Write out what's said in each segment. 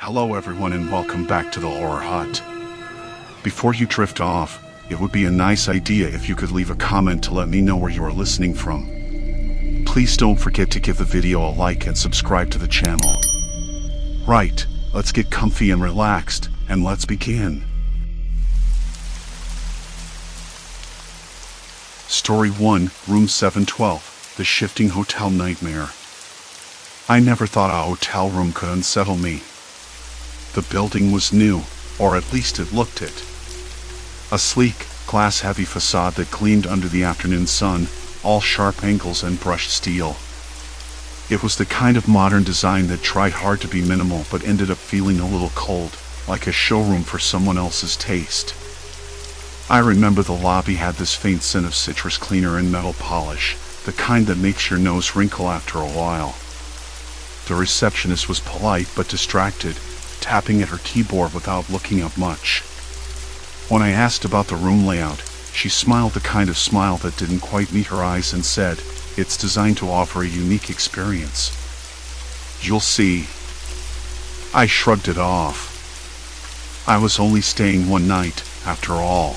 Hello everyone and welcome back to the Horror Hut. Before you drift off, it would be a nice idea if you could leave a comment to let me know where you are listening from. Please don't forget to give the video a like and subscribe to the channel. Right, let's get comfy and relaxed, and let's begin. Story 1, Room 712, The Shifting Hotel Nightmare. I never thought a hotel room could unsettle me. The building was new, or at least it looked it. A sleek, glass-heavy facade that gleamed under the afternoon sun, all sharp angles and brushed steel. It was the kind of modern design that tried hard to be minimal but ended up feeling a little cold, like a showroom for someone else's taste. I remember the lobby had this faint scent of citrus cleaner and metal polish, the kind that makes your nose wrinkle after a while. The receptionist was polite but distracted, tapping at her keyboard without looking up much. When I asked about the room layout, she smiled the kind of smile that didn't quite meet her eyes and said, "It's designed to offer a unique experience. You'll see." I shrugged it off. I was only staying one night, after all.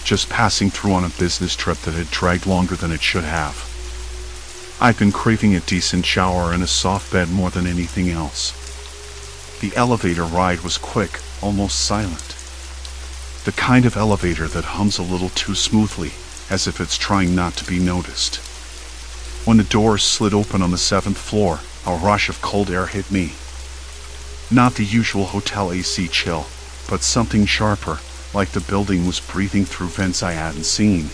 Just passing through on a business trip that had dragged longer than it should have. I'd been craving a decent shower and a soft bed more than anything else. The elevator ride was quick, almost silent. The kind of elevator that hums a little too smoothly, as if it's trying not to be noticed. When the doors slid open on the 7th floor, a rush of cold air hit me. Not the usual hotel AC chill, but something sharper, like the building was breathing through vents I hadn't seen.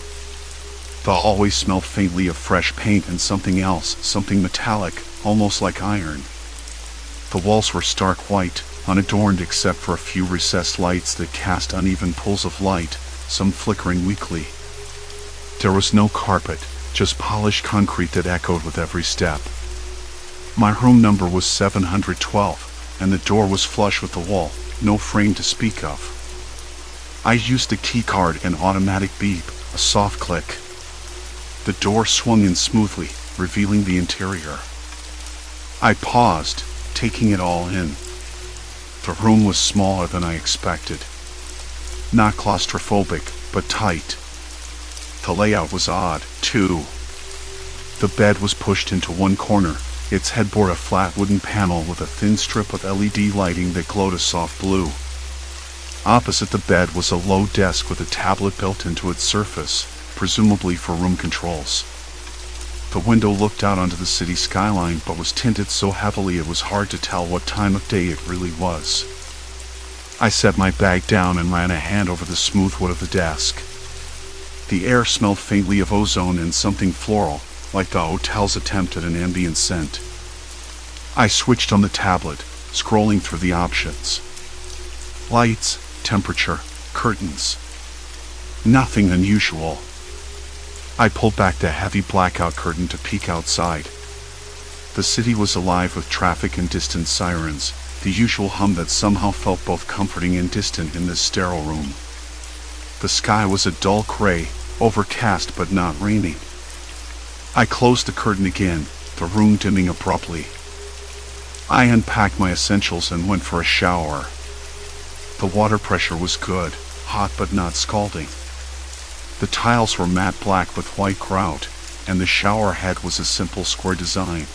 The hallway smelled faintly of fresh paint and something else, something metallic, almost like iron. The walls were stark white, unadorned except for a few recessed lights that cast uneven pools of light, some flickering weakly. There was no carpet, just polished concrete that echoed with every step. My room number was 712, and the door was flush with the wall, no frame to speak of. I used a keycard and automatic beep, a soft click. The door swung in smoothly, revealing the interior. I paused, taking it all in. The room was smaller than I expected. Not claustrophobic, but tight. The layout was odd, too. The bed was pushed into one corner, its headboard a flat wooden panel with a thin strip of LED lighting that glowed a soft blue. Opposite the bed was a low desk with a tablet built into its surface, presumably for room controls. The window looked out onto the city skyline but was tinted so heavily it was hard to tell what time of day it really was. I set my bag down and ran a hand over the smooth wood of the desk. The air smelled faintly of ozone and something floral, like the hotel's attempt at an ambient scent. I switched on the tablet, scrolling through the options. Lights, temperature, curtains. Nothing unusual. I pulled back the heavy blackout curtain to peek outside. The city was alive with traffic and distant sirens, the usual hum that somehow felt both comforting and distant in this sterile room. The sky was a dull gray, overcast but not raining. I closed the curtain again, the room dimming abruptly. I unpacked my essentials and went for a shower. The water pressure was good, hot but not scalding. The tiles were matte black with white grout, and the shower head was a simple square design.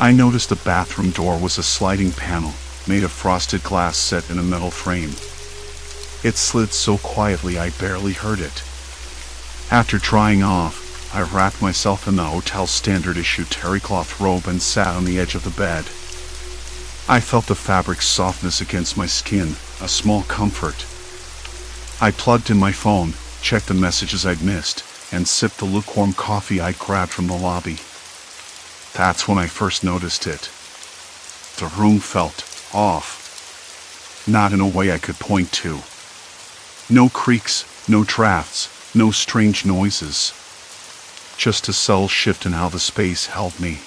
I noticed the bathroom door was a sliding panel, made of frosted glass set in a metal frame. It slid so quietly I barely heard it. After drying off, I wrapped myself in the hotel's standard-issue terrycloth robe and sat on the edge of the bed. I felt the fabric's softness against my skin, a small comfort. I plugged in my phone, checked the messages I'd missed, and sipped the lukewarm coffee I'd grabbed from the lobby. That's when I first noticed it. The room felt off. Not in a way I could point to. No creaks, no drafts, no strange noises. Just a subtle shift in how the space held me.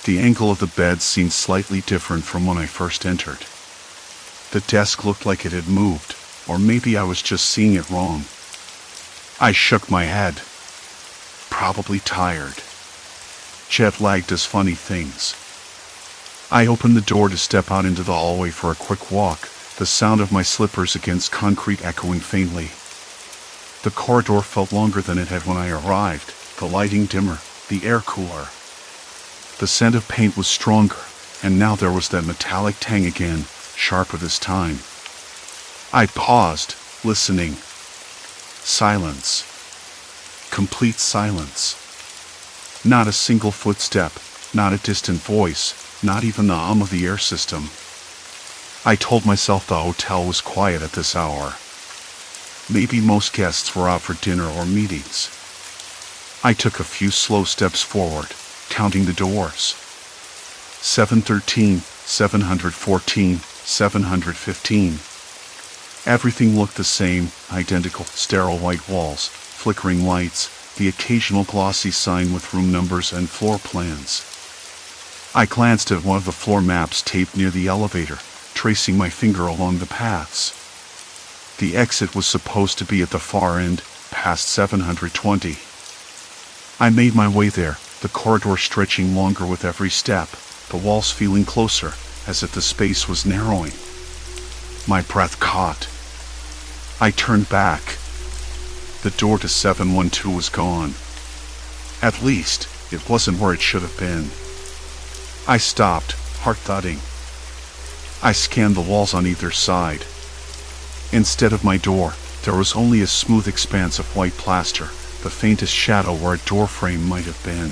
The angle of the bed seemed slightly different from when I first entered. The desk looked like it had moved, or maybe I was just seeing it wrong. I shook my head. Probably tired. Jet lag does funny things. I opened the door to step out into the hallway for a quick walk, the sound of my slippers against concrete echoing faintly. The corridor felt longer than it had when I arrived, the lighting dimmer, the air cooler. The scent of paint was stronger, and now there was that metallic tang again, sharper this time. I paused, listening. Silence. Complete silence. Not a single footstep, not a distant voice, not even the hum of the air system. I told myself the hotel was quiet at this hour. Maybe most guests were out for dinner or meetings. I took a few slow steps forward, counting the doors. 713, 714, 715. Everything looked the same, identical, sterile white walls, flickering lights, the occasional glossy sign with room numbers and floor plans. I glanced at one of the floor maps taped near the elevator, tracing my finger along the paths. The exit was supposed to be at the far end, past 720. I made my way there, the corridor stretching longer with every step, the walls feeling closer, as if the space was narrowing. My breath caught. I turned back. The door to 712 was gone. At least, it wasn't where it should have been. I stopped, heart thudding. I scanned the walls on either side. Instead of my door, there was only a smooth expanse of white plaster, the faintest shadow where a door frame might have been.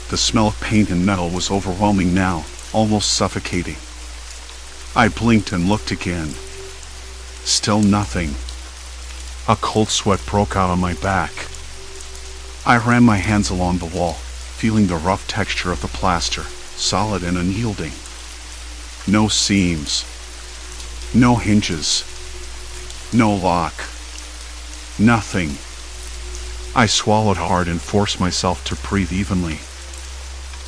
The smell of paint and metal was overwhelming now, almost suffocating. I blinked and looked again. Still nothing. A cold sweat broke out on my back. I ran my hands along the wall, feeling the rough texture of the plaster, solid and unyielding. No seams. No hinges. No lock. Nothing. I swallowed hard and forced myself to breathe evenly.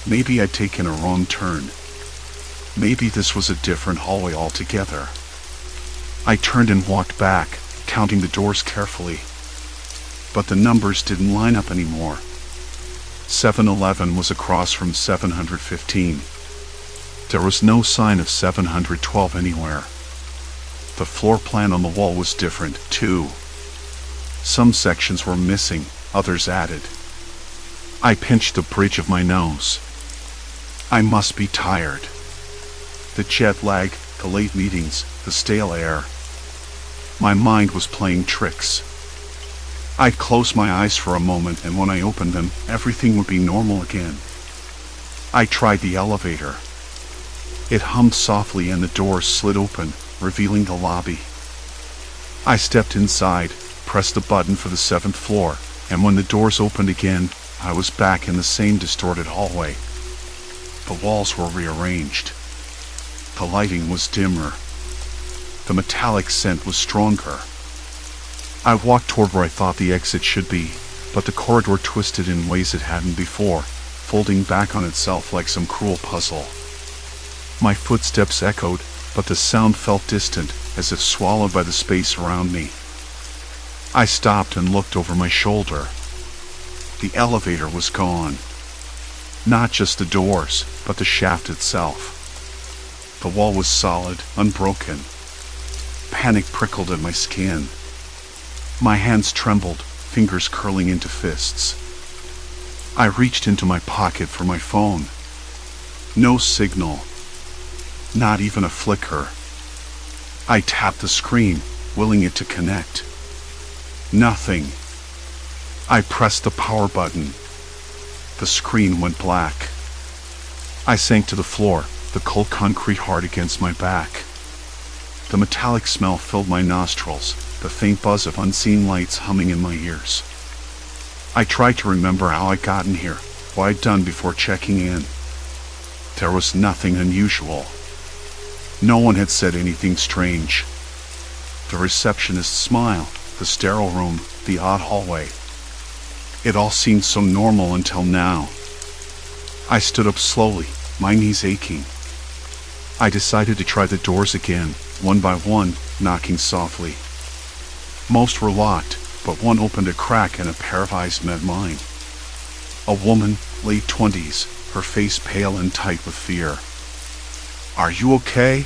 Maybe I'd taken a wrong turn. Maybe this was a different hallway altogether. I turned and walked back, counting the doors carefully. But the numbers didn't line up anymore. 711 was across from 715. There was no sign of 712 anywhere. The floor plan on the wall was different, too. Some sections were missing, others added. I pinched the bridge of my nose. I must be tired. The jet lag, the late meetings, the stale air. My mind was playing tricks. I'd close my eyes for a moment, and when I opened them, everything would be normal again. I tried the elevator. It hummed softly and the doors slid open, revealing the lobby. I stepped inside, pressed the button for the 7th floor, and when the doors opened again, I was back in the same distorted hallway. The walls were rearranged. The lighting was dimmer. The metallic scent was stronger. I walked toward where I thought the exit should be, but the corridor twisted in ways it hadn't before, folding back on itself like some cruel puzzle. My footsteps echoed, but the sound felt distant, as if swallowed by the space around me. I stopped and looked over my shoulder. The elevator was gone. Not just the doors, but the shaft itself. The wall was solid, unbroken. Panic prickled at my skin. My hands trembled, fingers curling into fists. I reached into my pocket for my phone. No signal. Not even a flicker. I tapped the screen, willing it to connect. Nothing. I pressed the power button. The screen went black. I sank to the floor, the cold concrete hard against my back. The metallic smell filled my nostrils, the faint buzz of unseen lights humming in my ears. I tried to remember how I'd gotten here, what I'd done before checking in. There was nothing unusual. No one had said anything strange. The receptionist's smile, the sterile room, the odd hallway. It all seemed so normal until now. I stood up slowly, my knees aching. I decided to try the doors again, one by one, knocking softly. Most were locked, but one opened a crack and a pair of eyes met mine. A woman, late 20s, her face pale and tight with fear. "Are you okay?"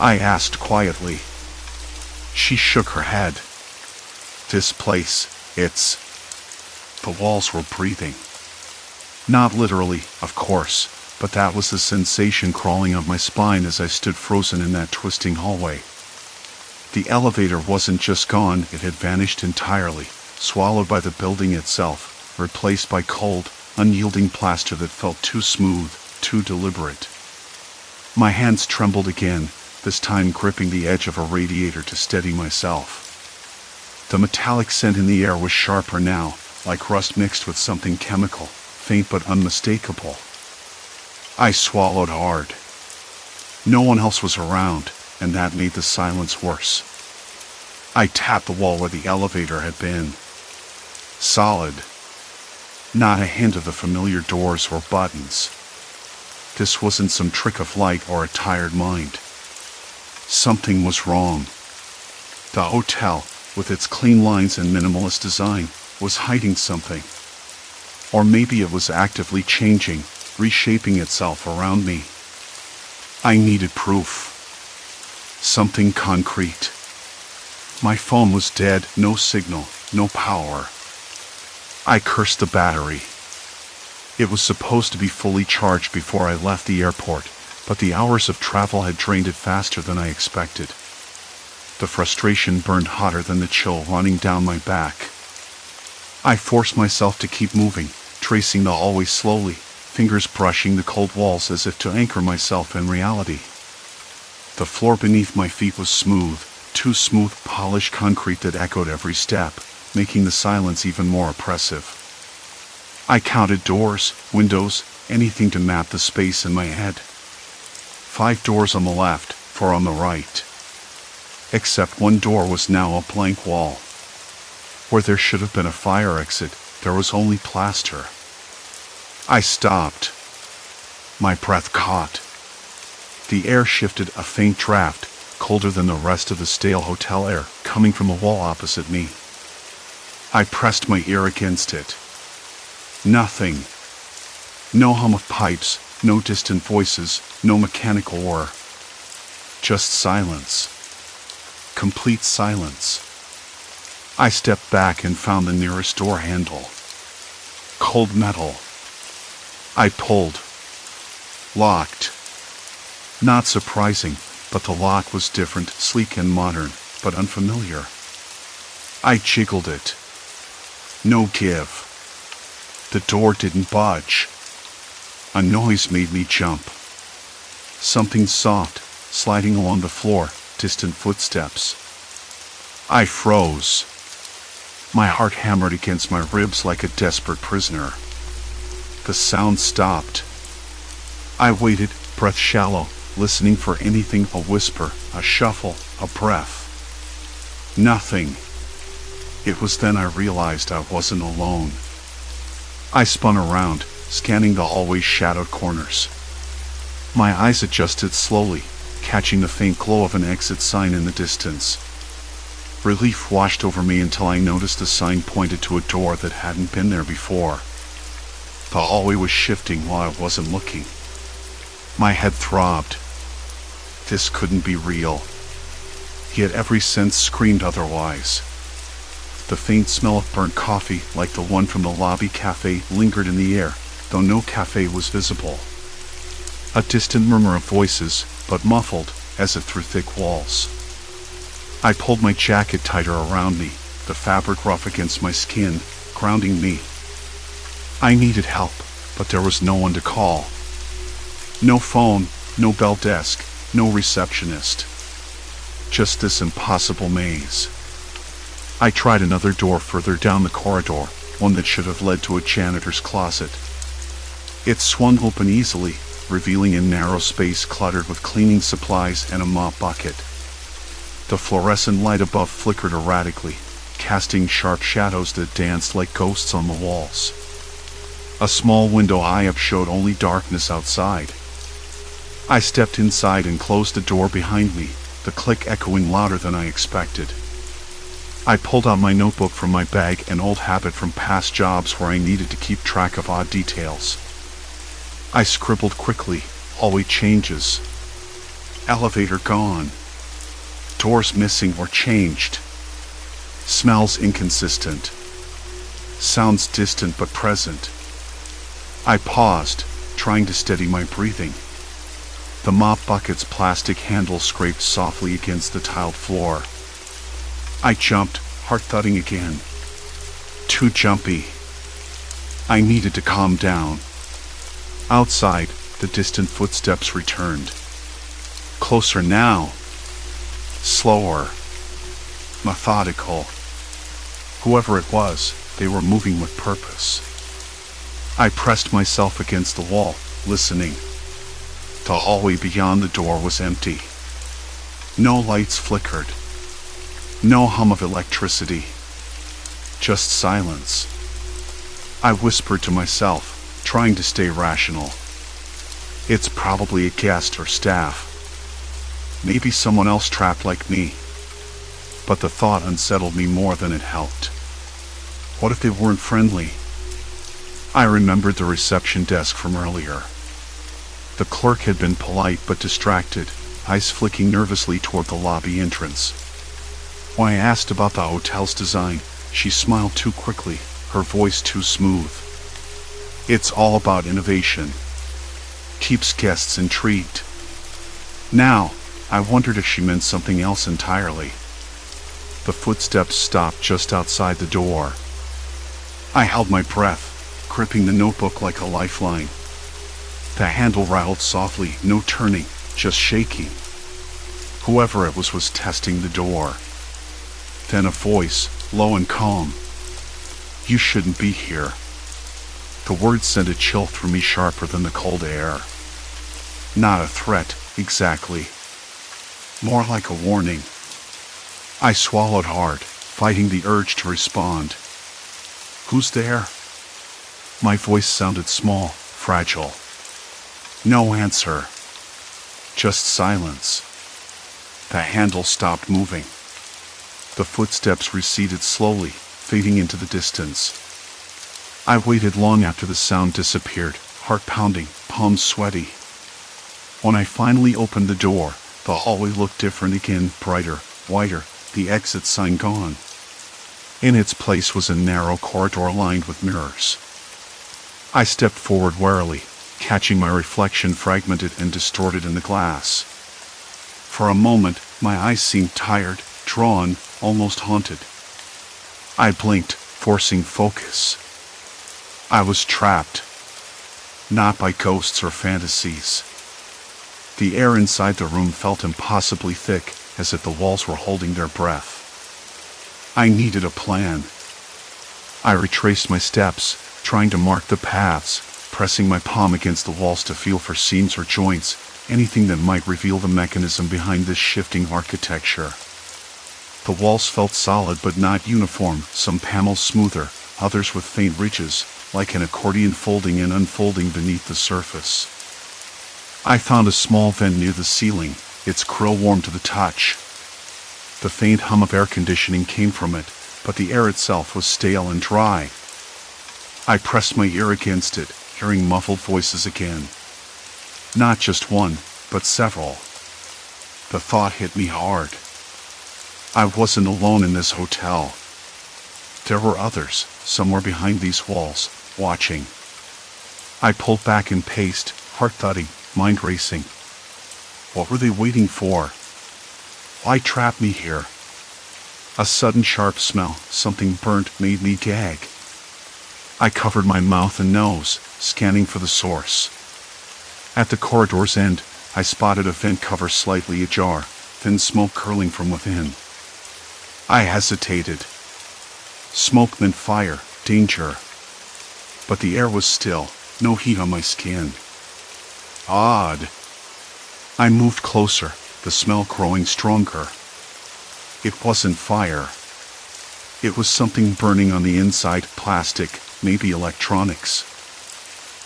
I asked quietly. She shook her head. "This place, it's..." The walls were breathing. Not literally, of course, but that was the sensation crawling up my spine as I stood frozen in that twisting hallway. The elevator wasn't just gone, it had vanished entirely, swallowed by the building itself, replaced by cold, unyielding plaster that felt too smooth, too deliberate. My hands trembled again, this time gripping the edge of a radiator to steady myself. The metallic scent in the air was sharper now, like rust mixed with something chemical, faint but unmistakable. I swallowed hard. No one else was around, and that made the silence worse. I tapped the wall where the elevator had been. Solid. Not a hint of the familiar doors or buttons. This wasn't some trick of light or a tired mind. Something was wrong. The hotel, with its clean lines and minimalist design, was hiding something. Or maybe it was actively changing, reshaping itself around me. I needed proof. Something concrete. My phone was dead, no signal, no power. I cursed the battery. It was supposed to be fully charged before I left the airport, but the hours of travel had drained it faster than I expected. The frustration burned hotter than the chill running down my back. I forced myself to keep moving, tracing the hallway slowly, fingers brushing the cold walls as if to anchor myself in reality. The floor beneath my feet was smooth, too smooth, polished concrete that echoed every step, making the silence even more oppressive. I counted doors, windows, anything to map the space in my head. 5 doors on the left, 4 on the right. Except one door was now a blank wall. Where there should have been a fire exit, there was only plaster. I stopped. My breath caught. The air shifted, a faint draft, colder than the rest of the stale hotel air, coming from the wall opposite me. I pressed my ear against it. Nothing. No hum of pipes, no distant voices, no mechanical whir. Just silence. Complete silence. I stepped back and found the nearest door handle. Cold metal. I pulled. Locked. Not surprising, but the lock was different, sleek and modern, but unfamiliar. I jiggled it. No give. The door didn't budge. A noise made me jump. Something soft, sliding along the floor, distant footsteps. I froze. My heart hammered against my ribs like a desperate prisoner. The sound stopped. I waited, breath shallow, listening for anything, a whisper, a shuffle, a breath. Nothing. It was then I realized I wasn't alone. I spun around, scanning the hallway's shadowed corners. My eyes adjusted slowly, catching the faint glow of an exit sign in the distance. Relief washed over me until I noticed the sign pointed to a door that hadn't been there before. The hallway was shifting while I wasn't looking. My head throbbed. This couldn't be real. Yet every sense screamed otherwise. The faint smell of burnt coffee, like the one from the lobby cafe, lingered in the air, though no cafe was visible. A distant murmur of voices, but muffled, as if through thick walls. I pulled my jacket tighter around me, the fabric rough against my skin, grounding me. I needed help, but there was no one to call. No phone, no bell desk, no receptionist. Just this impossible maze. I tried another door further down the corridor, one that should have led to a janitor's closet. It swung open easily, revealing a narrow space cluttered with cleaning supplies and a mop bucket. The fluorescent light above flickered erratically, casting sharp shadows that danced like ghosts on the walls. A small window high up showed only darkness outside. I stepped inside and closed the door behind me, the click echoing louder than I expected. I pulled out my notebook from my bag, an old habit from past jobs where I needed to keep track of odd details. I scribbled quickly, Hallway changes. Elevator gone. Doors missing or changed. Smells inconsistent. Sounds distant but present. I paused, trying to steady my breathing. The mop bucket's plastic handle scraped softly against the tiled floor. I jumped, heart thudding again. Too jumpy. I needed to calm down. Outside, the distant footsteps returned. Closer now. Slower. Methodical. Whoever it was, they were moving with purpose. I pressed myself against the wall, listening. The hallway beyond the door was empty. No lights flickered. No hum of electricity. Just silence. I whispered to myself, trying to stay rational. It's probably a guest or staff. Maybe someone else trapped like me. But the thought unsettled me more than it helped. What if they weren't friendly? I remembered the reception desk from earlier. The clerk had been polite but distracted, eyes flicking nervously toward the lobby entrance. When I asked about the hotel's design, she smiled too quickly, her voice too smooth. It's all about innovation. Keeps guests intrigued. Now, I wondered if she meant something else entirely. The footsteps stopped just outside the door. I held my breath, gripping the notebook like a lifeline. The handle rattled softly, no turning, just shaking. Whoever it was testing the door. Then a voice, low and calm. You shouldn't be here. The words sent a chill through me sharper than the cold air. Not a threat, exactly. More like a warning. I swallowed hard, fighting the urge to respond. Who's there? My voice sounded small, fragile. No answer. Just silence. The handle stopped moving. The footsteps receded slowly, fading into the distance. I waited long after the sound disappeared, heart pounding, palms sweaty. When I finally opened the door, the hallway looked different again, brighter, wider, the exit sign gone. In its place was a narrow corridor lined with mirrors. I stepped forward warily, catching my reflection fragmented and distorted in the glass. For a moment, my eyes seemed tired, drawn, almost haunted. I blinked, forcing focus. I was trapped. Not by ghosts or fantasies. The air inside the room felt impossibly thick, as if the walls were holding their breath. I needed a plan. I retraced my steps, trying to mark the paths, pressing my palm against the walls to feel for seams or joints, anything that might reveal the mechanism behind this shifting architecture. The walls felt solid but not uniform, some panels smoother, others with faint ridges, like an accordion folding and unfolding beneath the surface. I found a small vent near the ceiling, its grill warm to the touch. The faint hum of air conditioning came from it, but the air itself was stale and dry. I pressed my ear against it, hearing muffled voices again. Not just one, but several. The thought hit me hard. I wasn't alone in this hotel. There were others, somewhere behind these walls, watching. I pulled back and paced, heart thudding, mind racing. What were they waiting for? Why trap me here? A sudden sharp smell, something burnt, made me gag. I covered my mouth and nose, scanning for the source. At the corridor's end, I spotted a vent cover slightly ajar, thin smoke curling from within. I hesitated. Smoke meant fire, danger. But the air was still, no heat on my skin. Odd. I moved closer, the smell growing stronger. It wasn't fire. It was something burning on the inside, plastic, maybe electronics.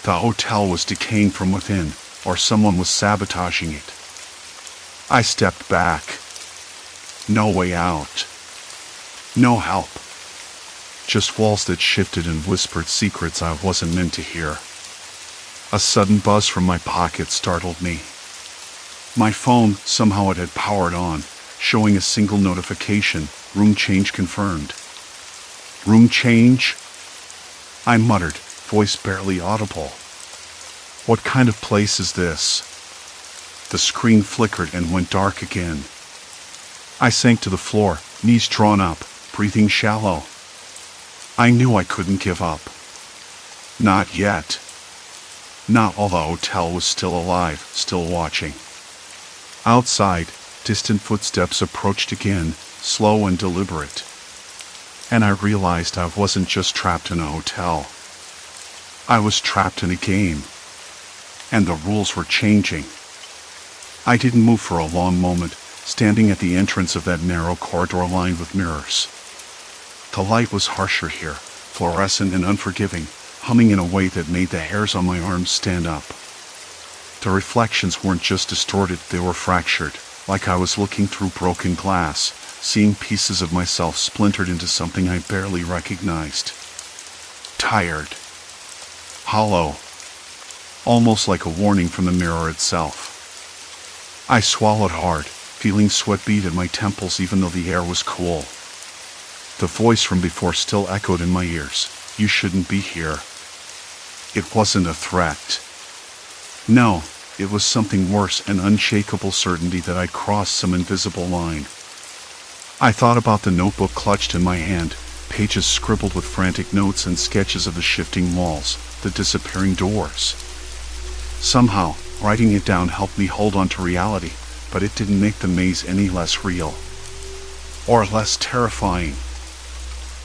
The hotel was decaying from within, or someone was sabotaging it. I stepped back. No way out. No help. Just walls that shifted and whispered secrets I wasn't meant to hear. A sudden buzz from my pocket startled me. My phone, somehow it had powered on, showing a single notification, room change confirmed. Room change? I muttered, voice barely audible. What kind of place is this? The screen flickered and went dark again. I sank to the floor, knees drawn up, breathing shallow. I knew I couldn't give up. Not yet. Not while the hotel was still alive, still watching. Outside, distant footsteps approached again, slow and deliberate. And I realized I wasn't just trapped in a hotel. I was trapped in a game. And the rules were changing. I didn't move for a long moment, standing at the entrance of that narrow corridor lined with mirrors. The light was harsher here, fluorescent and unforgiving, humming in a way that made the hairs on my arms stand up. The reflections weren't just distorted, they were fractured, like I was looking through broken glass, seeing pieces of myself splintered into something I barely recognized. Tired. Hollow. Almost like a warning from the mirror itself. I swallowed hard, feeling sweat bead at my temples even though the air was cool. The voice from before still echoed in my ears. You shouldn't be here. It wasn't a threat. No, it was something worse, an unshakable certainty that I'd crossed some invisible line. I thought about the notebook clutched in my hand, pages scribbled with frantic notes and sketches of the shifting walls, the disappearing doors. Somehow, writing it down helped me hold on to reality, but it didn't make the maze any less real. Or less terrifying.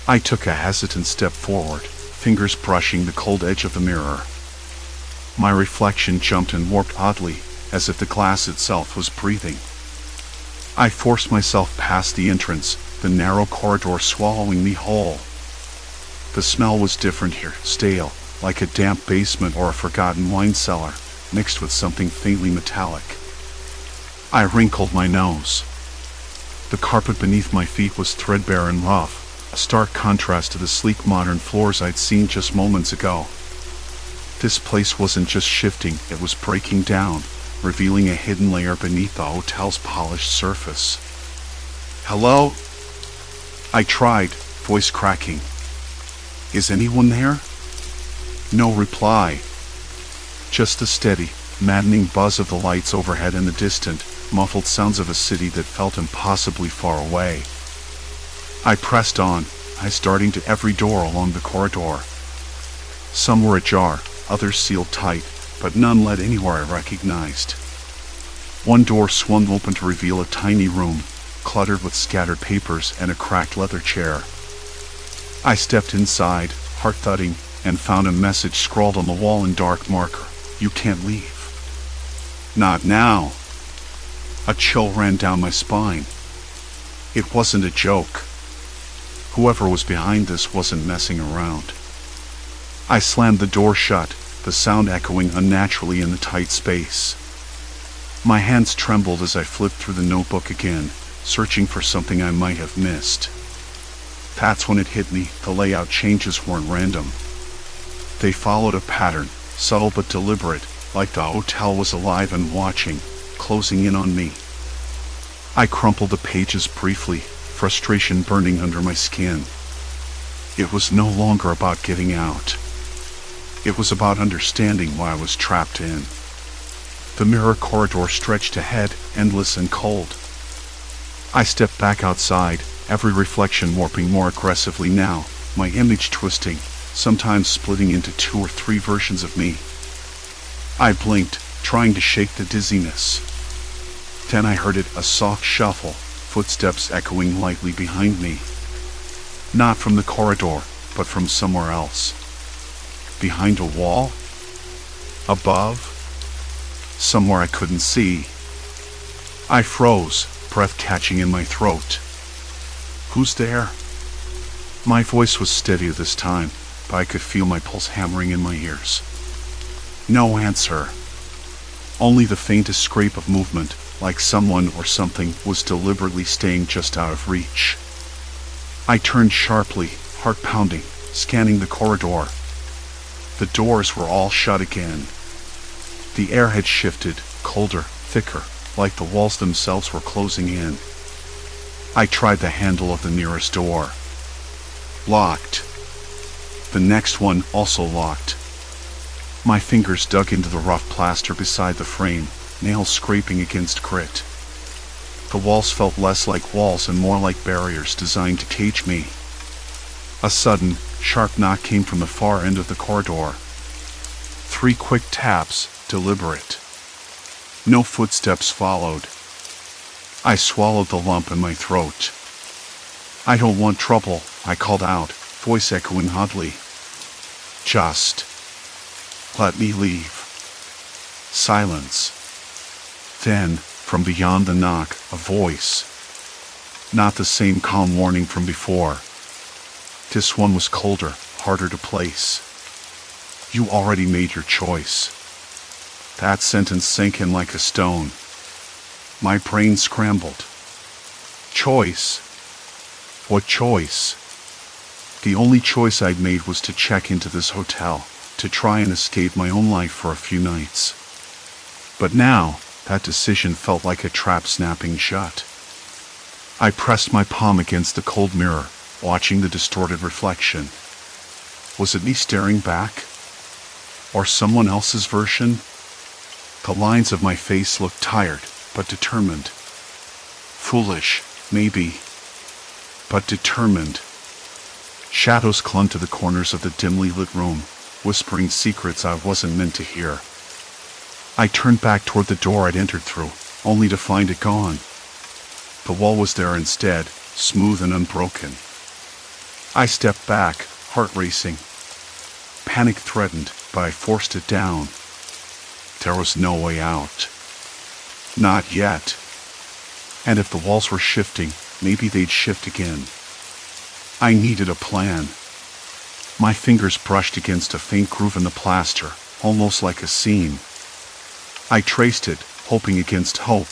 I took a hesitant step forward, fingers brushing the cold edge of the mirror. My reflection jumped and warped oddly, as if the glass itself was breathing. I forced myself past the entrance, the narrow corridor swallowing me whole. The smell was different here, stale, like a damp basement or a forgotten wine cellar, mixed with something faintly metallic. I wrinkled my nose. The carpet beneath my feet was threadbare and rough, a stark contrast to the sleek modern floors I'd seen just moments ago. This place wasn't just shifting, it was breaking down, revealing a hidden layer beneath the hotel's polished surface. Hello? I tried, voice cracking. Is anyone there? No reply. Just the steady, maddening buzz of the lights overhead and the distant, muffled sounds of a city that felt impossibly far away. I pressed on, eyes darting to every door along the corridor. Some were ajar, others sealed tight, but none led anywhere I recognized. One door swung open to reveal a tiny room, cluttered with scattered papers and a cracked leather chair. I stepped inside, heart thudding, and found a message scrawled on the wall in dark marker. You can't leave. Not now. A chill ran down my spine. It wasn't a joke. Whoever was behind this wasn't messing around. I slammed the door shut, the sound echoing unnaturally in the tight space. My hands trembled as I flipped through the notebook again, searching for something I might have missed. That's when it hit me, the layout changes weren't random. They followed a pattern, subtle but deliberate, like the hotel was alive and watching, closing in on me. I crumpled the pages briefly, frustration burning under my skin. It was no longer about getting out. It was about understanding why I was trapped in. The mirror corridor stretched ahead, endless and cold. I stepped back outside, every reflection warping more aggressively now, my image twisting, sometimes splitting into 2 or 3 versions of me. I blinked, trying to shake the dizziness. Then I heard it, a soft shuffle, footsteps echoing lightly behind me. Not from the corridor, but from somewhere else. Behind a wall? Above? Somewhere I couldn't see. I froze, breath catching in my throat. Who's there? My voice was steadier this time, but I could feel my pulse hammering in my ears. No answer. Only the faintest scrape of movement, like someone or something was deliberately staying just out of reach. I turned sharply, heart pounding, scanning the corridor. The doors were all shut again, The air had shifted, colder, thicker, like the walls themselves were closing in. I tried the handle of the nearest door. Locked. The next one also locked. My fingers dug into the rough plaster beside the frame, nails scraping against grit. The walls felt less like walls and more like barriers designed to cage me. A sudden, sharp knock came from the far end of the corridor. 3 quick taps, deliberate. No footsteps followed. I swallowed the lump in my throat. "I don't want trouble," I called out, voice echoing oddly. "Just let me leave." Silence. Then, from beyond the knock, a voice. Not the same calm warning from before. This one was colder, harder to place. "You already made your choice." That sentence sank in like a stone. My brain scrambled. Choice? What choice? The only choice I'd made was to check into this hotel, to try and escape my own life for a few nights. But now, that decision felt like a trap snapping shut. I pressed my palm against the cold mirror, watching the distorted reflection. Was it me staring back? Or someone else's version? The lines of my face looked tired, but determined. Foolish, maybe, but determined. Shadows clung to the corners of the dimly lit room, whispering secrets I wasn't meant to hear. I turned back toward the door I'd entered through, only to find it gone. The wall was there instead, smooth and unbroken. I stepped back, heart racing. Panic threatened, but I forced it down. There was no way out. Not yet. And if the walls were shifting, maybe they'd shift again. I needed a plan. My fingers brushed against a faint groove in the plaster, almost like a seam. I traced it, hoping against hope.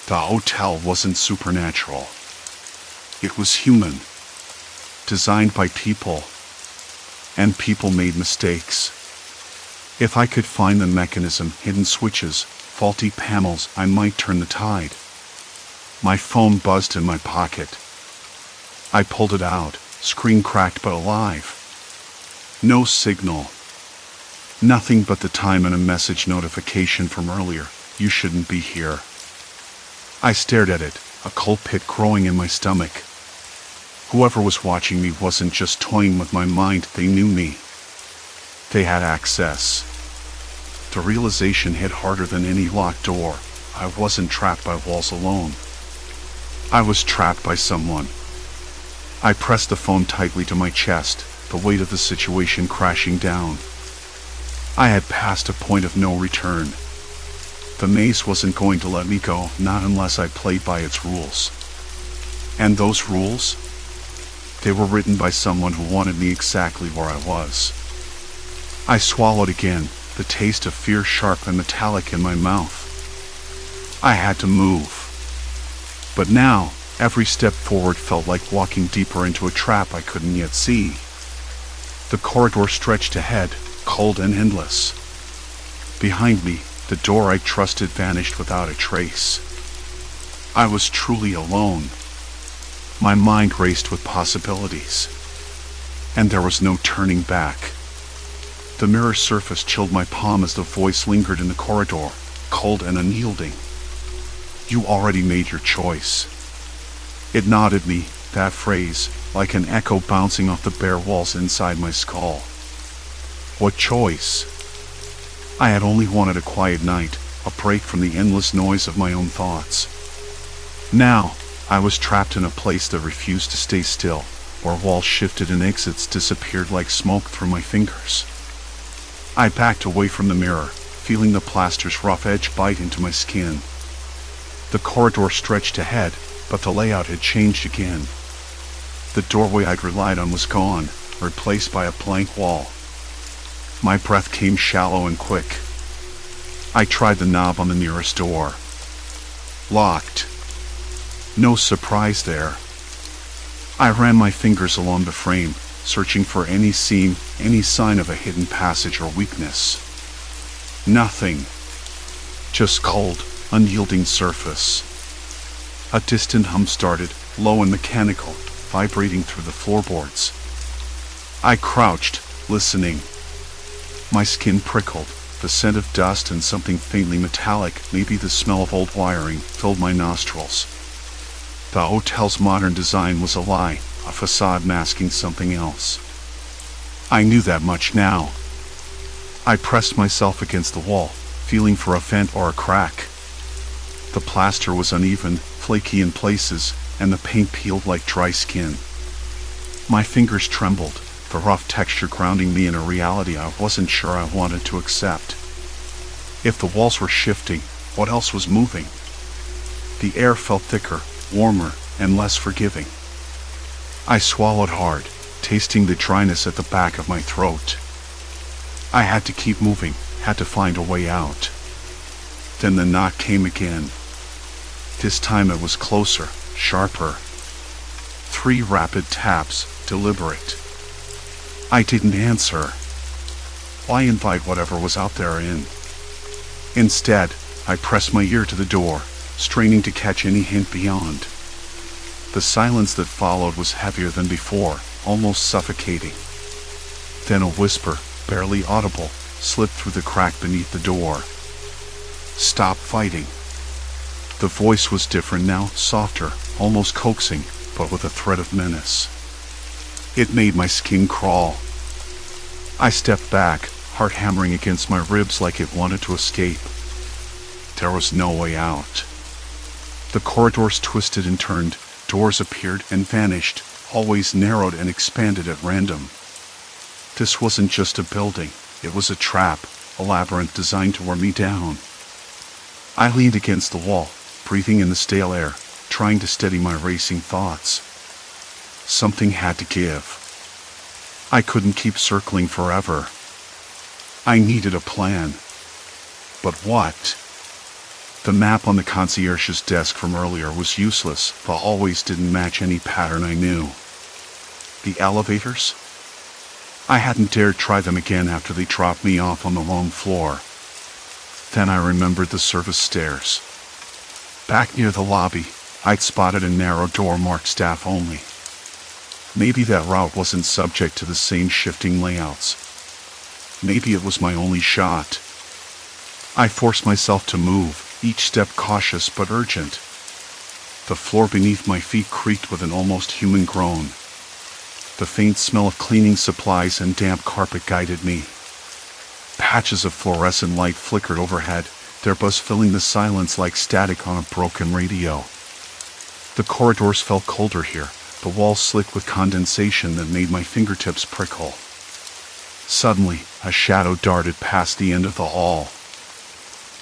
The hotel wasn't supernatural. It was human. Designed by people. And people made mistakes. If I could find the mechanism, hidden switches, faulty panels, I might turn the tide. My phone buzzed in my pocket. I pulled it out, screen cracked but alive. No signal. Nothing but the time and a message notification from earlier. "You shouldn't be here." I stared at it, a cold pit growing in my stomach. Whoever was watching me wasn't just toying with my mind, they knew me. They had access. The realization hit harder than any locked door. I wasn't trapped by walls alone. I was trapped by someone. I pressed the phone tightly to my chest, the weight of the situation crashing down. I had passed a point of no return. The maze wasn't going to let me go, not unless I played by its rules. And those rules? They were written by someone who wanted me exactly where I was. I swallowed again, the taste of fear sharp and metallic in my mouth. I had to move. But now, every step forward felt like walking deeper into a trap I couldn't yet see. The corridor stretched ahead, cold and endless. Behind me, the door I trusted vanished without a trace. I was truly alone. My mind raced with possibilities. And there was no turning back. The mirror surface chilled my palm as the voice lingered in the corridor, cold and unyielding. "You already made your choice." It nodded me, that phrase, like an echo bouncing off the bare walls inside my skull. What choice? I had only wanted a quiet night, a break from the endless noise of my own thoughts. Now, I was trapped in a place that refused to stay still, where walls shifted and exits disappeared like smoke through my fingers. I backed away from the mirror, feeling the plaster's rough edge bite into my skin. The corridor stretched ahead, but the layout had changed again. The doorway I'd relied on was gone, replaced by a blank wall. My breath came shallow and quick. I tried the knob on the nearest door. Locked. No surprise there. I ran my fingers along the frame, searching for any seam, any sign of a hidden passage or weakness. Nothing. Just cold, unyielding surface. A distant hum started, low and mechanical, vibrating through the floorboards. I crouched, listening. My skin prickled. The scent of dust and something faintly metallic, maybe the smell of old wiring, filled my nostrils. The hotel's modern design was a lie, a facade masking something else. I knew that much now. I pressed myself against the wall, feeling for a vent or a crack. The plaster was uneven, flaky in places, and the paint peeled like dry skin. My fingers trembled, the rough texture grounding me in a reality I wasn't sure I wanted to accept. If the walls were shifting, what else was moving? The air felt thicker, warmer, and less forgiving. I swallowed hard, tasting the dryness at the back of my throat. I had to keep moving, had to find a way out. Then the knock came again. This time it was closer, sharper. 3 rapid taps, deliberate. I didn't answer. Why invite whatever was out there in? Instead, I pressed my ear to the door, straining to catch any hint beyond. The silence that followed was heavier than before, almost suffocating. Then a whisper, barely audible, slipped through the crack beneath the door. Stop fighting. The voice was different now, softer, almost coaxing, but with a thread of menace. It made my skin crawl. I stepped back, heart hammering against my ribs like it wanted to escape. There was no way out. The corridors twisted and turned, doors appeared and vanished, hallways narrowed and expanded at random. This wasn't just a building, it was a trap, a labyrinth designed to wear me down. I leaned against the wall, breathing in the stale air, trying to steady my racing thoughts. Something had to give. I couldn't keep circling forever. I needed a plan. But what? The map on the concierge's desk from earlier was useless. The hallways didn't match any pattern I knew. The elevators? I hadn't dared try them again after they dropped me off on the wrong floor. Then I remembered the service stairs. Back near the lobby, I'd spotted a narrow door marked staff only. Maybe that route wasn't subject to the same shifting layouts. Maybe it was my only shot. I forced myself to move, each step cautious but urgent. The floor beneath my feet creaked with an almost human groan. The faint smell of cleaning supplies and damp carpet guided me. Patches of fluorescent light flickered overhead, their buzz filling the silence like static on a broken radio. The corridors felt colder here, the walls slick with condensation that made my fingertips prickle. Suddenly, a shadow darted past the end of the hall.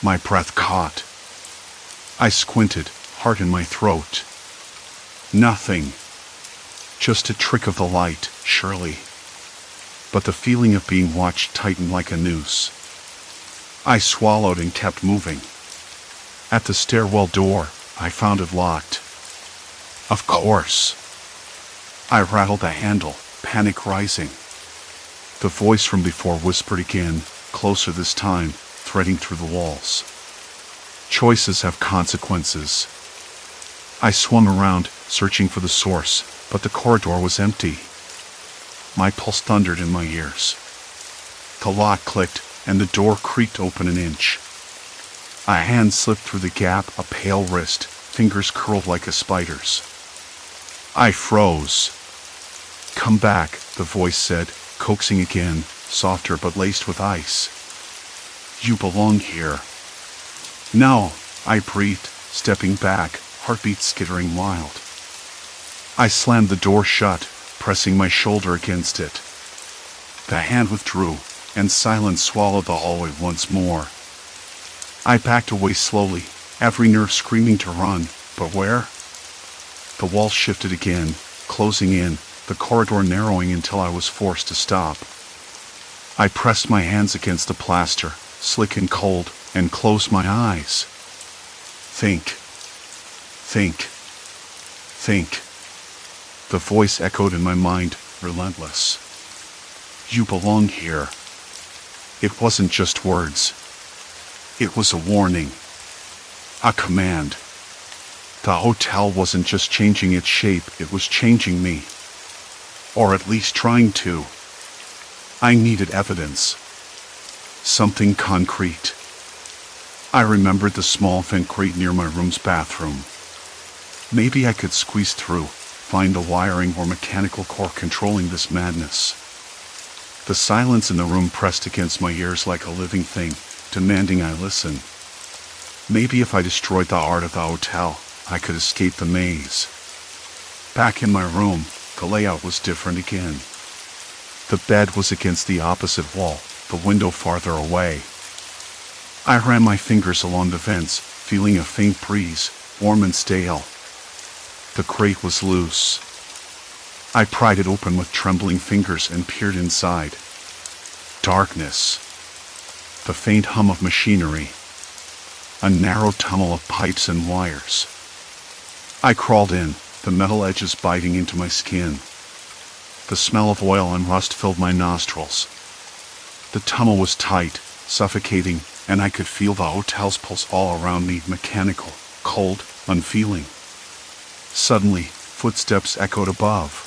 My breath caught. I squinted, heart in my throat. Nothing. Just a trick of the light, surely. But the feeling of being watched tightened like a noose. I swallowed and kept moving. At the stairwell door, I found it locked. Of course. I rattled the handle, panic rising. The voice from before whispered again, closer this time, threading through the walls. Choices have consequences. I swung around, searching for the source, but the corridor was empty. My pulse thundered in my ears. The lock clicked, and the door creaked open an inch. A hand slipped through the gap, a pale wrist, fingers curled like a spider's. I froze. Come back, the voice said, coaxing again, softer but laced with ice. You belong here. No, I breathed, stepping back, heartbeat skittering wild. I slammed the door shut, pressing my shoulder against it. The hand withdrew, and silence swallowed the hallway once more. I backed away slowly, every nerve screaming to run, but where? The wall shifted again, closing in, the corridor narrowing until I was forced to stop. I pressed my hands against the plaster, slick and cold, and closed my eyes. Think. Think. Think. The voice echoed in my mind, relentless. You belong here. It wasn't just words. It was a warning. A command. The hotel wasn't just changing its shape, it was changing me. Or at least trying to. I needed evidence. Something concrete. I remembered the small vent grate near my room's bathroom. Maybe I could squeeze through, find the wiring or mechanical core controlling this madness. The silence in the room pressed against my ears like a living thing, demanding I listen. Maybe if I destroyed the art of the hotel, I could escape the maze. Back in my room, the layout was different again. The bed was against the opposite wall, the window farther away. I ran my fingers along the vents, feeling a faint breeze, warm and stale. The grate was loose. I pried it open with trembling fingers and peered inside. Darkness. The faint hum of machinery. A narrow tunnel of pipes and wires. I crawled in, the metal edges biting into my skin. The smell of oil and rust filled my nostrils. The tunnel was tight, suffocating, and I could feel the hotel's pulse all around me, mechanical, cold, unfeeling. Suddenly, footsteps echoed above.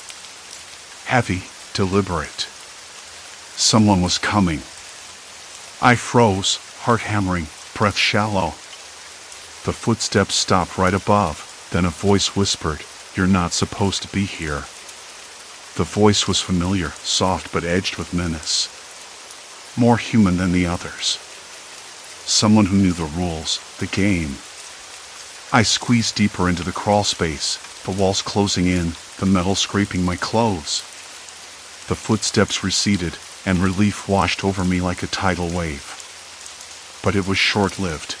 Heavy, deliberate. Someone was coming. I froze, heart hammering, breath shallow. The footsteps stopped right above, then a voice whispered, "You're not supposed to be here." The voice was familiar, soft but edged with menace. More human than the others. Someone who knew the rules, the game. I squeezed deeper into the crawl space, the walls closing in, the metal scraping my clothes. The footsteps receded, and relief washed over me like a tidal wave. But it was short-lived.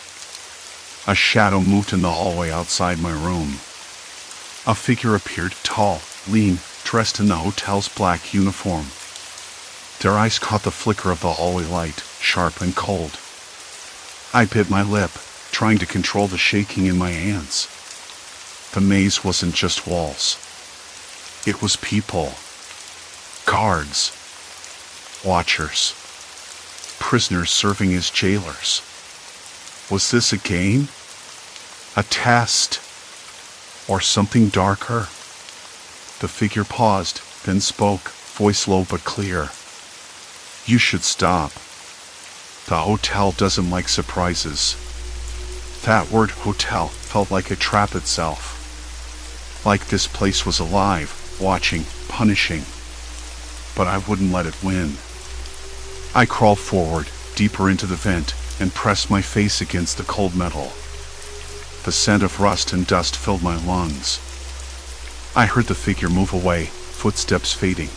A shadow moved in the hallway outside my room. A figure appeared, tall, lean, dressed in the hotel's black uniform. Their eyes caught the flicker of the hallway light, sharp and cold. I bit my lip, trying to control the shaking in my hands. The maze wasn't just walls. It was people. Guards. Watchers. Prisoners serving as jailers. Was this a game? A test? Or something darker? The figure paused, then spoke, voice low but clear. "You should stop. The hotel doesn't like surprises." That word hotel felt like a trap itself. Like this place was alive, watching, punishing. But I wouldn't let it win. I crawled forward, deeper into the vent, and pressed my face against the cold metal. The scent of rust and dust filled my lungs. I heard the figure move away, footsteps fading.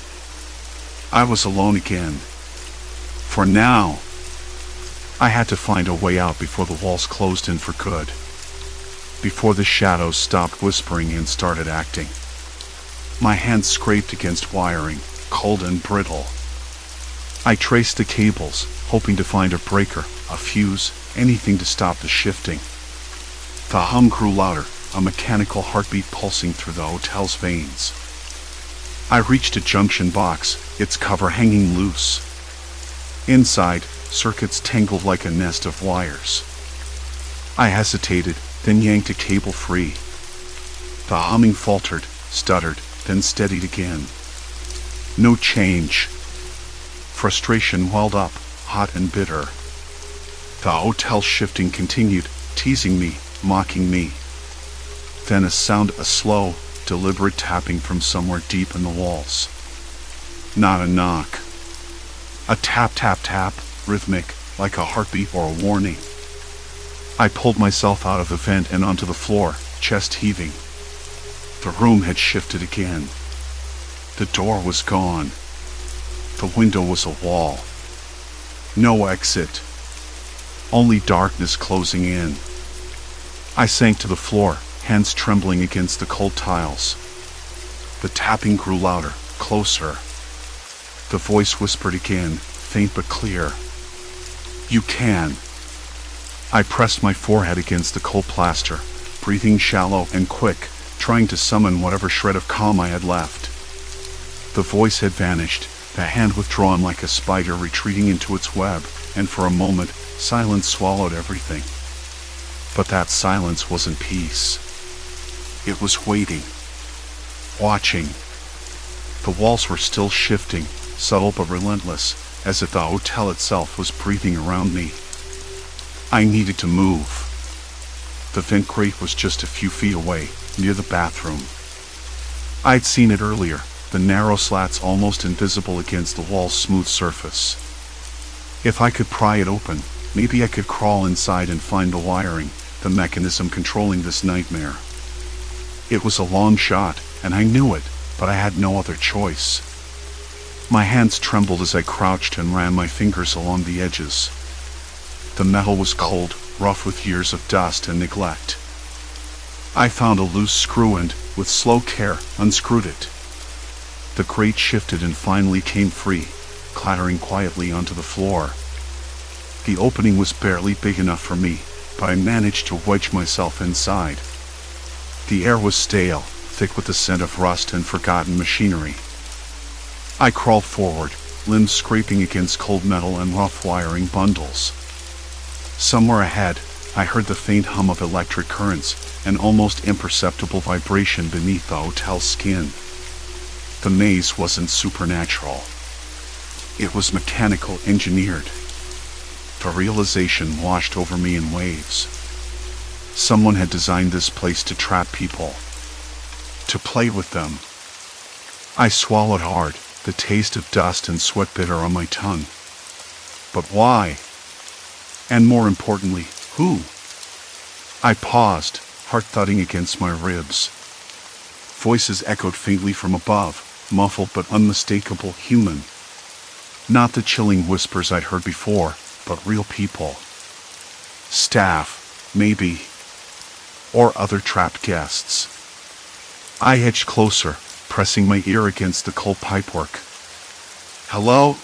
I was alone again. For now. I had to find a way out before the walls closed in for good. Before the shadows stopped whispering and started acting. My hands scraped against wiring, cold and brittle. I traced the cables, hoping to find a breaker, a fuse, anything to stop the shifting. The hum grew louder, a mechanical heartbeat pulsing through the hotel's veins. I reached a junction box, its cover hanging loose. Inside, circuits tangled like a nest of wires. I hesitated, then yanked a cable free. The humming faltered, stuttered, then steadied again. No change. Frustration welled up, hot and bitter. The hotel's shifting continued, teasing me, mocking me. Then a slow, deliberate tapping from somewhere deep in the walls. Not a knock. A tap, tap, tap, rhythmic, like a heartbeat or a warning. I pulled myself out of the vent and onto the floor, chest heaving. The room had shifted again. The door was gone. The window was a wall. No exit. Only darkness closing in. I sank to the floor, hands trembling against the cold tiles. The tapping grew louder, closer. The voice whispered again, faint but clear. "You can." I pressed my forehead against the cold plaster, breathing shallow and quick, trying to summon whatever shred of calm I had left. The voice had vanished, the hand withdrawn like a spider retreating into its web, and for a moment, silence swallowed everything. But that silence wasn't peace. It was waiting. Watching. The walls were still shifting, subtle but relentless, as if the hotel itself was breathing around me. I needed to move. The vent grate was just a few feet away, near the bathroom. I'd seen it earlier, the narrow slats almost invisible against the wall's smooth surface. If I could pry it open, maybe I could crawl inside and find the wiring, the mechanism controlling this nightmare. It was a long shot, and I knew it, but I had no other choice. My hands trembled as I crouched and ran my fingers along the edges. The metal was cold, rough with years of dust and neglect. I found a loose screw and, with slow care, unscrewed it. The grate shifted and finally came free, clattering quietly onto the floor. The opening was barely big enough for me, but I managed to wedge myself inside. The air was stale, thick with the scent of rust and forgotten machinery. I crawled forward, limbs scraping against cold metal and rough wiring bundles. Somewhere ahead, I heard the faint hum of electric currents, an almost imperceptible vibration beneath the hotel's skin. The maze wasn't supernatural. It was mechanical engineered. The realization washed over me in waves. Someone had designed this place to trap people. To play with them. I swallowed hard, the taste of dust and sweat bitter on my tongue. But why? And more importantly, who? I paused, heart thudding against my ribs. Voices echoed faintly from above, muffled but unmistakable, human. Not the chilling whispers I'd heard before, but real people. Staff, maybe. Or other trapped guests. I edged closer, pressing my ear against the cold pipework. "Hello?"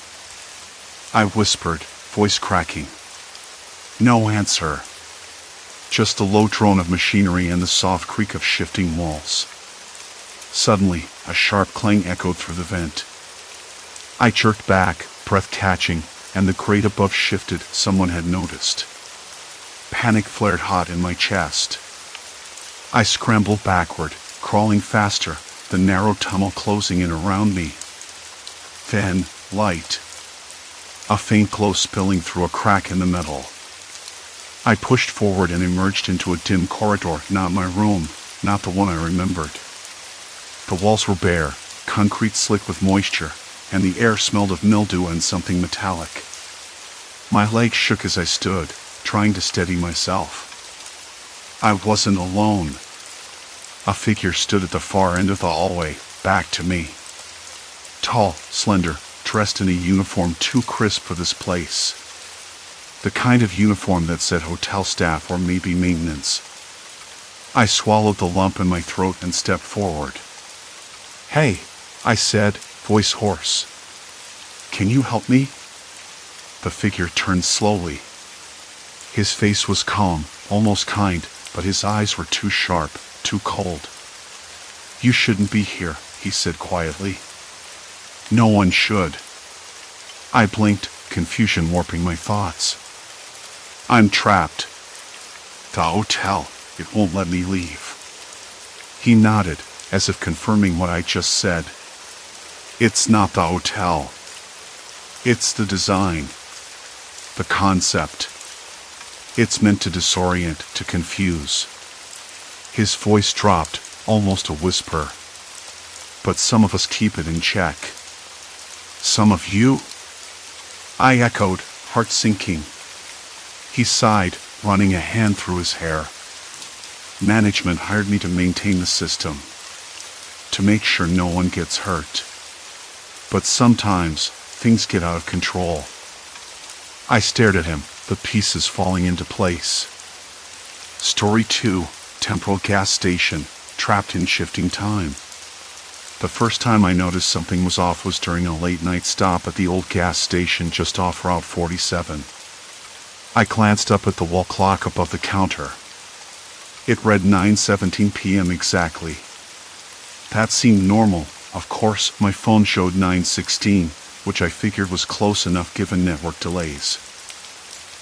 I whispered, voice cracking. No answer. Just the low drone of machinery and the soft creak of shifting walls. Suddenly, a sharp clang echoed through the vent. I jerked back, breath catching, and the grate above shifted. Someone had noticed. Panic flared hot in my chest. I scrambled backward, crawling faster, the narrow tunnel closing in around me. Then, light. A faint glow spilling through a crack in the metal. I pushed forward and emerged into a dim corridor, not my room, not the one I remembered. The walls were bare, concrete slick with moisture, and the air smelled of mildew and something metallic. My legs shook as I stood, trying to steady myself. I wasn't alone. A figure stood at the far end of the hallway, back to me. Tall, slender, dressed in a uniform too crisp for this place. The kind of uniform that said hotel staff or maybe maintenance. I swallowed the lump in my throat and stepped forward. "Hey," I said, voice hoarse. "Can you help me?" The figure turned slowly. His face was calm, almost kind, but his eyes were too sharp, too cold. "You shouldn't be here," he said quietly. "No one should." I blinked, confusion warping my thoughts. "I'm trapped. The hotel, it won't let me leave." He nodded, as if confirming what I just said. "It's not the hotel. It's the design. The concept. It's meant to disorient, to confuse." His voice dropped, almost a whisper. "But some of us keep it in check." "Some of you?" I echoed, heart sinking. He sighed, running a hand through his hair. "Management hired me to maintain the system. To make sure no one gets hurt. But sometimes, things get out of control." I stared at him, the pieces falling into place. Story 2, Temporal Gas Station, trapped in shifting time. The first time I noticed something was off was during a late-night stop at the old gas station just off Route 47. I glanced up at the wall clock above the counter. It read 9:17 p.m. exactly. That seemed normal. Of course, my phone showed 9:16, which I figured was close enough given network delays.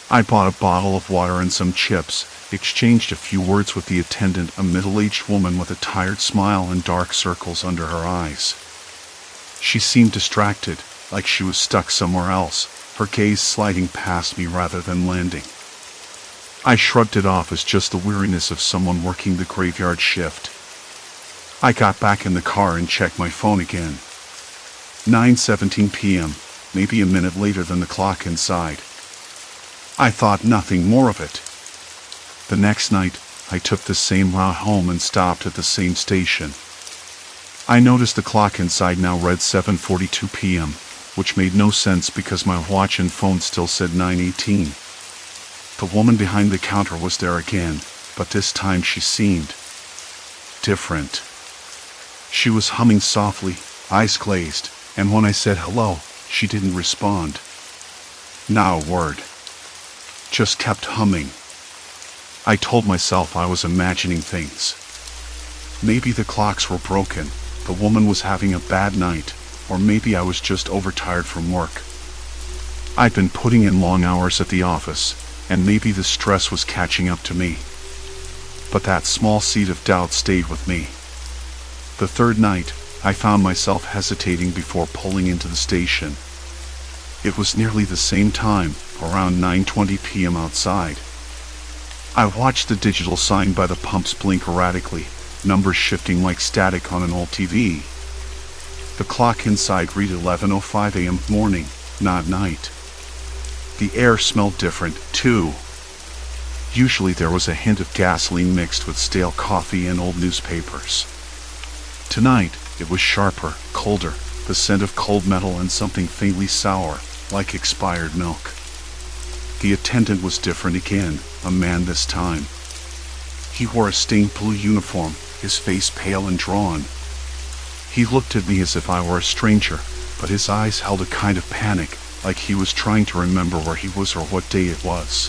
I bought a bottle of water and some chips, exchanged a few words with the attendant, a middle-aged woman with a tired smile and dark circles under her eyes. She seemed distracted, like she was stuck somewhere else, her gaze sliding past me rather than landing. I shrugged it off as just the weariness of someone working the graveyard shift. I got back in the car and checked my phone again. 9:17 p.m., maybe a minute later than the clock inside. I thought nothing more of it. The next night, I took the same route home and stopped at the same station. I noticed the clock inside now read 7:42 p.m., which made no sense because my watch and phone still said 9:18. The woman behind the counter was there again, but this time she seemed different. She was humming softly, eyes glazed, and when I said hello, she didn't respond. Not a word. Just kept humming. I told myself I was imagining things. Maybe the clocks were broken, the woman was having a bad night, or maybe I was just overtired from work. I'd been putting in long hours at the office, and maybe the stress was catching up to me. But that small seed of doubt stayed with me. The third night, I found myself hesitating before pulling into the station. It was nearly the same time, around 9:20 p.m. outside. I watched the digital sign by the pumps blink erratically, numbers shifting like static on an old TV. The clock inside read 11:05 a.m. morning, not night. The air smelled different, too. Usually there was a hint of gasoline mixed with stale coffee and old newspapers. Tonight, it was sharper, colder, the scent of cold metal and something faintly sour, like expired milk. The attendant was different again, a man this time. He wore a stained blue uniform, his face pale and drawn. He looked at me as if I were a stranger, but his eyes held a kind of panic, like he was trying to remember where he was or what day it was.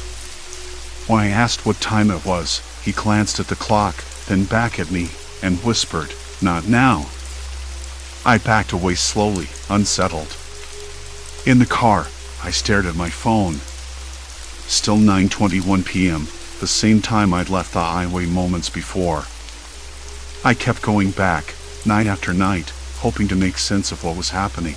When I asked what time it was, he glanced at the clock, then back at me, and whispered, "Not now." I backed away slowly, unsettled. In the car, I stared at my phone. Still 9:21 p.m., the same time I'd left the highway moments before. I kept going back, night after night, hoping to make sense of what was happening.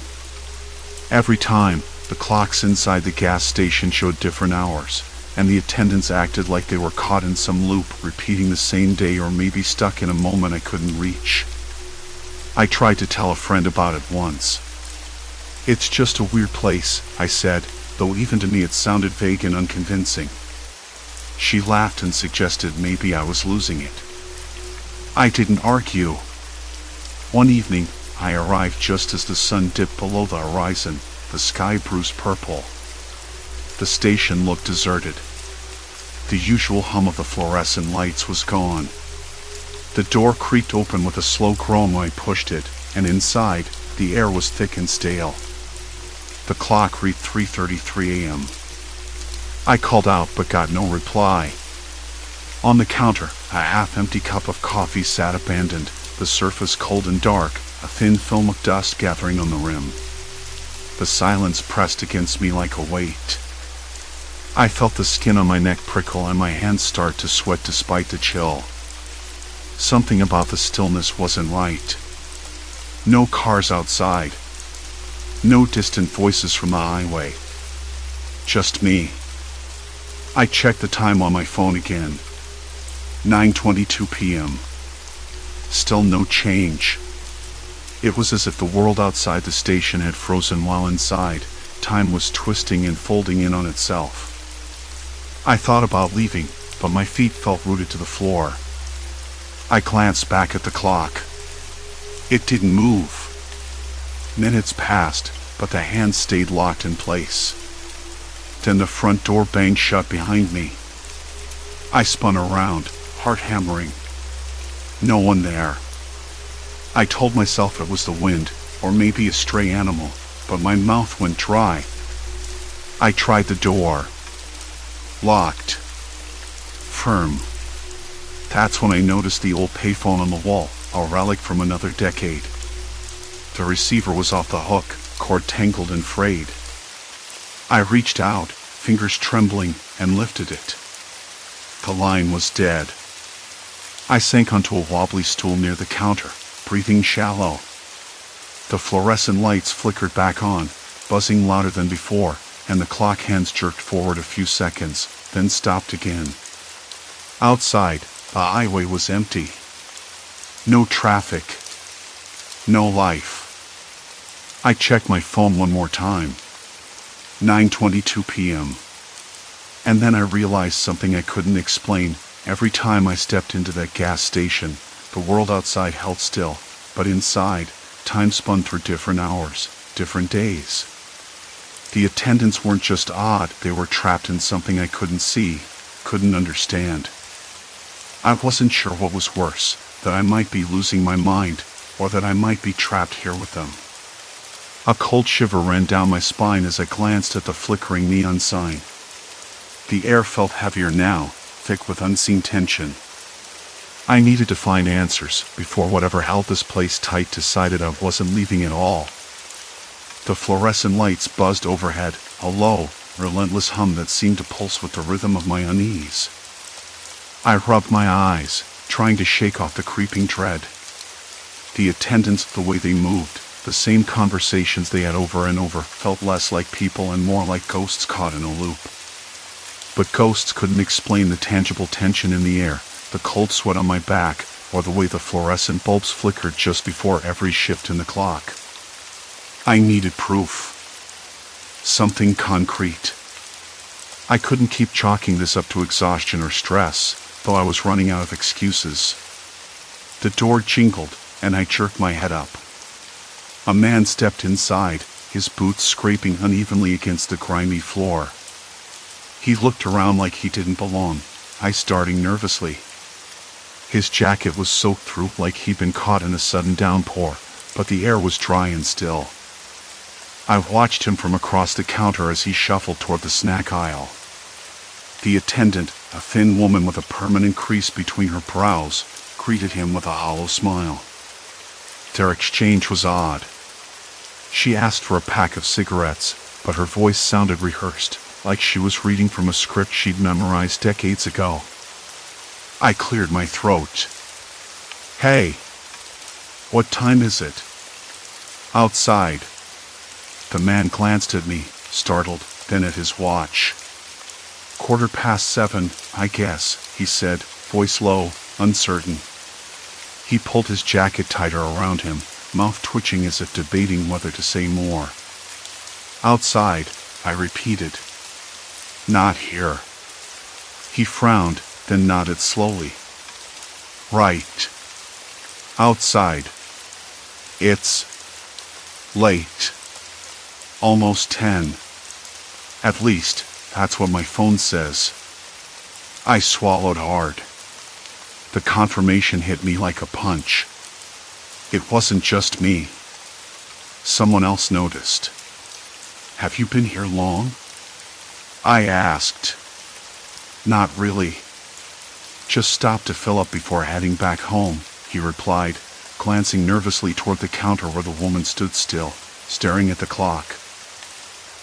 Every time, the clocks inside the gas station showed different hours, and the attendants acted like they were caught in some loop, repeating the same day or maybe stuck in a moment I couldn't reach. I tried to tell a friend about it once. "It's just a weird place," I said, though even to me it sounded vague and unconvincing. She laughed and suggested maybe I was losing it. I didn't argue. One evening, I arrived just as the sun dipped below the horizon, the sky bruised purple. The station looked deserted. The usual hum of the fluorescent lights was gone. The door creaked open with a slow groan when I pushed it, and inside, the air was thick and stale. The clock read 3:33 a.m. I called out but got no reply. On the counter, a half-empty cup of coffee sat abandoned, the surface cold and dark, a thin film of dust gathering on the rim. The silence pressed against me like a weight. I felt the skin on my neck prickle and my hands start to sweat despite the chill. Something about the stillness wasn't right. No cars outside. No distant voices from the highway. Just me. I checked the time on my phone again. 9:22 p.m. Still no change. It was as if the world outside the station had frozen while inside, time was twisting and folding in on itself. I thought about leaving, but my feet felt rooted to the floor. I glanced back at the clock. It didn't move. Minutes passed, but the hands stayed locked in place. Then the front door banged shut behind me. I spun around, heart hammering. No one there. I told myself it was the wind, or maybe a stray animal, but my mouth went dry. I tried the door. Locked. Firm. That's when I noticed the old payphone on the wall, a relic from another decade. The receiver was off the hook, cord tangled and frayed. I reached out, fingers trembling, and lifted it. The line was dead. I sank onto a wobbly stool near the counter, breathing shallow. The fluorescent lights flickered back on, buzzing louder than before, and the clock hands jerked forward a few seconds, then stopped again. Outside, the highway was empty. No traffic. No life. I checked my phone one more time. 9:22 p.m. And then I realized something I couldn't explain. Every time I stepped into that gas station, the world outside held still, but inside, time spun through different hours, different days. The attendants weren't just odd, they were trapped in something I couldn't see, couldn't understand. I wasn't sure what was worse, that I might be losing my mind, or that I might be trapped here with them. A cold shiver ran down my spine as I glanced at the flickering neon sign. The air felt heavier now, thick with unseen tension. I needed to find answers before whatever held this place tight decided I wasn't leaving at all. The fluorescent lights buzzed overhead, a low, relentless hum that seemed to pulse with the rhythm of my unease. I rubbed my eyes, trying to shake off the creeping dread. The attendants, the way they moved, the same conversations they had over and over, felt less like people and more like ghosts caught in a loop. But ghosts couldn't explain the tangible tension in the air, the cold sweat on my back, or the way the fluorescent bulbs flickered just before every shift in the clock. I needed proof. Something concrete. I couldn't keep chalking this up to exhaustion or stress, though I was running out of excuses. The door jingled, and I jerked my head up. A man stepped inside, his boots scraping unevenly against the grimy floor. He looked around like he didn't belong, I starting nervously. His jacket was soaked through like he'd been caught in a sudden downpour, but the air was dry and still. I watched him from across the counter as he shuffled toward the snack aisle. The attendant, a thin woman with a permanent crease between her brows, greeted him with a hollow smile. Their exchange was odd. She asked for a pack of cigarettes, but her voice sounded rehearsed, like she was reading from a script she'd memorized decades ago. I cleared my throat. "Hey, what time is it?" "Outside." The man glanced at me, startled, then at his watch. "7:15, I guess," he said, voice low, uncertain. He pulled his jacket tighter around him, mouth twitching as if debating whether to say more. "Outside," I repeated. "Not here." He frowned, then nodded slowly. "Right. Outside. It's late. Almost 10. At least, that's what my phone says." I swallowed hard. The confirmation hit me like a punch. It wasn't just me. Someone else noticed. "Have you been here long?" I asked. "Not really. Just stopped to fill up before heading back home," he replied, glancing nervously toward the counter where the woman stood still, staring at the clock.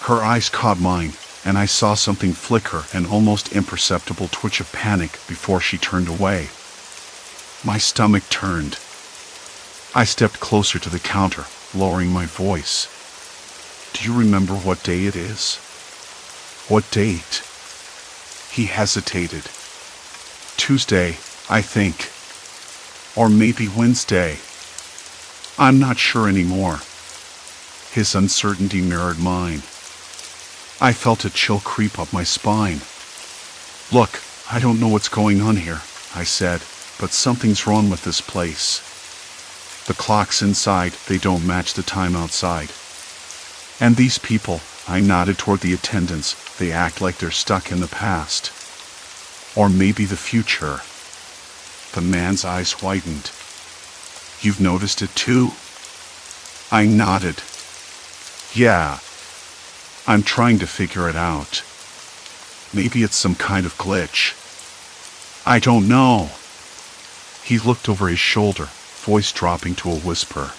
Her eyes caught mine, and I saw something flicker, an almost imperceptible twitch of panic before she turned away. My stomach turned. I stepped closer to the counter, lowering my voice. "Do you remember what day it is?" "What date?" He hesitated. "Tuesday, I think. Or maybe Wednesday. I'm not sure anymore." His uncertainty mirrored mine. I felt a chill creep up my spine. "Look, I don't know what's going on here," I said, "but something's wrong with this place. The clocks inside, they don't match the time outside. And these people," I nodded toward the attendants, "they act like they're stuck in the past. Or maybe the future." The man's eyes widened. "You've noticed it too?" I nodded. "Yeah. I'm trying to figure it out. Maybe it's some kind of glitch. I don't know." He looked over his shoulder, voice dropping to a whisper.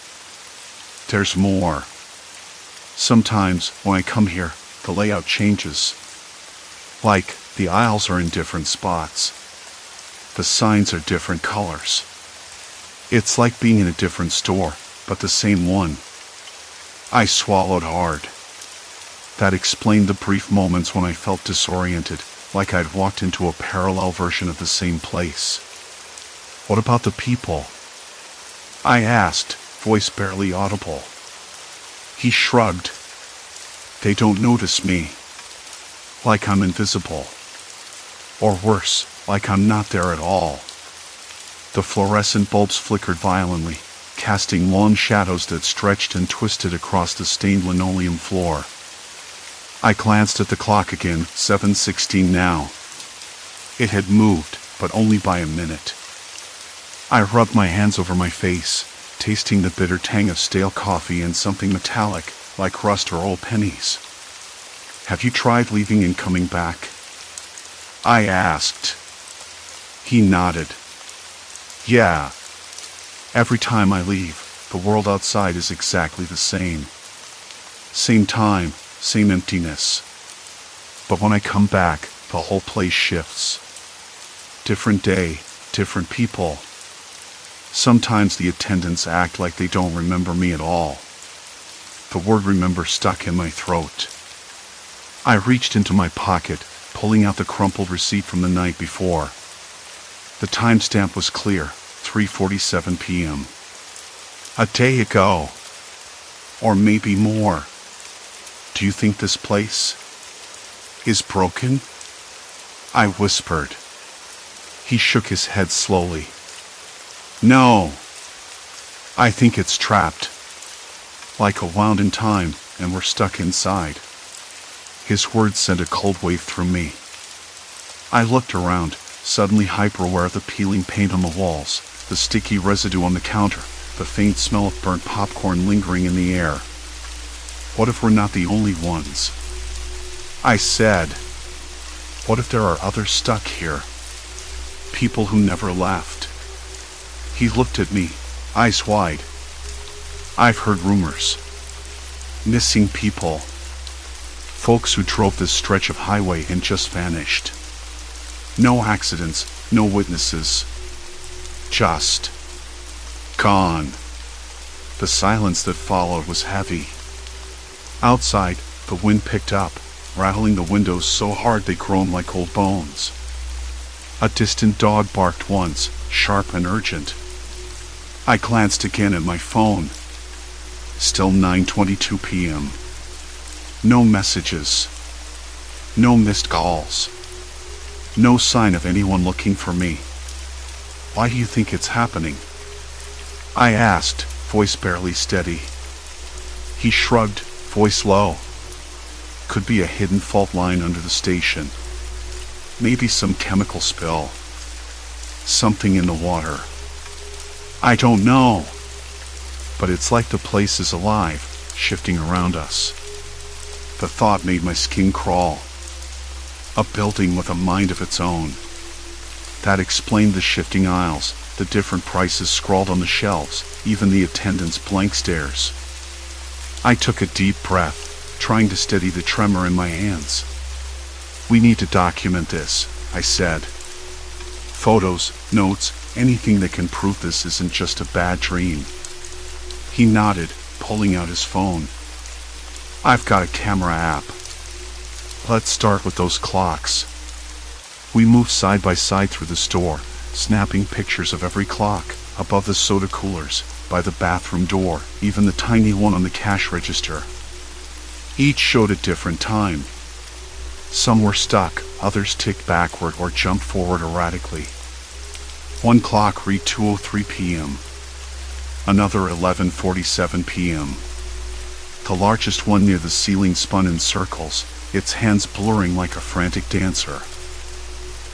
"There's more. Sometimes, when I come here, the layout changes. Like, the aisles are in different spots. The signs are different colors. It's like being in a different store, but the same one. I swallowed hard. That explained the brief moments when I felt disoriented, like I'd walked into a parallel version of the same place. What about the people? I asked, voice barely audible. He shrugged. They don't notice me. Like I'm invisible. Or worse, like I'm not there at all. The fluorescent bulbs flickered violently, casting long shadows that stretched and twisted across the stained linoleum floor. I glanced at the clock again, 7:16 now. It had moved, but only by a minute. I rubbed my hands over my face, tasting the bitter tang of stale coffee and something metallic, like rust or old pennies. Have you tried leaving and coming back? I asked. He nodded. Yeah. Every time I leave, the world outside is exactly the same. Same time, same emptiness. But when I come back, the whole place shifts. Different day, different people. Sometimes the attendants act like they don't remember me at all. The word remember stuck in my throat. I reached into my pocket, pulling out the crumpled receipt from the night before. The timestamp was clear, 3:47 p.m. A day ago. Or maybe more. Do you think this place is broken? I whispered. He shook his head slowly. No. I think it's trapped. Like a wound in time, and we're stuck inside. His words sent a cold wave through me. I looked around, suddenly hyper-aware of the peeling paint on the walls, the sticky residue on the counter, the faint smell of burnt popcorn lingering in the air. What if we're not the only ones? I said. What if there are others stuck here? People who never left. He looked at me, eyes wide. I've heard rumors. Missing people. Folks who drove this stretch of highway and just vanished. No accidents, no witnesses. Just gone. The silence that followed was heavy. Outside, the wind picked up, rattling the windows so hard they groaned like old bones. A distant dog barked once, sharp and urgent. I glanced again at my phone. Still 9:22 p.m. No messages. No missed calls. No sign of anyone looking for me. Why do you think it's happening? I asked, voice barely steady. He shrugged, voice low. Could be a hidden fault line under the station. Maybe some chemical spill. Something in the water. I don't know. But it's like the place is alive, shifting around us. The thought made my skin crawl. A building with a mind of its own. That explained the shifting aisles, the different prices scrawled on the shelves, even the attendants' blank stares. I took a deep breath, trying to steady the tremor in my hands. We need to document this, I said. Photos, notes, anything that can prove this isn't just a bad dream. He nodded, pulling out his phone. I've got a camera app. Let's start with those clocks. We moved side by side through the store, snapping pictures of every clock, above the soda coolers, by the bathroom door, even the tiny one on the cash register. Each showed a different time. Some were stuck, others ticked backward or jumped forward erratically. One clock read 2:03 p.m. Another 11:47 p.m. The largest one near the ceiling spun in circles, its hands blurring like a frantic dancer.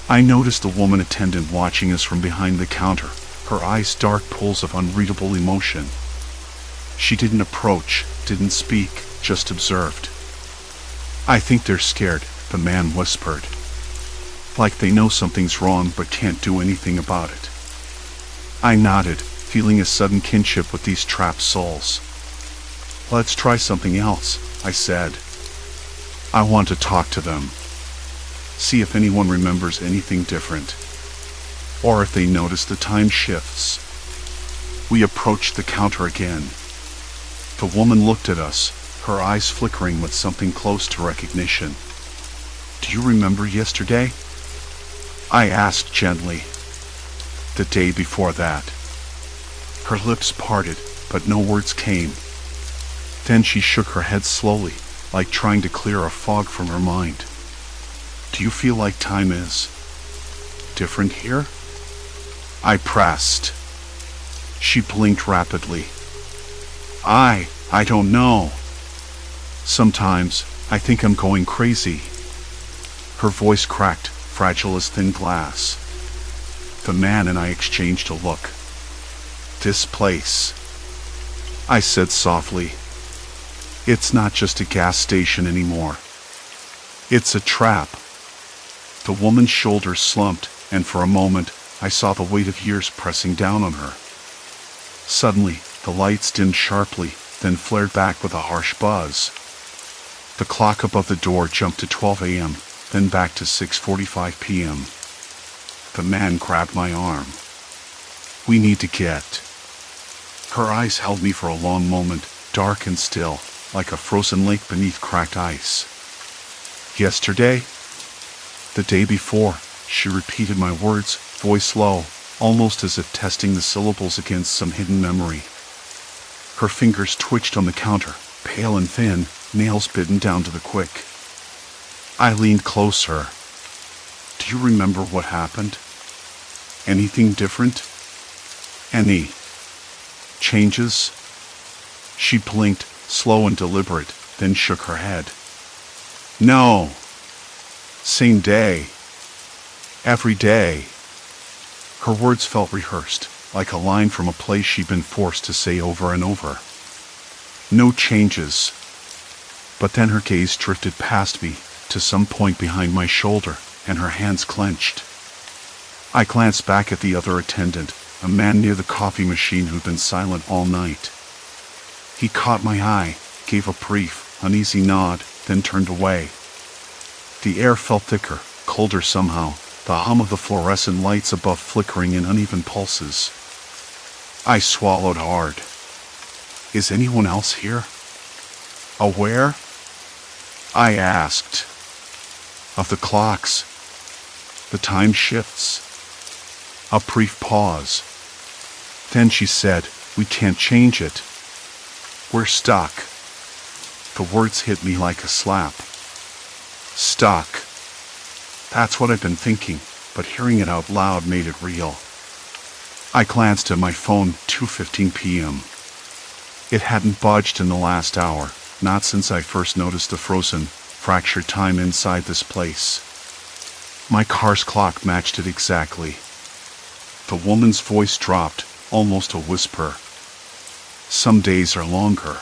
I noticed a woman attendant watching us from behind the counter, her eyes dark pools of unreadable emotion. She didn't approach, didn't speak, just observed. I think they're scared, the man whispered. Like they know something's wrong but can't do anything about it. I nodded, feeling a sudden kinship with these trapped souls. Let's try something else, I said. I want to talk to them. see if anyone remembers anything different, or if they notice the time shifts. We approached the counter again. The woman looked at us, her eyes flickering with something close to recognition. "Do you remember yesterday?" I asked gently. "The day before that." Her lips parted, but no words came. Then she shook her head slowly, like trying to clear a fog from her mind. "Do you feel like time is different here?" I pressed. She blinked rapidly. I don't know. Sometimes I think I'm going crazy." Her voice cracked, fragile as thin glass. The man and I exchanged a look. "This place," I said softly. "It's not just a gas station anymore. It's a trap." The woman's shoulders slumped, and for a moment I saw the weight of years pressing down on her. Suddenly, the lights dimmed sharply, then flared back with a harsh buzz. The clock above the door jumped to 12 a.m., then back to 6:45 p.m. The man grabbed my arm. "We need to get." Her eyes held me for a long moment, dark and still, like a frozen lake beneath cracked ice. "Yesterday?" "The day before," she repeated my words, voice low, almost as if testing the syllables against some hidden memory. Her fingers twitched on the counter, pale and thin, nails bitten down to the quick. I leaned closer. "Do you remember what happened? Anything different? Any changes?" She blinked, slow and deliberate, then shook her head. "No. Same day. Every day." Her words felt rehearsed, like a line from a play she'd been forced to say over and over. "No changes." But then her gaze drifted past me, to some point behind my shoulder, and her hands clenched. I glanced back at the other attendant, a man near the coffee machine who'd been silent all night. He caught my eye, gave a brief, uneasy nod, then turned away. The air felt thicker, colder somehow, the hum of the fluorescent lights above flickering in uneven pulses. I swallowed hard. "Is anyone else here? Aware?" I asked. "Of the clocks, the time shifts." A brief pause. Then she said, "We can't change it. We're stuck." The words hit me like a slap. Stuck. That's what I'd been thinking, but hearing it out loud made it real. I glanced at my phone, 2:15 p.m. It hadn't budged in the last hour, not since I first noticed the frozen, fractured time inside this place. My car's clock matched it exactly. The woman's voice dropped, almost a whisper. "Some days are longer.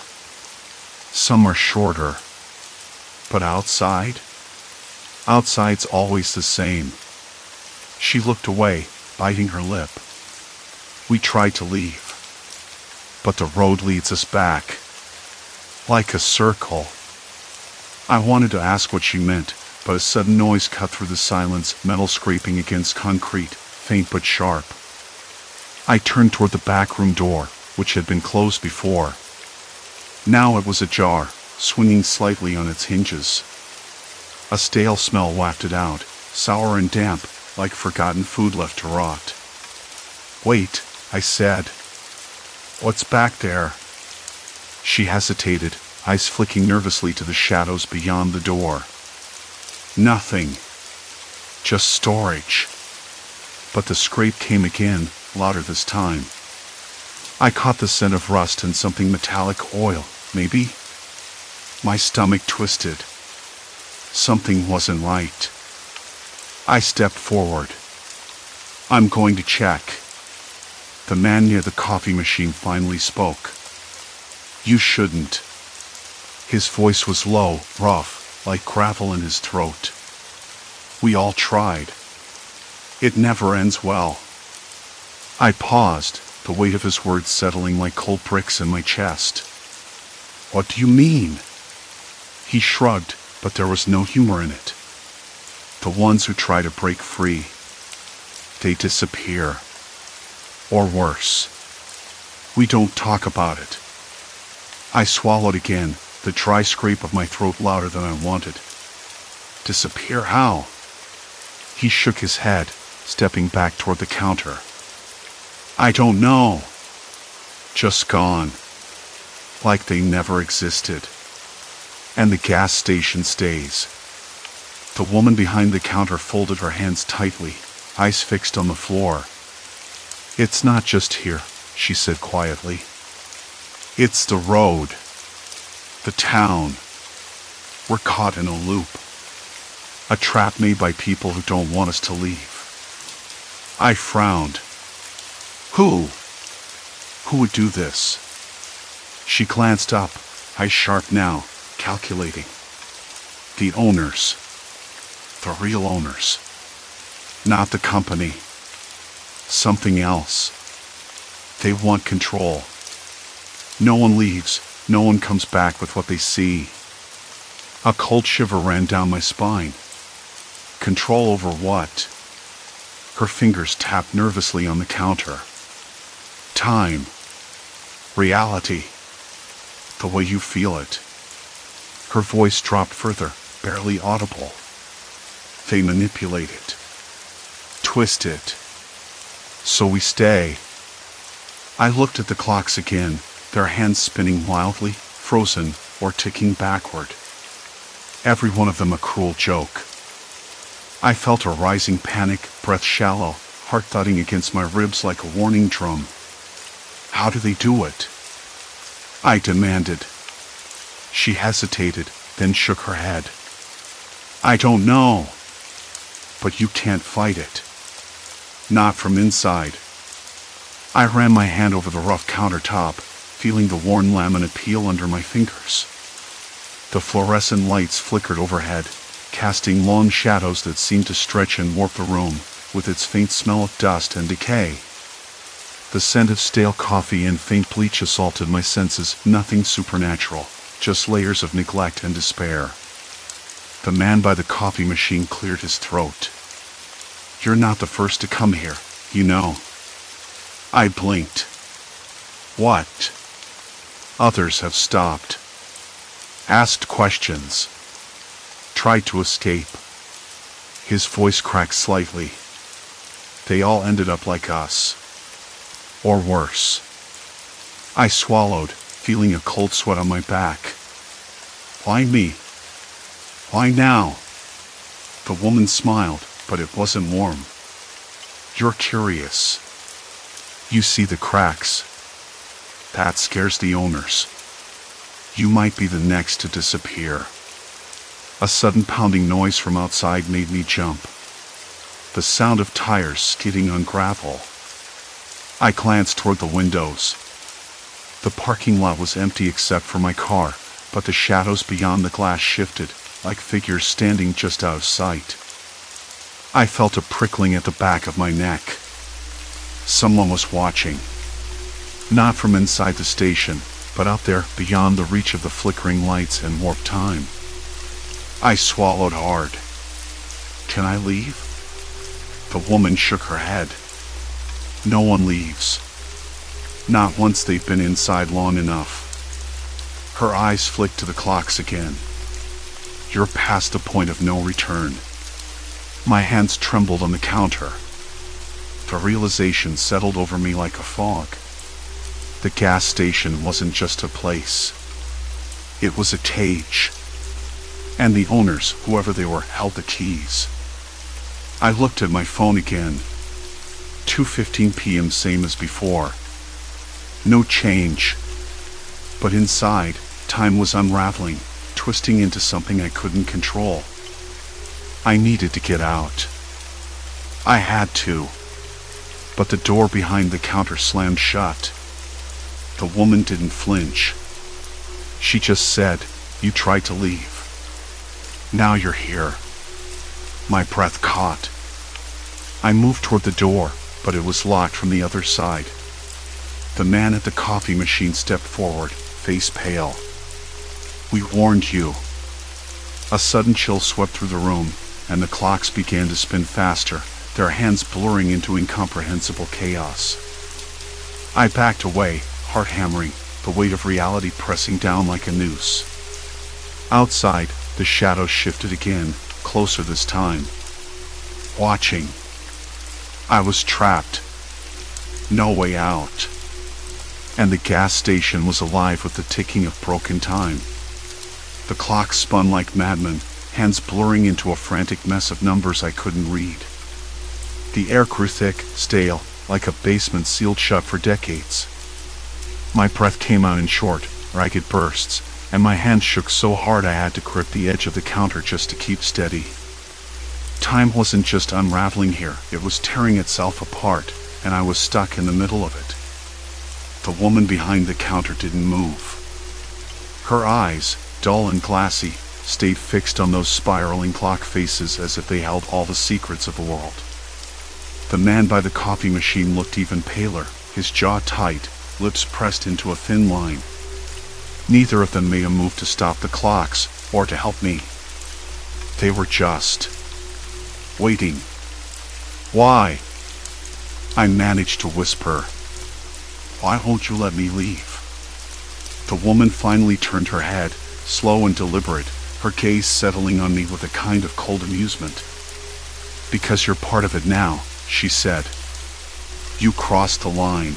Some are shorter. But outside? Outside's always the same." She looked away, biting her lip. We tried to leave, but the road leads us back. Like a circle. I wanted to ask what she meant, but a sudden noise cut through the silence, metal scraping against concrete, faint but sharp. I turned toward the back room door, which had been closed before. Now it was ajar, swinging slightly on its hinges. A stale smell wafted out, sour and damp, like forgotten food left to rot. "Wait," I said. "What's back there?" She hesitated, eyes flicking nervously to the shadows beyond the door. "Nothing. Just storage." But the scrape came again, louder this time. I caught the scent of rust and something metallic, oil, maybe? My stomach twisted. Something wasn't right. I stepped forward. "I'm going to check." The man near the coffee machine finally spoke. "You shouldn't." His voice was low, rough, like gravel in his throat. "We all tried. It never ends well." I paused, the weight of his words settling like cold bricks in my chest. "What do you mean?" He shrugged, but there was no humor in it. The ones who try to break free, they disappear. Or worse. We don't talk about it. I swallowed again, the dry scrape of my throat louder than I wanted. Disappear how? He shook his head, stepping back toward the counter. I don't know. Just gone. Like they never existed. And the gas station stays. The woman behind the counter folded her hands tightly, eyes fixed on the floor. It's not just here, she said quietly. It's the road. The town. We're caught in a loop. A trap made by people who don't want us to leave. I frowned. Who? Who would do this? She glanced up, eyes sharp now, calculating. The owners. The real owners. Not the company. Something else. They want control. No one leaves, no one comes back with what they see. A cold shiver ran down my spine. Control over what? Her fingers tapped nervously on the counter. Time. Reality. The way you feel it. Her voice dropped further, barely audible. They manipulate it. Twist it. So we stay. I looked at the clocks again, their hands spinning wildly, frozen, or ticking backward. Every one of them a cruel joke. I felt a rising panic, breath shallow, heart thudding against my ribs like a warning drum. How do they do it? I demanded. She hesitated, then shook her head. I don't know. But you can't fight it. Not from inside. I ran my hand over the rough countertop, feeling the worn laminate peel under my fingers. The fluorescent lights flickered overhead, casting long shadows that seemed to stretch and warp the room, with its faint smell of dust and decay. The scent of stale coffee and faint bleach assaulted my senses, nothing supernatural, just layers of neglect and despair. The man by the coffee machine cleared his throat. You're not the first to come here, you know. I blinked. What? Others have stopped. Asked questions. Tried to escape. His voice cracked slightly. They all ended up like us. Or worse. I swallowed, feeling a cold sweat on my back. Why me? Why now? The woman smiled, but it wasn't warm. You're curious. You see the cracks. That scares the owners. You might be the next to disappear. A sudden pounding noise from outside made me jump. The sound of tires skidding on gravel. I glanced toward the windows. The parking lot was empty except for my car, but the shadows beyond the glass shifted, like figures standing just out of sight. I felt a prickling at the back of my neck. Someone was watching. Not from inside the station, but out there beyond the reach of the flickering lights and warped time. I swallowed hard. Can I leave? The woman shook her head. No one leaves. Not once they've been inside long enough. Her eyes flicked to the clocks again. You're past the point of no return. My hands trembled on the counter. The realization settled over me like a fog. The gas station wasn't just a place. It was a cage. And the owners, whoever they were, held the keys. I looked at my phone again. 2:15 p.m. same as before. No change. But inside, time was unraveling, twisting into something I couldn't control. I needed to get out. I had to. But the door behind the counter slammed shut. The woman didn't flinch. She just said, "You tried to leave. Now you're here." My breath caught. I moved toward the door, but it was locked from the other side. The man at the coffee machine stepped forward, face pale. "We warned you." A sudden chill swept through the room, and the clocks began to spin faster, their hands blurring into incomprehensible chaos. I backed away, heart hammering, the weight of reality pressing down like a noose. Outside, the shadows shifted again, closer this time. Watching. I was trapped. No way out. And the gas station was alive with the ticking of broken time. The clock spun like madmen, hands blurring into a frantic mess of numbers I couldn't read. The air grew thick, stale, like a basement sealed shut for decades. My breath came out in short, ragged bursts, and my hands shook so hard I had to grip the edge of the counter just to keep steady. Time wasn't just unraveling here, it was tearing itself apart, and I was stuck in the middle of it. The woman behind the counter didn't move. Her eyes, dull and glassy, stayed fixed on those spiraling clock faces as if they held all the secrets of the world. The man by the coffee machine looked even paler, his jaw tight, lips pressed into a thin line. Neither of them made a move to stop the clocks, or to help me. They were just waiting. Why? I managed to whisper. Why won't you let me leave? The woman finally turned her head, slow and deliberate, her gaze settling on me with a kind of cold amusement. Because you're part of it now, she said. You crossed the line.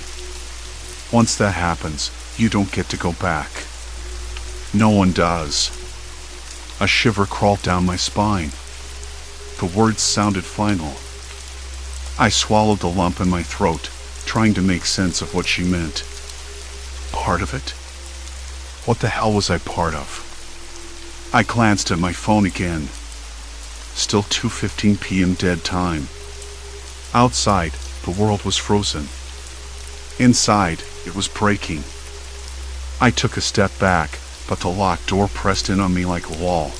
Once that happens, you don't get to go back. No one does. A shiver crawled down my spine. The words sounded final. I swallowed the lump in my throat, trying to make sense of what she meant. Part of it? What the hell was I part of? I glanced at my phone again. Still 2:15 p.m. dead time. Outside, the world was frozen. Inside, it was breaking. I took a step back, but the locked door pressed in on me like a wall.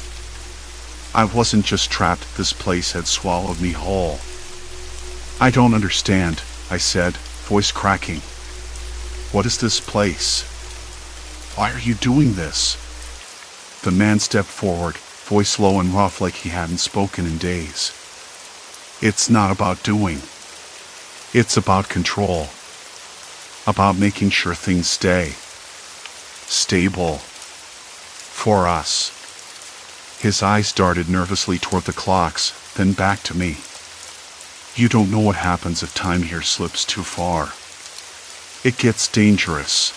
I wasn't just trapped, this place had swallowed me whole. I don't understand, I said, voice cracking. What is this place? Why are you doing this? The man stepped forward, voice low and rough like he hadn't spoken in days. It's not about doing. It's about control. About making sure things stay stable. For us. His eyes darted nervously toward the clocks, then back to me. You don't know what happens if time here slips too far. It gets dangerous.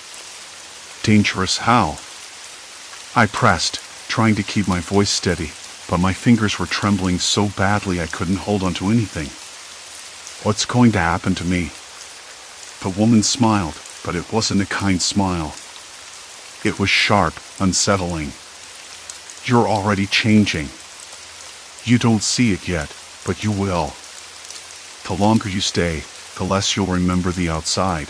Dangerous how? I pressed, trying to keep my voice steady, but my fingers were trembling so badly I couldn't hold onto anything. What's going to happen to me? The woman smiled, but it wasn't a kind smile. It was sharp, unsettling. You're already changing. You don't see it yet, but you will. The longer you stay, the less you'll remember the outside.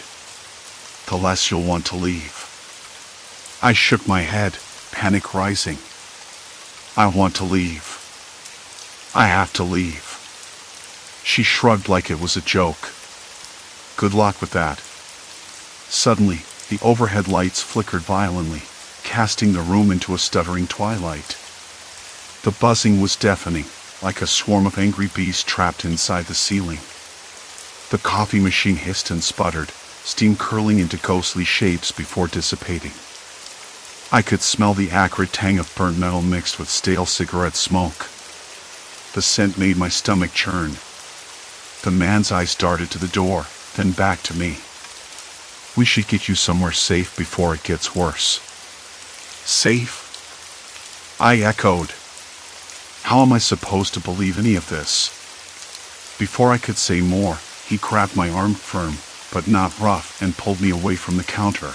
The less you'll want to leave. I shook my head, panic rising. I want to leave. I have to leave. She shrugged like it was a joke. Good luck with that. Suddenly, the overhead lights flickered violently, casting the room into a stuttering twilight. The buzzing was deafening, like a swarm of angry bees trapped inside the ceiling. The coffee machine hissed and sputtered, steam curling into ghostly shapes before dissipating. I could smell the acrid tang of burnt metal mixed with stale cigarette smoke. The scent made my stomach churn. The man's eyes darted to the door, then back to me. We should get you somewhere safe before it gets worse. Safe? I echoed. How am I supposed to believe any of this? Before I could say more, he grabbed my arm firm, but not rough, and pulled me away from the counter.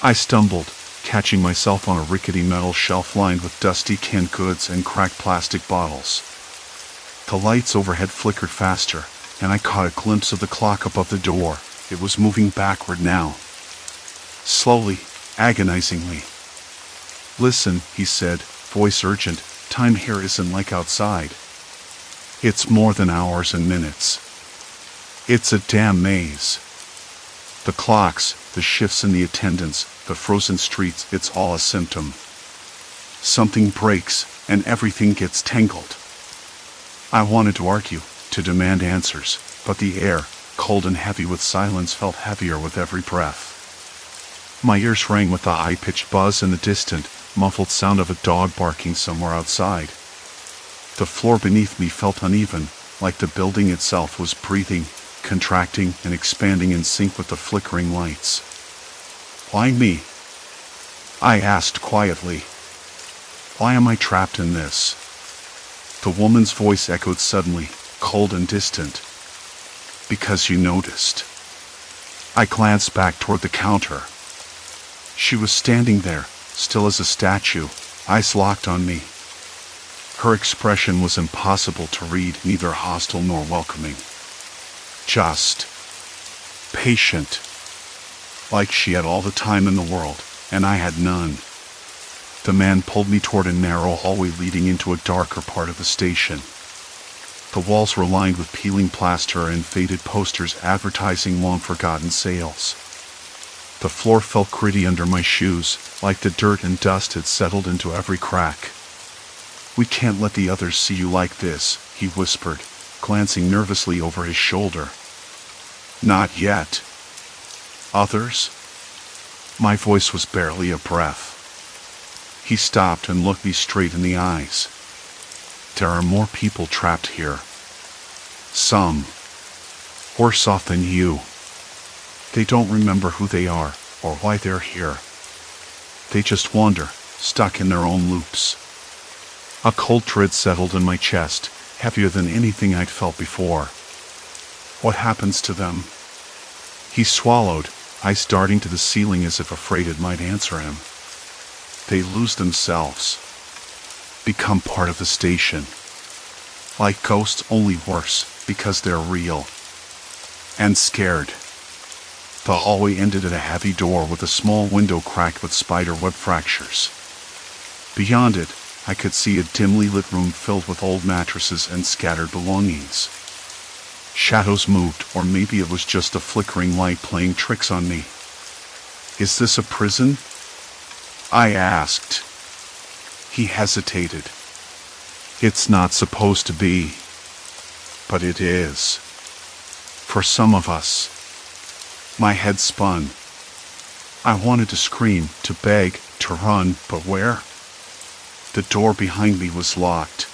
I stumbled, catching myself on a rickety metal shelf lined with dusty canned goods and cracked plastic bottles. The lights overhead flickered faster, and I caught a glimpse of the clock above the door. It was moving backward now. Slowly, agonizingly. Listen, he said, voice urgent, time here isn't like outside. It's more than hours and minutes. It's a damn maze. The clocks, the shifts in the attendance, the frozen streets, it's all a symptom. Something breaks, and everything gets tangled. I wanted to argue, to demand answers, but the air, cold and heavy with silence, felt heavier with every breath. My ears rang with the high-pitched buzz and the distant, muffled sound of a dog barking somewhere outside. The floor beneath me felt uneven, like the building itself was breathing, contracting and expanding in sync with the flickering lights. "Why me?" I asked quietly. "Why am I trapped in this?" The woman's voice echoed suddenly, cold and distant. "Because you noticed." I glanced back toward the counter. She was standing there, still as a statue, eyes locked on me. Her expression was impossible to read, neither hostile nor welcoming. Just patient. Like she had all the time in the world, and I had none. The man pulled me toward a narrow hallway leading into a darker part of the station. The walls were lined with peeling plaster and faded posters advertising long-forgotten sales. The floor felt gritty under my shoes, like the dirt and dust had settled into every crack. "We can't let the others see you like this," he whispered, glancing nervously over his shoulder. "Not yet." "Others?" My voice was barely a breath. He stopped and looked me straight in the eyes. "There are more people trapped here. Some worse off than you. They don't remember who they are or why they're here. They just wander, stuck in their own loops." A cold dread settled in my chest, heavier than anything I'd felt before. "What happens to them?" He swallowed, eyes darting to the ceiling as if afraid it might answer him. "They lose themselves. Become part of the station. Like ghosts, only worse, because they're real. And scared." The hallway ended at a heavy door with a small window cracked with spiderweb fractures. Beyond it, I could see a dimly lit room filled with old mattresses and scattered belongings. Shadows moved, or maybe it was just a flickering light playing tricks on me. "Is this a prison?" I asked. He hesitated. "It's not supposed to be. But it is. For some of us." My head spun. I wanted to scream, to beg, to run, but where? The door behind me was locked.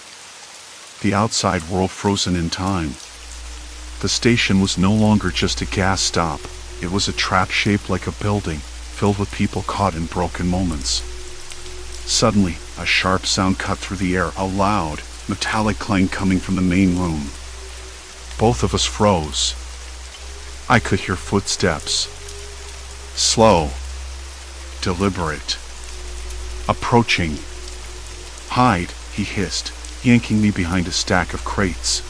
The outside world frozen in time. The station was no longer just a gas stop. It was a trap shaped like a building, filled with people caught in broken moments. Suddenly, a sharp sound cut through the air, a loud, metallic clang coming from the main room. Both of us froze. I could hear footsteps. Slow. Deliberate. Approaching. "Hide," he hissed, yanking me behind a stack of crates.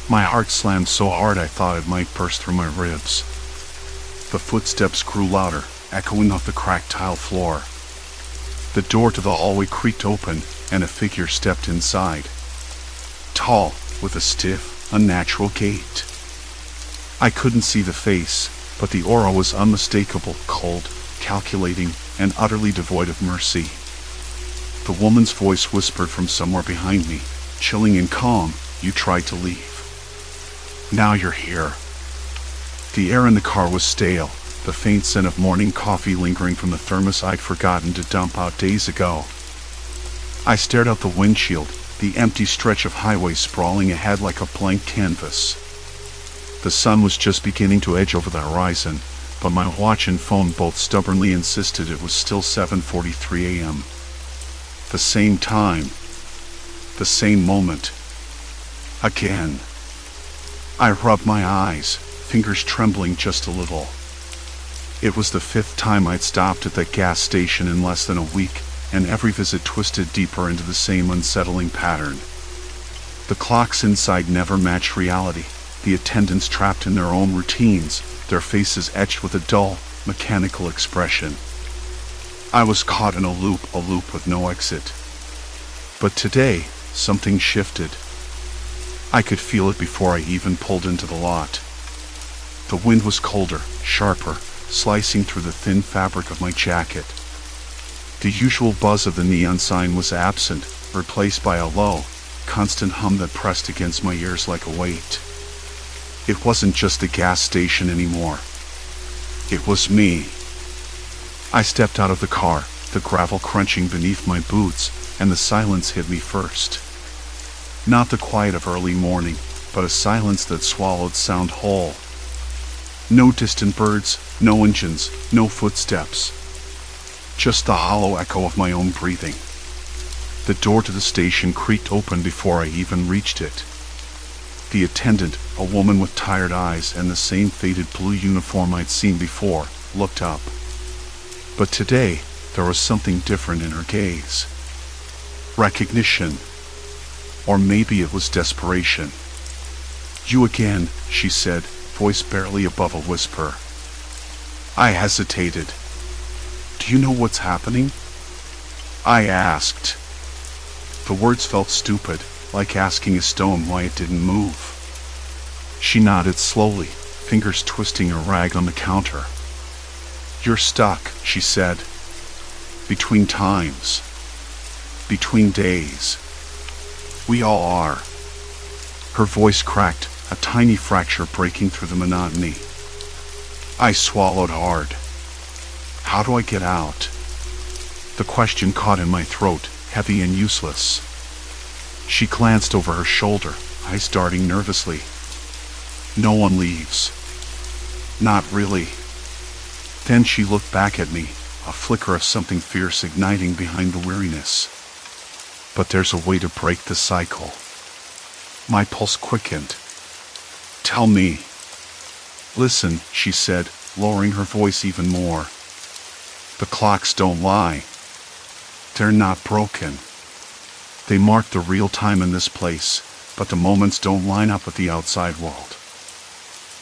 My heart slammed so hard I thought it might burst through my ribs. The footsteps grew louder, echoing off the cracked tile floor. The door to the hallway creaked open, and a figure stepped inside. Tall, with a stiff, unnatural gait. I couldn't see the face, but the aura was unmistakable, cold, calculating, and utterly devoid of mercy. The woman's voice whispered from somewhere behind me, chilling and calm, "You tried to leave. Now you're here." The air in the car was stale, the faint scent of morning coffee lingering from the thermos I'd forgotten to dump out days ago. I stared out the windshield, the empty stretch of highway sprawling ahead like a blank canvas. The sun was just beginning to edge over the horizon, but my watch and phone both stubbornly insisted it was still 7:43 a.m. The same time. The same moment. Again. I rubbed my eyes, fingers trembling just a little. It was the 5th time I'd stopped at that gas station in less than a week, and every visit twisted deeper into the same unsettling pattern. The clocks inside never matched reality, the attendants trapped in their own routines, their faces etched with a dull, mechanical expression. I was caught in a loop with no exit. But today, something shifted. I could feel it before I even pulled into the lot. The wind was colder, sharper, slicing through the thin fabric of my jacket. The usual buzz of the neon sign was absent, replaced by a low, constant hum that pressed against my ears like a weight. It wasn't just a gas station anymore. It was me. I stepped out of the car, the gravel crunching beneath my boots, and the silence hit me first. Not the quiet of early morning, but a silence that swallowed sound whole. No distant birds, no engines, no footsteps. Just the hollow echo of my own breathing. The door to the station creaked open before I even reached it. The attendant, a woman with tired eyes and the same faded blue uniform I'd seen before, looked up. But today, there was something different in her gaze. Recognition. Or maybe it was desperation. "You again," she said, voice barely above a whisper. I hesitated. "Do you know what's happening?" I asked. The words felt stupid, like asking a stone why it didn't move. She nodded slowly, fingers twisting a rag on the counter. "You're stuck," she said. "Between times. Between days. We all are." Her voice cracked, a tiny fracture breaking through the monotony. I swallowed hard. How do I get out? The question caught in my throat, heavy and useless. She glanced over her shoulder, eyes darting nervously. "No one leaves." "Not really." Then she looked back at me, a flicker of something fierce igniting behind the weariness. "But there's a way to break the cycle." My pulse quickened. "Tell me." "Listen," she said, lowering her voice even more. "The clocks don't lie. They're not broken. They mark the real time in this place, but the moments don't line up with the outside world.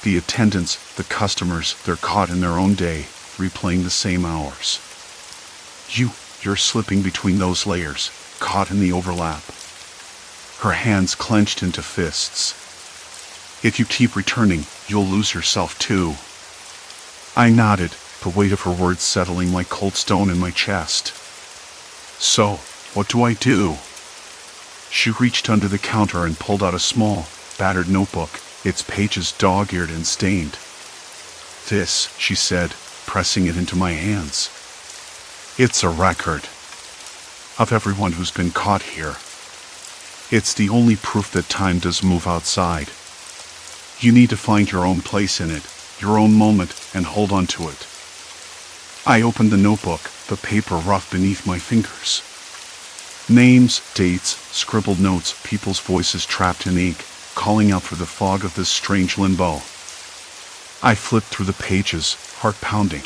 The attendants, the customers, they're caught in their own day, replaying the same hours. You're slipping between those layers, caught in the overlap." Her hands clenched into fists. "If you keep returning, you'll lose yourself too." I nodded, the weight of her words settling like cold stone in my chest. "So, what do I do?" She reached under the counter and pulled out a small, battered notebook, its pages dog-eared and stained. "This," she said, pressing it into my hands. "It's a record of everyone who's been caught here. It's the only proof that time does move outside. You need to find your own place in it, your own moment, and hold on to it." I opened the notebook, the paper rough beneath my fingers. Names, dates, scribbled notes, people's voices trapped in ink, calling out through the fog of this strange limbo. I flipped through the pages, heart pounding.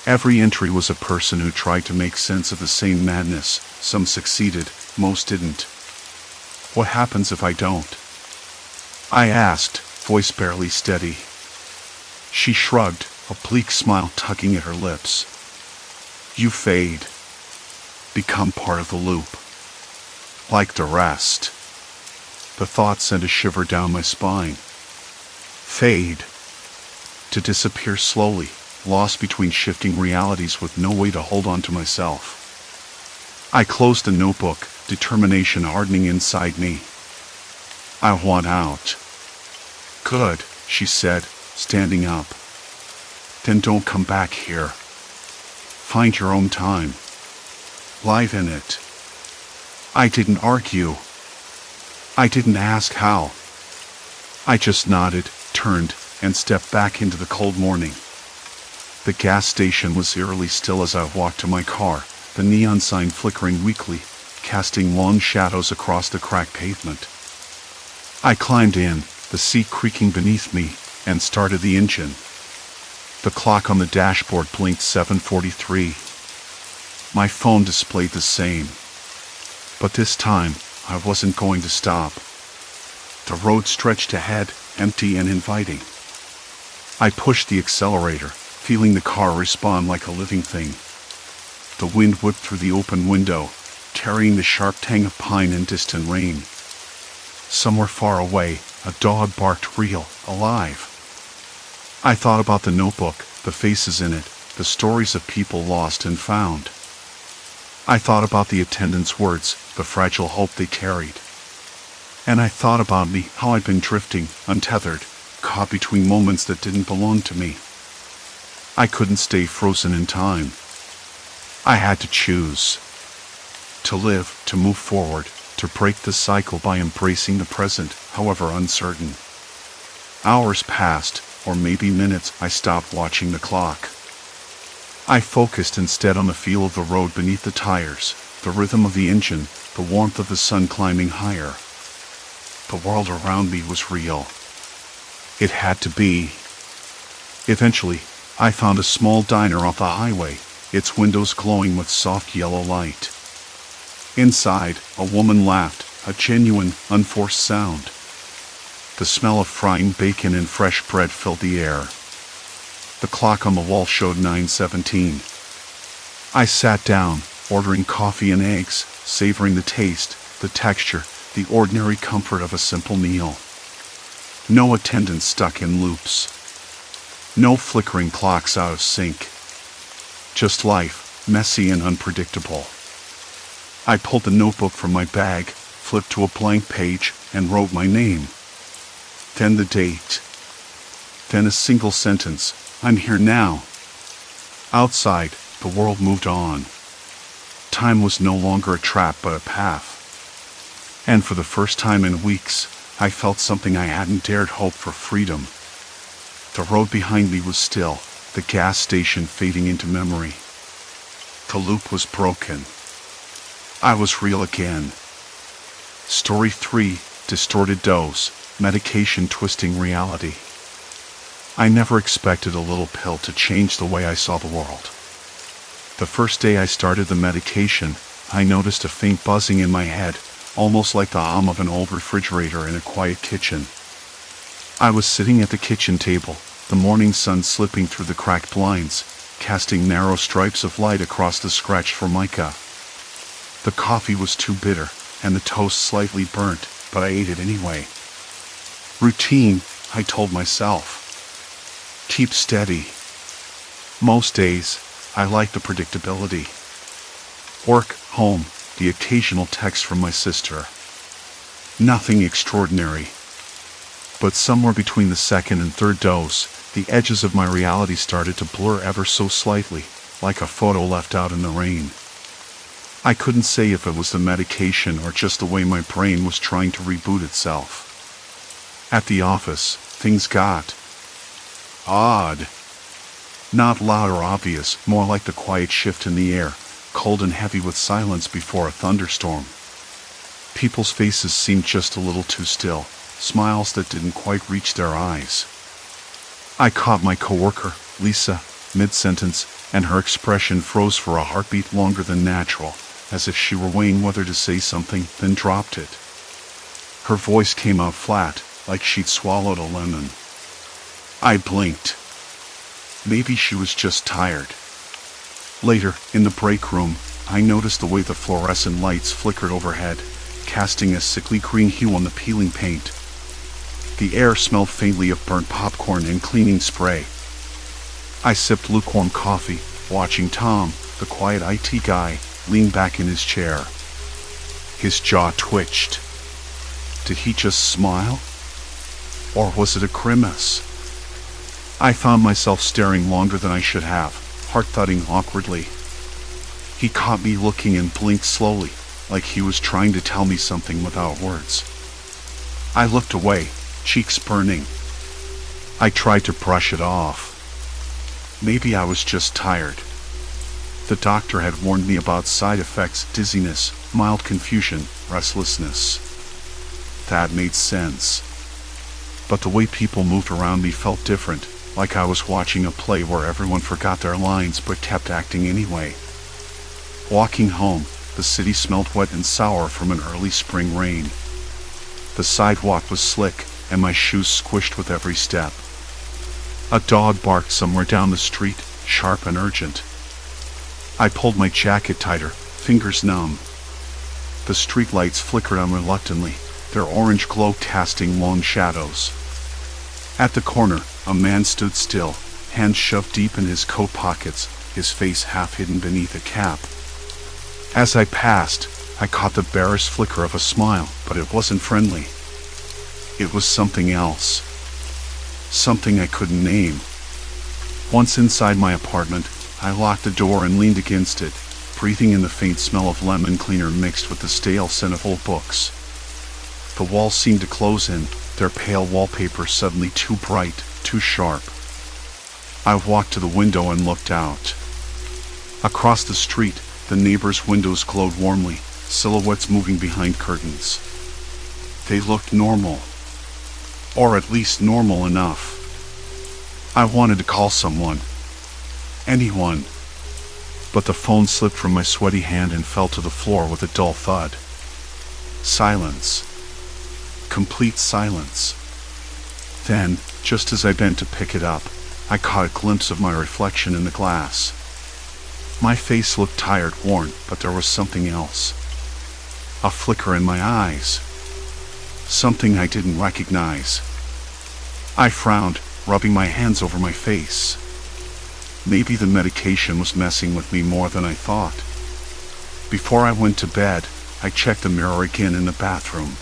Every entry was a person who tried to make sense of the same madness. Some succeeded, most didn't. "What happens if I don't?" I asked, voice barely steady. She shrugged, a bleak smile tugging at her lips. "You fade. Become part of the loop. Like the rest." The thought sent a shiver down my spine. Fade. To disappear slowly, lost between shifting realities with no way to hold on to myself. I closed the notebook, determination hardening inside me. "I want out." "Good," she said, standing up. "Then don't come back here. Find your own time. Live in it." I didn't argue. I didn't ask how. I just nodded, turned, and stepped back into the cold morning. The gas station was eerily still as I walked to my car, the neon sign flickering weakly, casting long shadows across the cracked pavement. I climbed in, the seat creaking beneath me, and started the engine. The clock on the dashboard blinked 7:43. My phone displayed the same. But this time, I wasn't going to stop. The road stretched ahead, empty and inviting. I pushed the accelerator, feeling the car respond like a living thing. The wind whipped through the open window, carrying the sharp tang of pine and distant rain. Somewhere far away, a dog barked real, alive. I thought about the notebook, the faces in it, the stories of people lost and found. I thought about the attendants' words, the fragile hope they carried. And I thought about me, how I'd been drifting, untethered, caught between moments that didn't belong to me. I couldn't stay frozen in time. I had to choose. To live, to move forward, to break the cycle by embracing the present, however uncertain. Hours passed, or maybe minutes. I stopped watching the clock. I focused instead on the feel of the road beneath the tires, the rhythm of the engine, the warmth of the sun climbing higher. The world around me was real. It had to be. Eventually, I found a small diner off the highway, its windows glowing with soft yellow light. Inside, a woman laughed, a genuine, unforced sound. The smell of frying bacon and fresh bread filled the air. The clock on the wall showed 9:17. I sat down, ordering coffee and eggs, savoring the taste, the texture, the ordinary comfort of a simple meal. No attendants stuck in loops. No flickering clocks out of sync. Just life, messy and unpredictable. I pulled the notebook from my bag, flipped to a blank page, and wrote my name. Then the date. Then a single sentence, I'm here now. Outside, the world moved on. Time was no longer a trap but a path. And for the first time in weeks, I felt something I hadn't dared hope for: freedom. The road behind me was still, the gas station fading into memory. The loop was broken. I was real again. Story 3, Distorted Dose, Medication Twisting Reality. I never expected a little pill to change the way I saw the world. The first day I started the medication, I noticed a faint buzzing in my head, almost like the hum of an old refrigerator in a quiet kitchen. I was sitting at the kitchen table, the morning sun slipping through the cracked blinds, casting narrow stripes of light across the scratched formica. The coffee was too bitter, and the toast slightly burnt, but I ate it anyway. Routine, I told myself. Keep steady. Most days, I like the predictability. Work, home, the occasional text from my sister. Nothing extraordinary. But somewhere between the second and third dose, the edges of my reality started to blur ever so slightly, like a photo left out in the rain. I couldn't say if it was the medication or just the way my brain was trying to reboot itself. At the office, things got odd. Not loud or obvious, more like the quiet shift in the air, cold and heavy with silence before a thunderstorm. People's faces seemed just a little too still, smiles that didn't quite reach their eyes. I caught my coworker, Lisa, mid-sentence, and her expression froze for a heartbeat longer than natural, as if she were weighing whether to say something, then dropped it. Her voice came out flat, like she'd swallowed a lemon. I blinked. Maybe she was just tired. Later, in the break room, I noticed the way the fluorescent lights flickered overhead, casting a sickly green hue on the peeling paint. The air smelled faintly of burnt popcorn and cleaning spray. I sipped lukewarm coffee, watching Tom, the quiet IT guy, lean back in his chair. His jaw twitched. Did he just smile? Or was it a grimace? I found myself staring longer than I should have, heart thudding awkwardly. He caught me looking and blinked slowly, like he was trying to tell me something without words. I looked away, cheeks burning. I tried to brush it off. Maybe I was just tired. The doctor had warned me about side effects: dizziness, mild confusion, restlessness. That made sense. But the way people moved around me felt different, like I was watching a play where everyone forgot their lines but kept acting anyway. Walking home, the city smelled wet and sour from an early spring rain. The sidewalk was slick, and my shoes squished with every step. A dog barked somewhere down the street, sharp and urgent. I pulled my jacket tighter, fingers numb. The streetlights flickered on reluctantly, their orange glow casting long shadows. At the corner, a man stood still, hands shoved deep in his coat pockets, his face half hidden beneath a cap. As I passed, I caught the barest flicker of a smile, but it wasn't friendly. It was something else. Something I couldn't name. Once inside my apartment, I locked the door and leaned against it, breathing in the faint smell of lemon cleaner mixed with the stale scent of old books. The walls seemed to close in, their pale wallpaper suddenly too bright, too sharp. I walked to the window and looked out. Across the street, the neighbors' windows glowed warmly, silhouettes moving behind curtains. They looked normal. Or at least normal enough. I wanted to call someone. Anyone. But the phone slipped from my sweaty hand and fell to the floor with a dull thud. Silence. Complete silence. Then, just as I bent to pick it up, I caught a glimpse of my reflection in the glass. My face looked tired, worn, but there was something else. A flicker in my eyes. Something I didn't recognize. I frowned, rubbing my hands over my face. Maybe the medication was messing with me more than I thought. Before I went to bed, I checked the mirror again in the bathroom.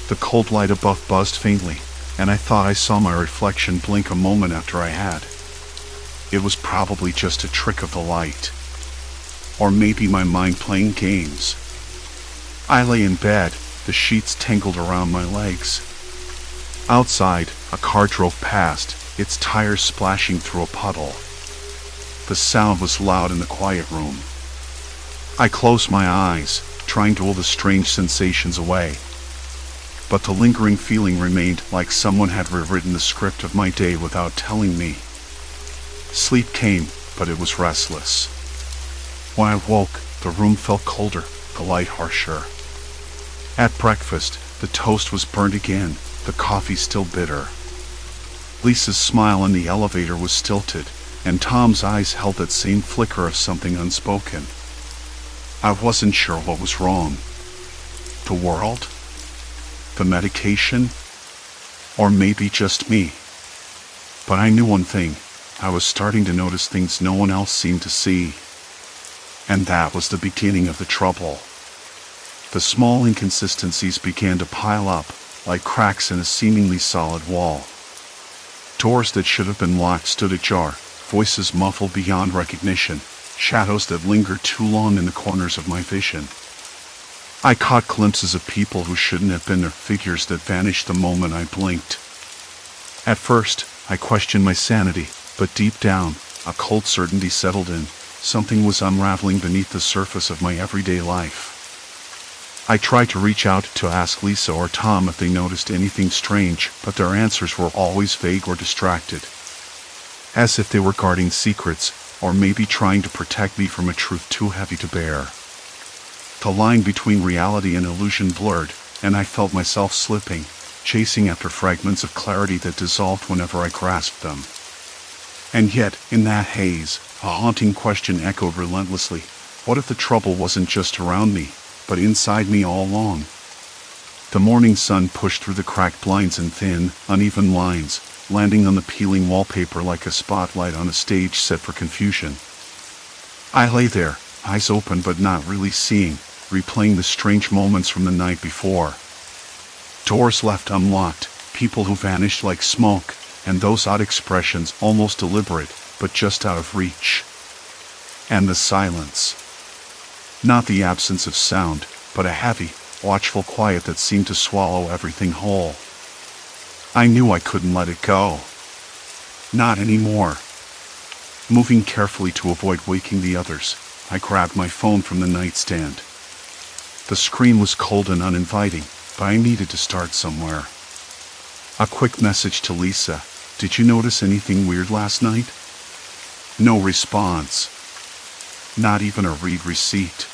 The cold light above buzzed faintly, and I thought I saw my reflection blink a moment after I had. It was probably just a trick of the light. Or maybe my mind playing games. I lay in bed, the sheets tangled around my legs. Outside, a car drove past, its tires splashing through a puddle. The sound was loud in the quiet room. I closed my eyes, trying to will the strange sensations away. But the lingering feeling remained, like someone had rewritten the script of my day without telling me. Sleep came, but it was restless. When I woke, the room felt colder, the light harsher. At breakfast, the toast was burnt again, the coffee still bitter. Lisa's smile in the elevator was stilted, and Tom's eyes held that same flicker of something unspoken. I wasn't sure what was wrong. The world? The medication? Or maybe just me? But I knew one thing. I was starting to notice things no one else seemed to see. And that was the beginning of the trouble. The small inconsistencies began to pile up, like cracks in a seemingly solid wall. Doors that should have been locked stood ajar, voices muffled beyond recognition, shadows that lingered too long in the corners of my vision. I caught glimpses of people who shouldn't have been there, figures that vanished the moment I blinked. At first, I questioned my sanity, but deep down, a cold certainty settled in. Something was unraveling beneath the surface of my everyday life. I tried to reach out to ask Lisa or Tom if they noticed anything strange, but their answers were always vague or distracted. As if they were guarding secrets, or maybe trying to protect me from a truth too heavy to bear. The line between reality and illusion blurred, and I felt myself slipping, chasing after fragments of clarity that dissolved whenever I grasped them. And yet, in that haze, a haunting question echoed relentlessly. What if the trouble wasn't just around me, but inside me all along? The morning sun pushed through the cracked blinds in thin, uneven lines, landing on the peeling wallpaper like a spotlight on a stage set for confusion. I lay there, eyes open but not really seeing, replaying the strange moments from the night before. Doors left unlocked, people who vanished like smoke, and those odd expressions, almost deliberate, but just out of reach. And the silence. Not the absence of sound, but a heavy, watchful quiet that seemed to swallow everything whole. I knew I couldn't let it go. Not anymore. Moving carefully to avoid waking the others, I grabbed my phone from the nightstand. The screen was cold and uninviting, but I needed to start somewhere. A quick message to Lisa. Did you notice anything weird last night? No response. Not even a read receipt.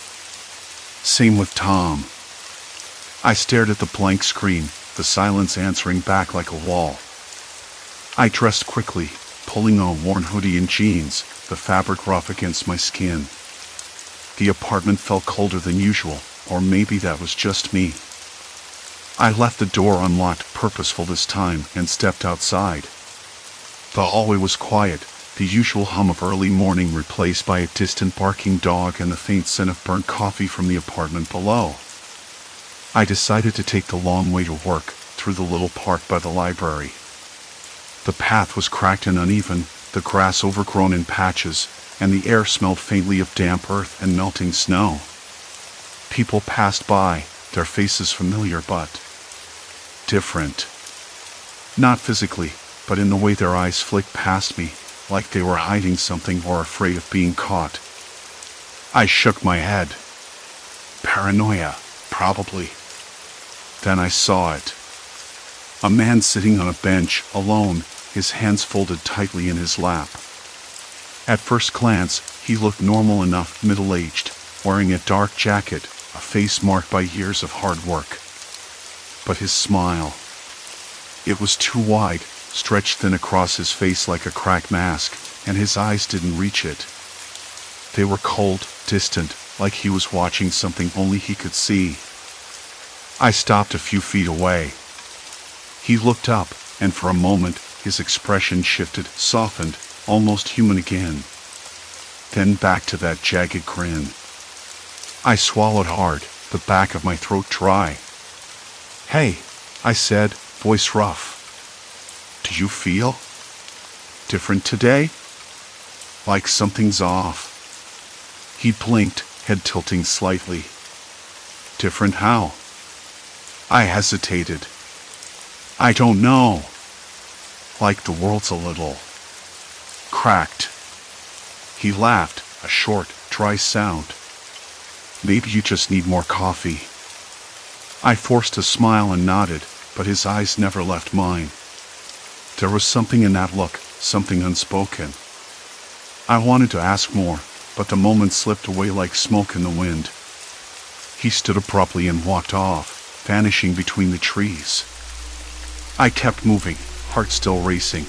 Same with Tom. I stared at the blank screen, the silence answering back like a wall. I dressed quickly, pulling on a worn hoodie and jeans, the fabric rough against my skin. The apartment felt colder than usual, or maybe that was just me. I left the door unlocked, purposeful this time, and stepped outside. The hallway was quiet, the usual hum of early morning replaced by a distant barking dog and the faint scent of burnt coffee from the apartment below. I decided to take the long way to work, through the little park by the library. The path was cracked and uneven, the grass overgrown in patches, and the air smelled faintly of damp earth and melting snow. People passed by, their faces familiar but different. Not physically, but in the way their eyes flicked past me, like they were hiding something or afraid of being caught. I shook my head. Paranoia, probably. Then I saw it. A man sitting on a bench, alone, his hands folded tightly in his lap. At first glance, he looked normal enough, middle-aged, wearing a dark jacket, a face marked by years of hard work. But his smile, it was too wide, stretched thin across his face like a cracked mask, and his eyes didn't reach it. They were cold, distant, like he was watching something only he could see. I stopped a few feet away. He looked up, and for a moment, his expression shifted, softened, almost human again. Then back to that jagged grin. I swallowed hard, the back of my throat dry. "Hey," I said, voice rough. "Do you feel different today? Like something's off?" He blinked, head tilting slightly. "Different how?" I hesitated. "I don't know. Like the world's a little cracked." He laughed, a short, dry sound. "Maybe you just need more coffee." I forced a smile and nodded, but his eyes never left mine. There was something in that look, something unspoken. I wanted to ask more, but the moment slipped away like smoke in the wind. He stood abruptly and walked off, vanishing between the trees. I kept moving, heart still racing.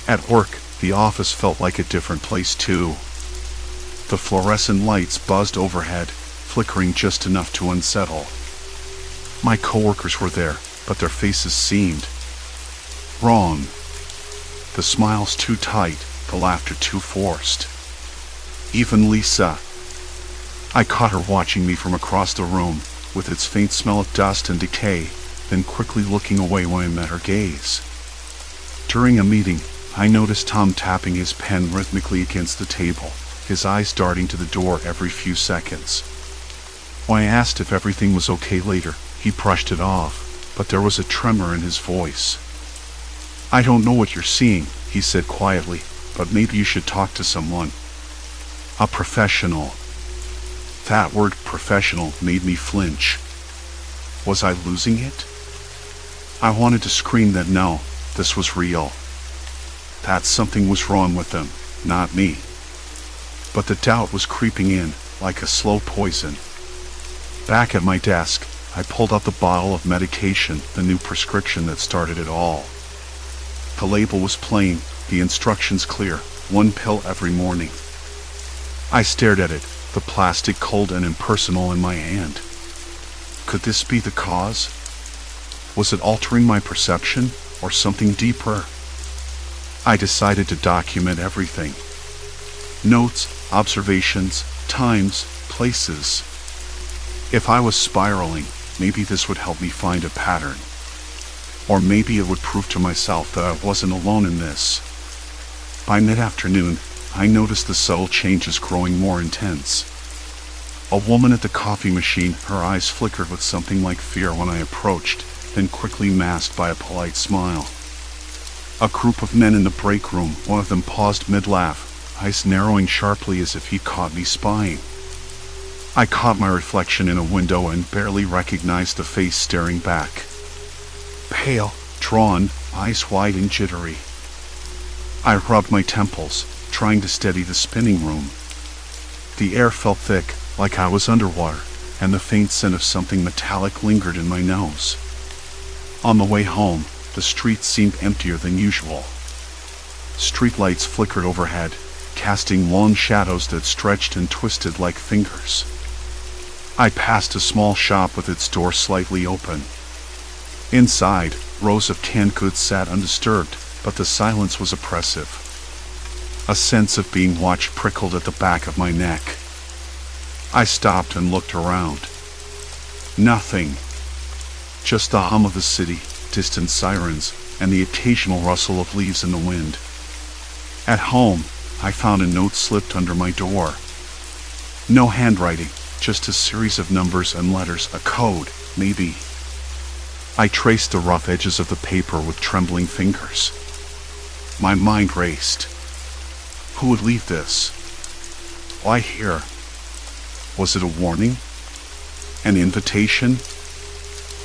At work, the office felt like a different place too. The fluorescent lights buzzed overhead, flickering just enough to unsettle. My coworkers were there, but their faces seemed wrong. The smiles too tight, the laughter too forced. Even Lisa. I caught her watching me from across the room, with its faint smell of dust and decay, then quickly looking away when I met her gaze. During a meeting, I noticed Tom tapping his pen rhythmically against the table, his eyes darting to the door every few seconds. When I asked if everything was okay later, he brushed it off, but there was a tremor in his voice. "I don't know what you're seeing," he said quietly, "but maybe you should talk to someone. A professional." That word professional made me flinch. Was I losing it? I wanted to scream that no, this was real. That something was wrong with them, not me. But the doubt was creeping in, like a slow poison. Back at my desk, I pulled out the bottle of medication, the new prescription that started it all. The label was plain, the instructions clear, 1 pill every morning. I stared at it, the plastic cold and impersonal in my hand. Could this be the cause? Was it altering my perception, or something deeper? I decided to document everything. Notes, observations, times, places. If I was spiraling, maybe this would help me find a pattern. Or maybe it would prove to myself that I wasn't alone in this. By mid-afternoon, I noticed the subtle changes growing more intense. A woman at the coffee machine, her eyes flickered with something like fear when I approached, then quickly masked by a polite smile. A group of men in the break room, one of them paused mid-laugh, eyes narrowing sharply as if he caught me spying. I caught my reflection in a window and barely recognized the face staring back. Pale, drawn, eyes wide and jittery. I rubbed my temples, trying to steady the spinning room. The air felt thick, like I was underwater, and the faint scent of something metallic lingered in my nose. On the way home, the street seemed emptier than usual. Streetlights flickered overhead, casting long shadows that stretched and twisted like fingers. I passed a small shop with its door slightly open. Inside, rows of canned goods sat undisturbed, but the silence was oppressive. A sense of being watched prickled at the back of my neck. I stopped and looked around. Nothing. Just the hum of the city, distant sirens, and the occasional rustle of leaves in the wind. At home, I found a note slipped under my door. No handwriting, just a series of numbers and letters, a code, maybe. I traced the rough edges of the paper with trembling fingers. My mind raced. Who would leave this? Why here? Was it a warning? An invitation?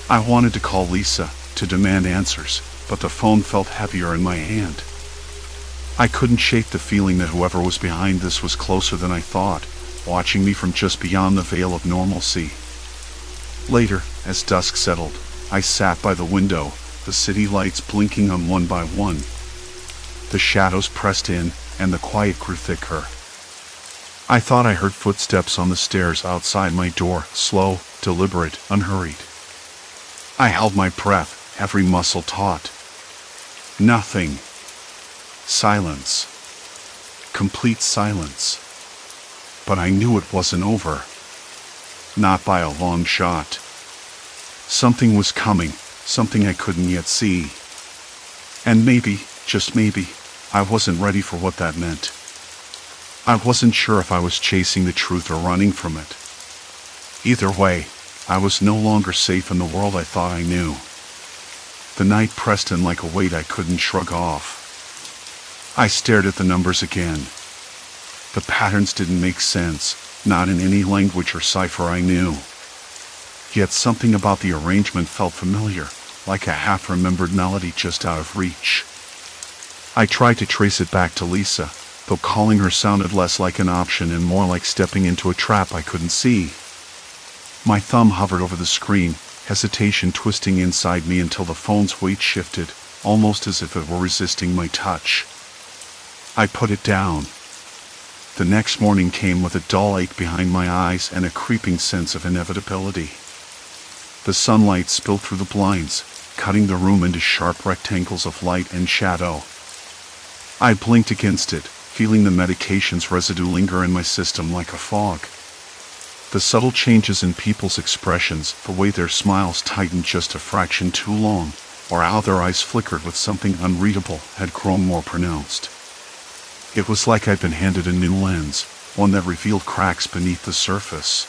I wanted to call Lisa, to demand answers, but the phone felt heavier in my hand. I couldn't shake the feeling that whoever was behind this was closer than I thought, watching me from just beyond the veil of normalcy. Later, as dusk settled, I sat by the window, the city lights blinking on one by one. The shadows pressed in, and the quiet grew thicker. I thought I heard footsteps on the stairs outside my door, slow, deliberate, unhurried. I held my breath, every muscle taut. Nothing. Silence. Complete silence. But I knew it wasn't over. Not by a long shot. Something was coming, something I couldn't yet see. And maybe, just maybe, I wasn't ready for what that meant. I wasn't sure if I was chasing the truth or running from it. Either way, I was no longer safe in the world I thought I knew. The night pressed in like a weight I couldn't shrug off. I stared at the numbers again. The patterns didn't make sense, not in any language or cipher I knew. Yet something about the arrangement felt familiar, like a half-remembered melody just out of reach. I tried to trace it back to Lisa, though calling her sounded less like an option and more like stepping into a trap I couldn't see. My thumb hovered over the screen, hesitation twisting inside me until the phone's weight shifted, almost as if it were resisting my touch. I put it down. The next morning came with a dull ache behind my eyes and a creeping sense of inevitability. The sunlight spilled through the blinds, cutting the room into sharp rectangles of light and shadow. I blinked against it, feeling the medication's residue linger in my system like a fog. The subtle changes in people's expressions, the way their smiles tightened just a fraction too long, or how their eyes flickered with something unreadable, had grown more pronounced. It was like I'd been handed a new lens, one that revealed cracks beneath the surface.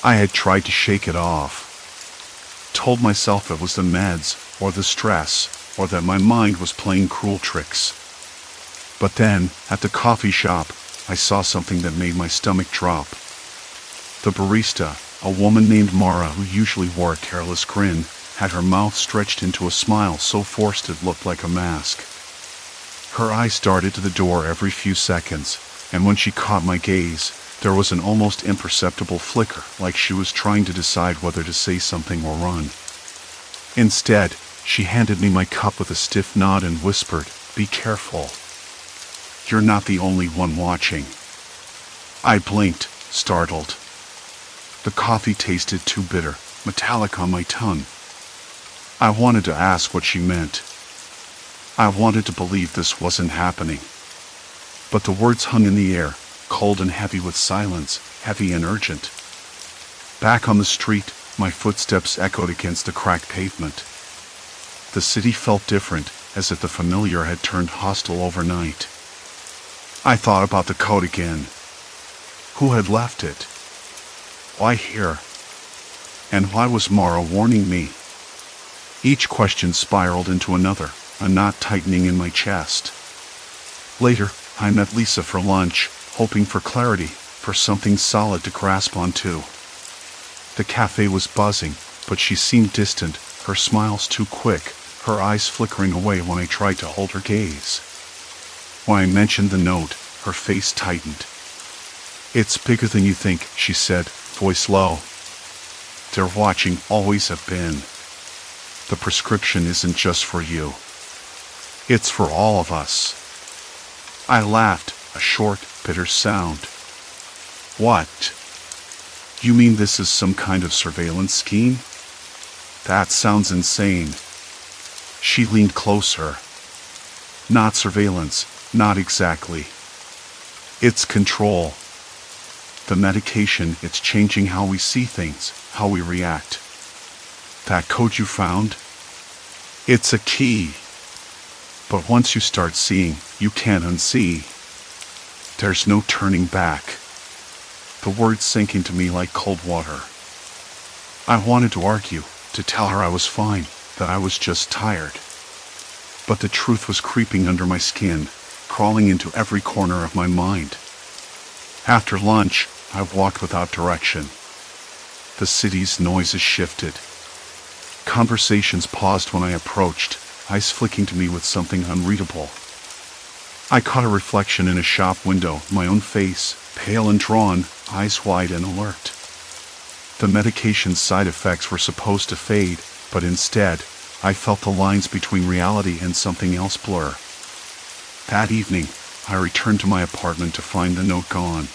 I had tried to shake it off. Told myself it was the meds, or the stress, or that my mind was playing cruel tricks. But then, at the coffee shop, I saw something that made my stomach drop. The barista, a woman named Mara who usually wore a careless grin, had her mouth stretched into a smile so forced it looked like a mask. Her eyes darted to the door every few seconds, and when she caught my gaze, there was an almost imperceptible flicker, like she was trying to decide whether to say something or run. Instead, she handed me my cup with a stiff nod and whispered, "Be careful. You're not the only one watching." I blinked, startled. The coffee tasted too bitter, metallic on my tongue. I wanted to ask what she meant. I wanted to believe this wasn't happening. But the words hung in the air, cold and heavy with silence, heavy and urgent. Back on the street, my footsteps echoed against the cracked pavement. The city felt different, as if the familiar had turned hostile overnight. I thought about the code again. Who had left it? Why here? And why was Mara warning me? Each question spiraled into another, a knot tightening in my chest. Later, I met Lisa for lunch, hoping for clarity, for something solid to grasp onto. The cafe was buzzing, but she seemed distant, her smiles too quick, her eyes flickering away when I tried to hold her gaze. When I mentioned the note, her face tightened. "It's bigger than you think," she said, voice low. "They're watching, always have been. The prescription isn't just for you. It's for all of us." I laughed, a short, bitter sound. "What? You mean this is some kind of surveillance scheme? That sounds insane." She leaned closer. "Not surveillance, Not exactly. It's control. The medication, it's changing how we see things, how we react. That code you found? It's a key. But once you start seeing, you can't unsee. There's no turning back. The words sank into me like cold water. I wanted to argue, to tell her I was fine, that I was just tired. But the truth was creeping under my skin, crawling into every corner of my mind. After lunch, I walked without direction. The city's noises shifted. Conversations paused when I approached, eyes flicking to me with something unreadable. I caught a reflection in a shop window, my own face, pale and drawn, eyes wide and alert. The medication's side effects were supposed to fade, but instead, I felt the lines between reality and something else blur. That evening, I returned to my apartment to find the note gone.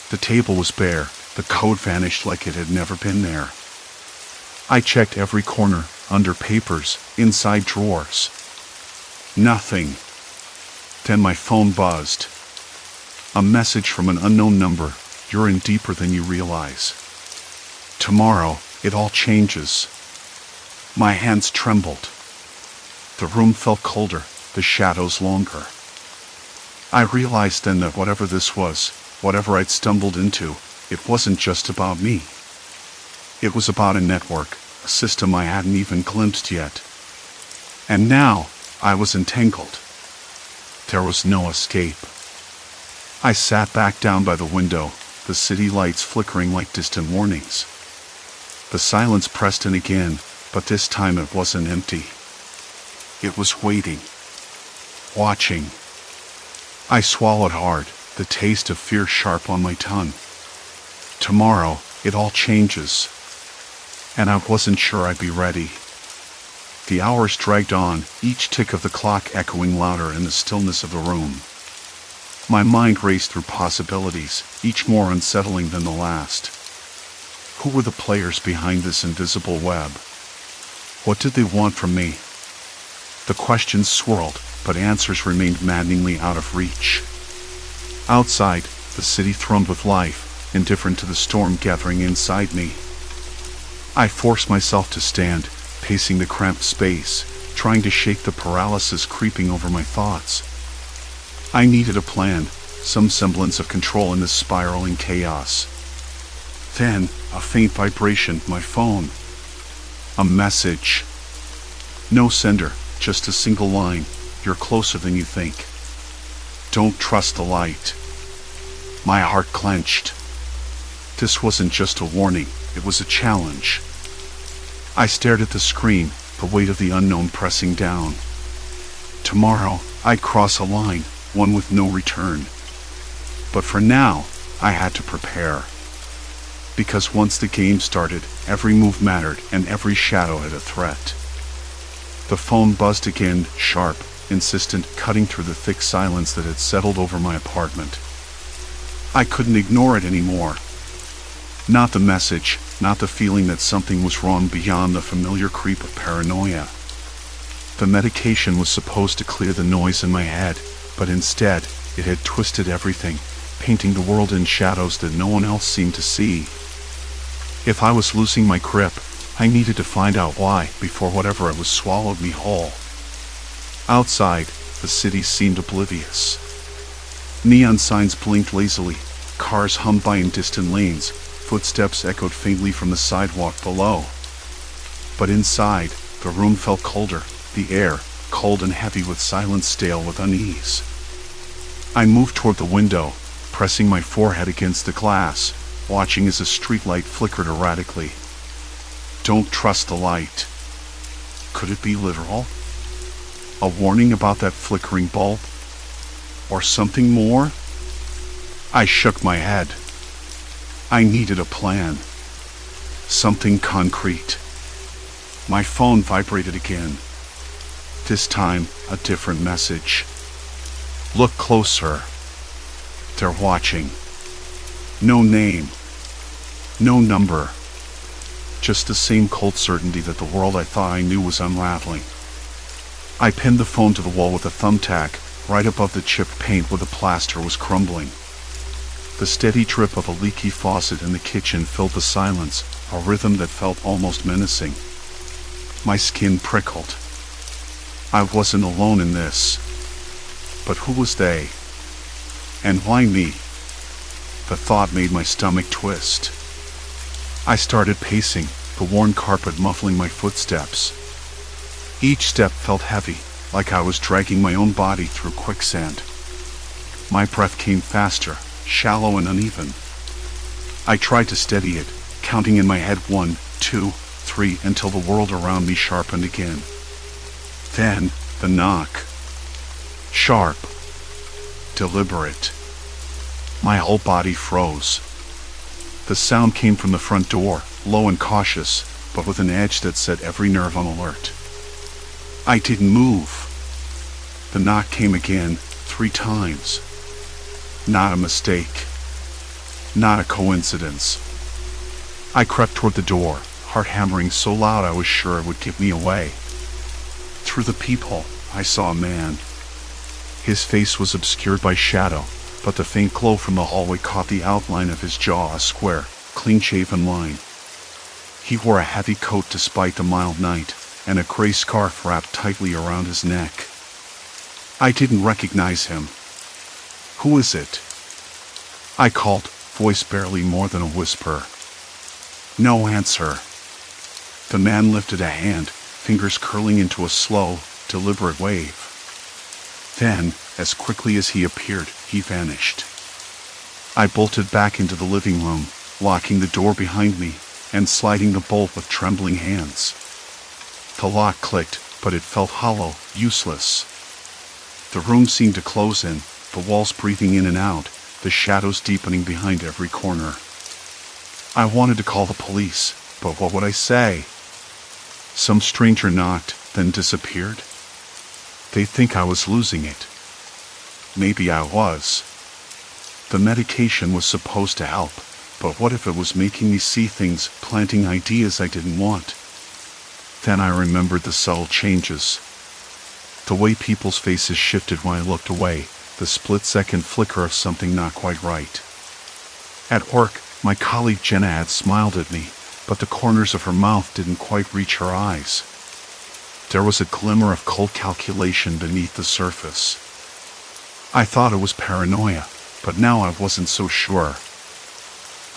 The table was bare, the code vanished like it had never been there. I checked every corner, under papers, inside drawers. Nothing. Then my phone buzzed. A message from an unknown number. You're in deeper than you realize. Tomorrow, it all changes. My hands trembled. The room felt colder, the shadows longer. I realized then that whatever this was, whatever I'd stumbled into, it wasn't just about me. It was about a network, a system I hadn't even glimpsed yet. And now, I was entangled. There was no escape. I sat back down by the window, the city lights flickering like distant warnings. The silence pressed in again, but this time it wasn't empty. It was waiting. Watching. I swallowed hard, the taste of fear sharp on my tongue. Tomorrow, it all changes. And I wasn't sure I'd be ready. The hours dragged on, each tick of the clock echoing louder in the stillness of the room. My mind raced through possibilities, each more unsettling than the last. Who were the players behind this invisible web? What did they want from me? The questions swirled, but answers remained maddeningly out of reach. Outside, the city thrummed with life, indifferent to the storm gathering inside me. I forced myself to stand, pacing the cramped space, trying to shake the paralysis creeping over my thoughts. I needed a plan, some semblance of control in this spiraling chaos. Then, a faint vibration, my phone. A message. No sender, just a single line. You're closer than you think. Don't trust the light. My heart clenched. This wasn't just a warning, it was a challenge. I stared at the screen, the weight of the unknown pressing down. Tomorrow, I'd cross a line, one with no return. But for now, I had to prepare. Because once the game started, every move mattered and every shadow had a threat. The phone buzzed again, sharp, insistent, cutting through the thick silence that had settled over my apartment. I couldn't ignore it anymore. Not the message, not the feeling that something was wrong beyond the familiar creep of paranoia. The medication was supposed to clear the noise in my head, but instead, it had twisted everything, painting the world in shadows that no one else seemed to see. If I was losing my grip, I needed to find out why before whatever it was swallowed me whole. Outside, the city seemed oblivious. Neon signs blinked lazily, cars hummed by in distant lanes, footsteps echoed faintly from the sidewalk below. But inside, the room felt colder, the air, cold and heavy with silence stale with unease. I moved toward the window, pressing my forehead against the glass, watching as a streetlight flickered erratically. Don't trust the light. Could it be literal? A warning about that flickering bulb? Or something more? I shook my head. I needed a plan. Something concrete. My phone vibrated again. This time, a different message. Look closer. They're watching. No name. No number. Just the same cold certainty that the world I thought I knew was unraveling. I pinned the phone to the wall with a thumbtack, right above the chipped paint where the plaster was crumbling. The steady drip of a leaky faucet in the kitchen filled the silence, a rhythm that felt almost menacing. My skin prickled. I wasn't alone in this. But who was they? And why me? The thought made my stomach twist. I started pacing, the worn carpet muffling my footsteps. Each step felt heavy, like I was dragging my own body through quicksand. My breath came faster, shallow and uneven. I tried to steady it, counting in my head 1, 2, 3 until the world around me sharpened again. Then, the knock. Sharp. Deliberate. My whole body froze. The sound came from the front door, low and cautious, but with an edge that set every nerve on alert. I didn't move. The knock came again, 3 times. Not a mistake. Not a coincidence. I crept toward the door, heart hammering so loud I was sure it would give me away. Through the peephole, I saw a man. His face was obscured by shadow, but the faint glow from the hallway caught the outline of his jaw, a square, clean-shaven line. He wore a heavy coat despite the mild night, and a gray scarf wrapped tightly around his neck. I didn't recognize him. "Who is it?" I called, voice barely more than a whisper. No answer. The man lifted a hand, fingers curling into a slow, deliberate wave. Then, as quickly as he appeared, he vanished. I bolted back into the living room, locking the door behind me, and sliding the bolt with trembling hands. The lock clicked, but it felt hollow, useless. The room seemed to close in, the walls breathing in and out, the shadows deepening behind every corner. I wanted to call the police, but what would I say? Some stranger knocked, then disappeared? They'd think I was losing it. Maybe I was. The medication was supposed to help, but what if it was making me see things, planting ideas I didn't want? Then I remembered the subtle changes. The way people's faces shifted when I looked away, the split-second flicker of something not quite right. At work, my colleague Jenna had smiled at me, but the corners of her mouth didn't quite reach her eyes. There was a glimmer of cold calculation beneath the surface. I thought it was paranoia, but now I wasn't so sure.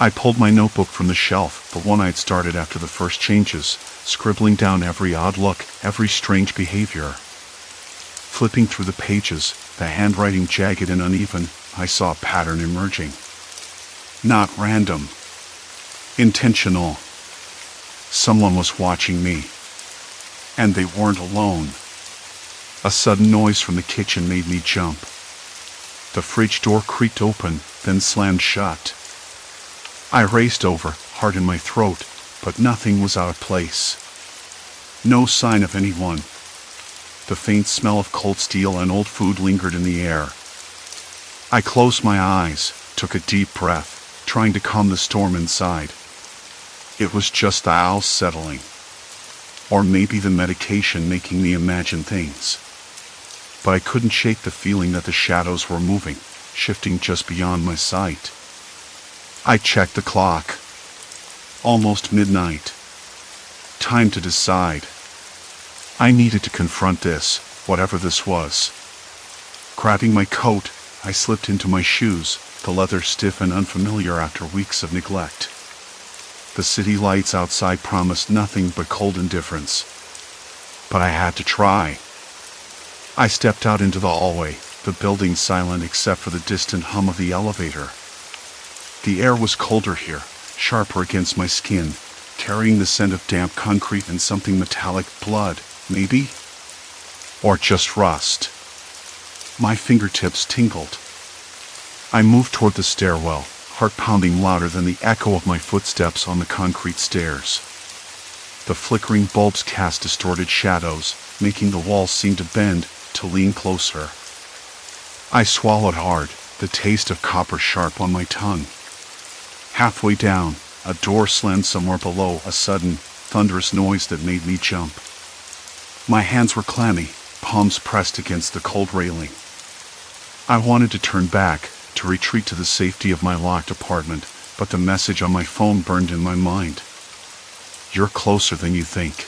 I pulled my notebook from the shelf, the one I'd started after the first changes, scribbling down every odd look, every strange behavior. Flipping through the pages, the handwriting jagged and uneven, I saw a pattern emerging. Not random. Intentional. Someone was watching me. And they weren't alone. A sudden noise from the kitchen made me jump. The fridge door creaked open, then slammed shut. I raced over, heart in my throat, but nothing was out of place. No sign of anyone. The faint smell of cold steel and old food lingered in the air. I closed my eyes, took a deep breath, trying to calm the storm inside. It was just the owls settling. Or maybe the medication making me imagine things. But I couldn't shake the feeling that the shadows were moving, shifting just beyond my sight. I checked the clock. Almost midnight. Time to decide. I needed to confront this, whatever this was. Grabbing my coat, I slipped into my shoes, the leather stiff and unfamiliar after weeks of neglect. The city lights outside promised nothing but cold indifference. But I had to try. I stepped out into the hallway, the building silent except for the distant hum of the elevator. The air was colder here, sharper against my skin, carrying the scent of damp concrete and something metallic, blood, maybe? Or just rust. My fingertips tingled. I moved toward the stairwell, heart pounding louder than the echo of my footsteps on the concrete stairs. The flickering bulbs cast distorted shadows, making the walls seem to bend, to lean closer. I swallowed hard, the taste of copper sharp on my tongue. Halfway down, a door slammed somewhere below, a sudden, thunderous noise that made me jump. My hands were clammy, palms pressed against the cold railing. I wanted to turn back, to retreat to the safety of my locked apartment, but the message on my phone burned in my mind. You're closer than you think.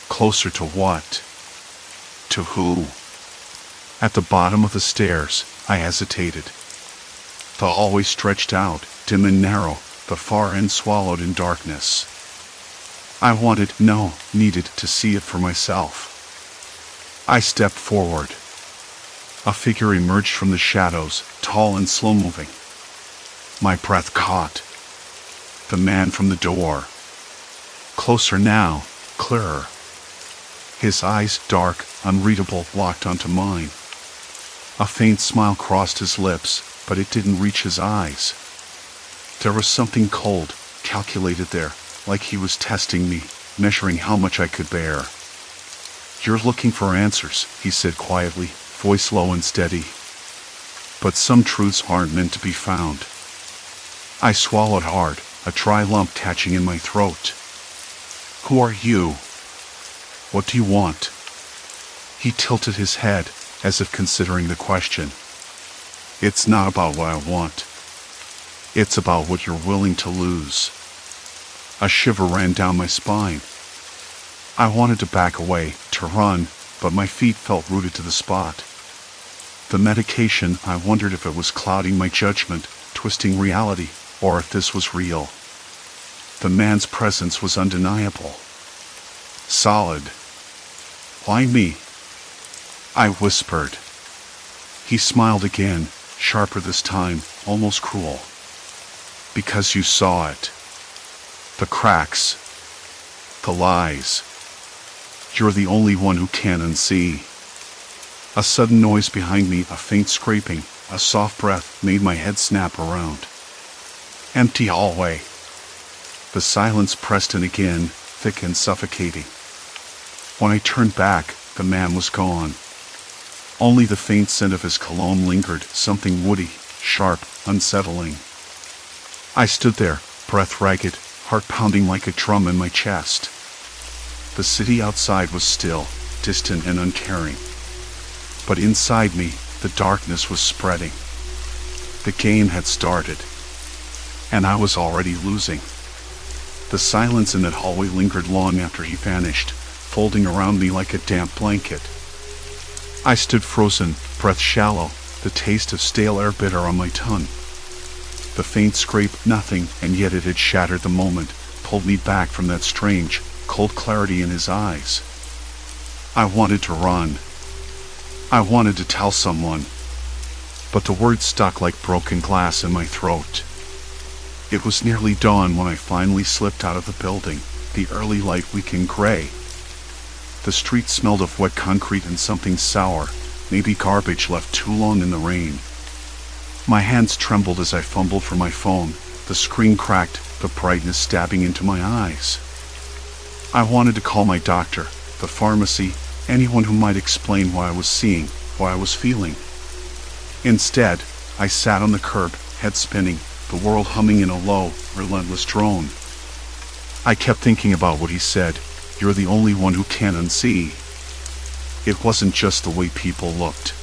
Closer to what? To who? At the bottom of the stairs, I hesitated. The hallway stretched out, dim and narrow, the far end swallowed in darkness. I needed to see it for myself. I stepped forward. A figure emerged from the shadows, tall and slow-moving. My breath caught. The man from the door. Closer now, clearer. His eyes, dark, unreadable, locked onto mine. A faint smile crossed his lips, but it didn't reach his eyes. There was something cold, calculated there, like he was testing me, measuring how much I could bear. You're looking for answers, he said quietly, voice low and steady. But some truths aren't meant to be found. I swallowed hard, a dry lump catching in my throat. Who are you? What do you want? He tilted his head, as if considering the question. It's not about what I want. It's about what you're willing to lose. A shiver ran down my spine. I wanted to back away, to run, but my feet felt rooted to the spot. The medication, I wondered if it was clouding my judgment, twisting reality, or if this was real. The man's presence was undeniable. Solid. Why me? I whispered. He smiled again, sharper this time, almost cruel. Because you saw it. The cracks. The lies. You're the only one who can unsee. A sudden noise behind me, a faint scraping, a soft breath made my head snap around. Empty hallway. The silence pressed in again, thick and suffocating. When I turned back, the man was gone. Only the faint scent of his cologne lingered, something woody, sharp, unsettling. I stood there, breath ragged, heart pounding like a drum in my chest. The city outside was still, distant and uncaring. But inside me, the darkness was spreading. The game had started. And I was already losing. The silence in that hallway lingered long after he vanished, folding around me like a damp blanket. I stood frozen, breath shallow, the taste of stale air bitter on my tongue. The faint scrape, nothing, and yet it had shattered the moment, pulled me back from that strange, cold clarity in his eyes. I wanted to run. I wanted to tell someone. But the words stuck like broken glass in my throat. It was nearly dawn when I finally slipped out of the building, the early light weakened gray. The street smelled of wet concrete and something sour, maybe garbage left too long in the rain. My hands trembled as I fumbled for my phone, the screen cracked, the brightness stabbing into my eyes. I wanted to call my doctor, the pharmacy, anyone who might explain what I was seeing, what I was feeling. Instead, I sat on the curb, head spinning, the world humming in a low, relentless drone. I kept thinking about what he said, you're the only one who can unsee. It wasn't just the way people looked.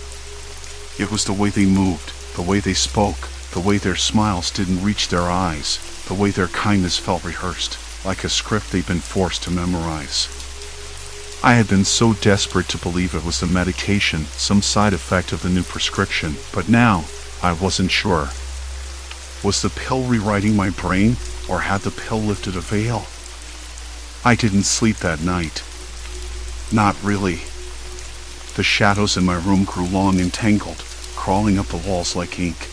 It was the way they moved, the way they spoke, the way their smiles didn't reach their eyes, the way their kindness felt rehearsed, like a script they'd been forced to memorize. I had been so desperate to believe it was the medication, some side effect of the new prescription, but now, I wasn't sure. Was the pill rewriting my brain, or had the pill lifted a veil? I didn't sleep that night. Not really. The shadows in my room grew long and tangled, crawling up the walls like ink.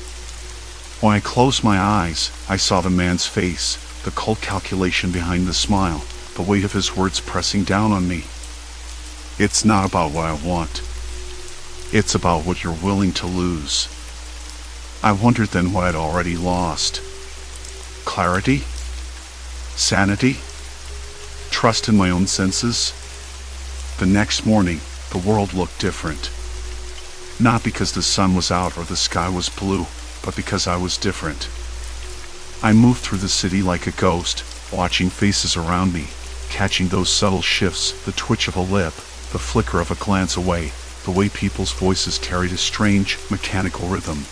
When I closed my eyes, I saw the man's face, the cold calculation behind the smile, the weight of his words pressing down on me. It's not about what I want. It's about what you're willing to lose. I wondered then what I'd already lost. Clarity? Sanity? Trust in my own senses? The next morning, the world looked different. Not because the sun was out or the sky was blue, but because I was different. I moved through the city like a ghost, watching faces around me, catching those subtle shifts, the twitch of a lip, the flicker of a glance away, the way people's voices carried a strange, mechanical rhythm.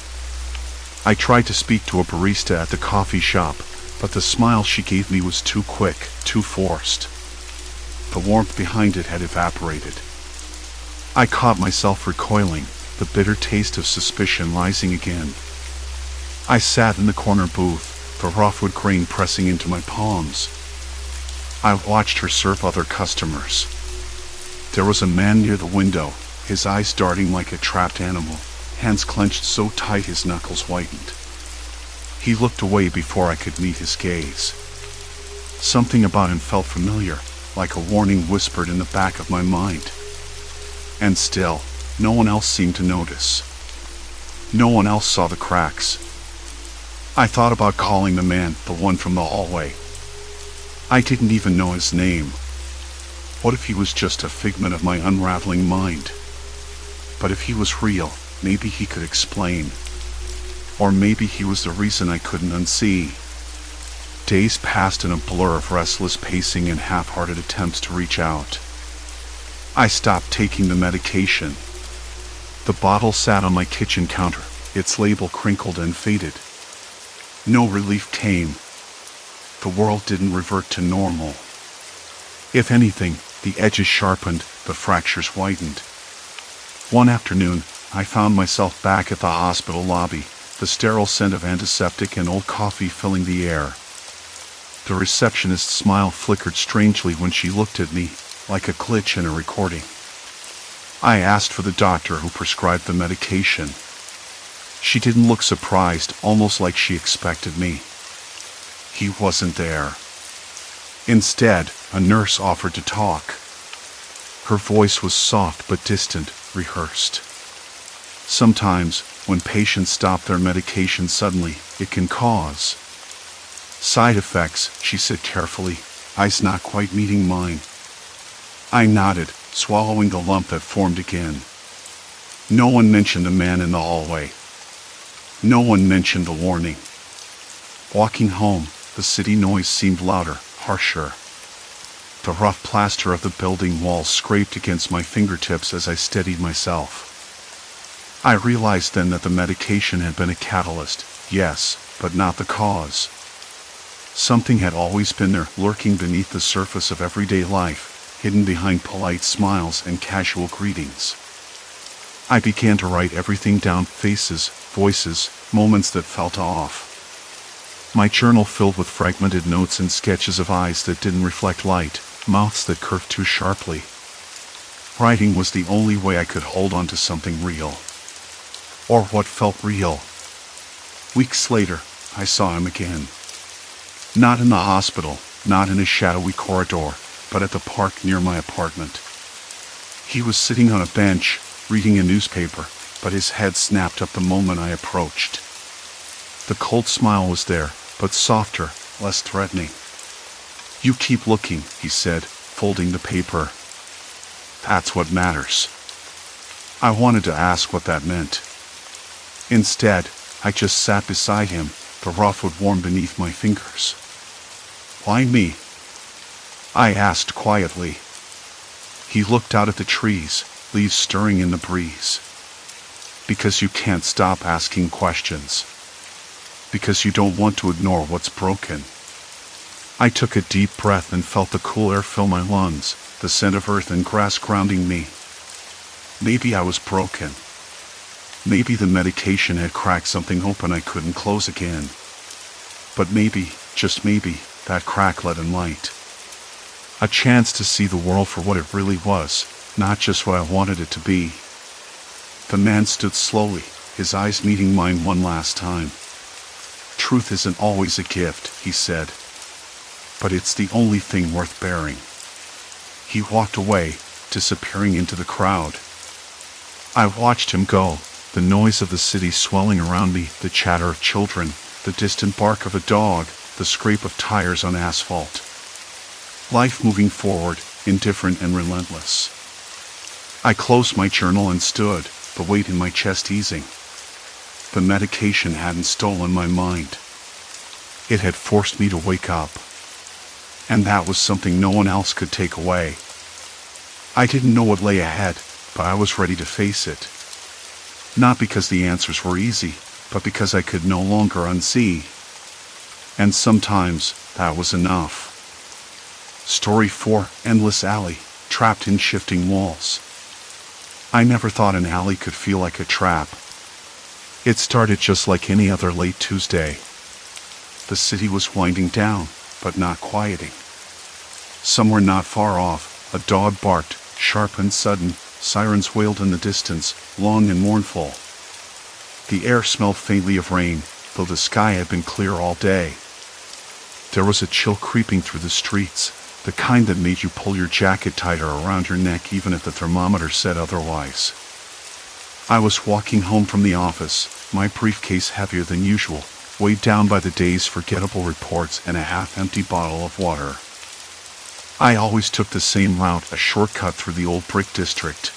I tried to speak to a barista at the coffee shop, but the smile she gave me was too quick, too forced. The warmth behind it had evaporated. I caught myself recoiling, the bitter taste of suspicion rising again. I sat in the corner booth, the rough-wood grain pressing into my palms. I watched her serve other customers. There was a man near the window, his eyes darting like a trapped animal, hands clenched so tight his knuckles whitened. He looked away before I could meet his gaze. Something about him felt familiar, like a warning whispered in the back of my mind. And still, no one else seemed to notice. No one else saw the cracks. I thought about calling the man, the one from the hallway. I didn't even know his name. What if he was just a figment of my unraveling mind? But if he was real, maybe he could explain. Or maybe he was the reason I couldn't unsee. Days passed in a blur of restless pacing and half-hearted attempts to reach out. I stopped taking the medication. The bottle sat on my kitchen counter, its label crinkled and faded. No relief came. The world didn't revert to normal. If anything, the edges sharpened, the fractures widened. One afternoon, I found myself back at the hospital lobby, the sterile scent of antiseptic and old coffee filling the air. The receptionist's smile flickered strangely when she looked at me, like a glitch in a recording. I asked for the doctor who prescribed the medication. She didn't look surprised, almost like she expected me. He wasn't there. Instead, a nurse offered to talk. Her voice was soft but distant, rehearsed. Sometimes, when patients stop their medication suddenly, it can cause side effects, she said carefully, eyes not quite meeting mine. I nodded, swallowing the lump that formed again. No one mentioned the man in the hallway. No one mentioned the warning. Walking home, the city noise seemed louder, harsher. The rough plaster of the building walls scraped against my fingertips as I steadied myself. I realized then that the medication had been a catalyst, yes, but not the cause. Something had always been there, lurking beneath the surface of everyday life, hidden behind polite smiles and casual greetings. I began to write everything down, faces, voices, moments that felt off. My journal filled with fragmented notes and sketches of eyes that didn't reflect light, mouths that curved too sharply. Writing was the only way I could hold on to something real. Or what felt real. Weeks later, I saw him again. Not in the hospital, not in a shadowy corridor, but at the park near my apartment. He was sitting on a bench, reading a newspaper, but his head snapped up the moment I approached. The cold smile was there, but softer, less threatening. "You keep looking," he said, folding the paper. "That's what matters." I wanted to ask what that meant. Instead, I just sat beside him, the rough-wood warm beneath my fingers. "Why me?" I asked quietly. He looked out at the trees, leaves stirring in the breeze. "Because you can't stop asking questions. Because you don't want to ignore what's broken." I took a deep breath and felt the cool air fill my lungs, the scent of earth and grass grounding me. Maybe I was broken. Maybe the medication had cracked something open I couldn't close again. But maybe, just maybe, that crack let in light. A chance to see the world for what it really was, not just what I wanted it to be. The man stood slowly, his eyes meeting mine one last time. "Truth isn't always a gift," he said. "But it's the only thing worth bearing." He walked away, disappearing into the crowd. I watched him go, the noise of the city swelling around me, the chatter of children, the distant bark of a dog, the scrape of tires on asphalt. Life moving forward, indifferent and relentless. I closed my journal and stood, the weight in my chest easing. The medication hadn't stolen my mind. It had forced me to wake up. And that was something no one else could take away. I didn't know what lay ahead, but I was ready to face it. Not because the answers were easy, but because I could no longer unsee. And sometimes that was enough. Story 4: Endless Alley, Trapped in Shifting Walls. I never thought an alley could feel like a trap. It started just like any other late Tuesday. The city was winding down, but not quieting. Somewhere not far off, a dog barked, sharp and sudden. Sirens wailed in the distance, long and mournful. The air smelled faintly of rain, though the sky had been clear all day. There was a chill creeping through the streets, the kind that made you pull your jacket tighter around your neck even if the thermometer said otherwise. I was walking home from the office, my briefcase heavier than usual, weighed down by the day's forgettable reports and a half-empty bottle of water. I always took the same route, a shortcut through the old brick district.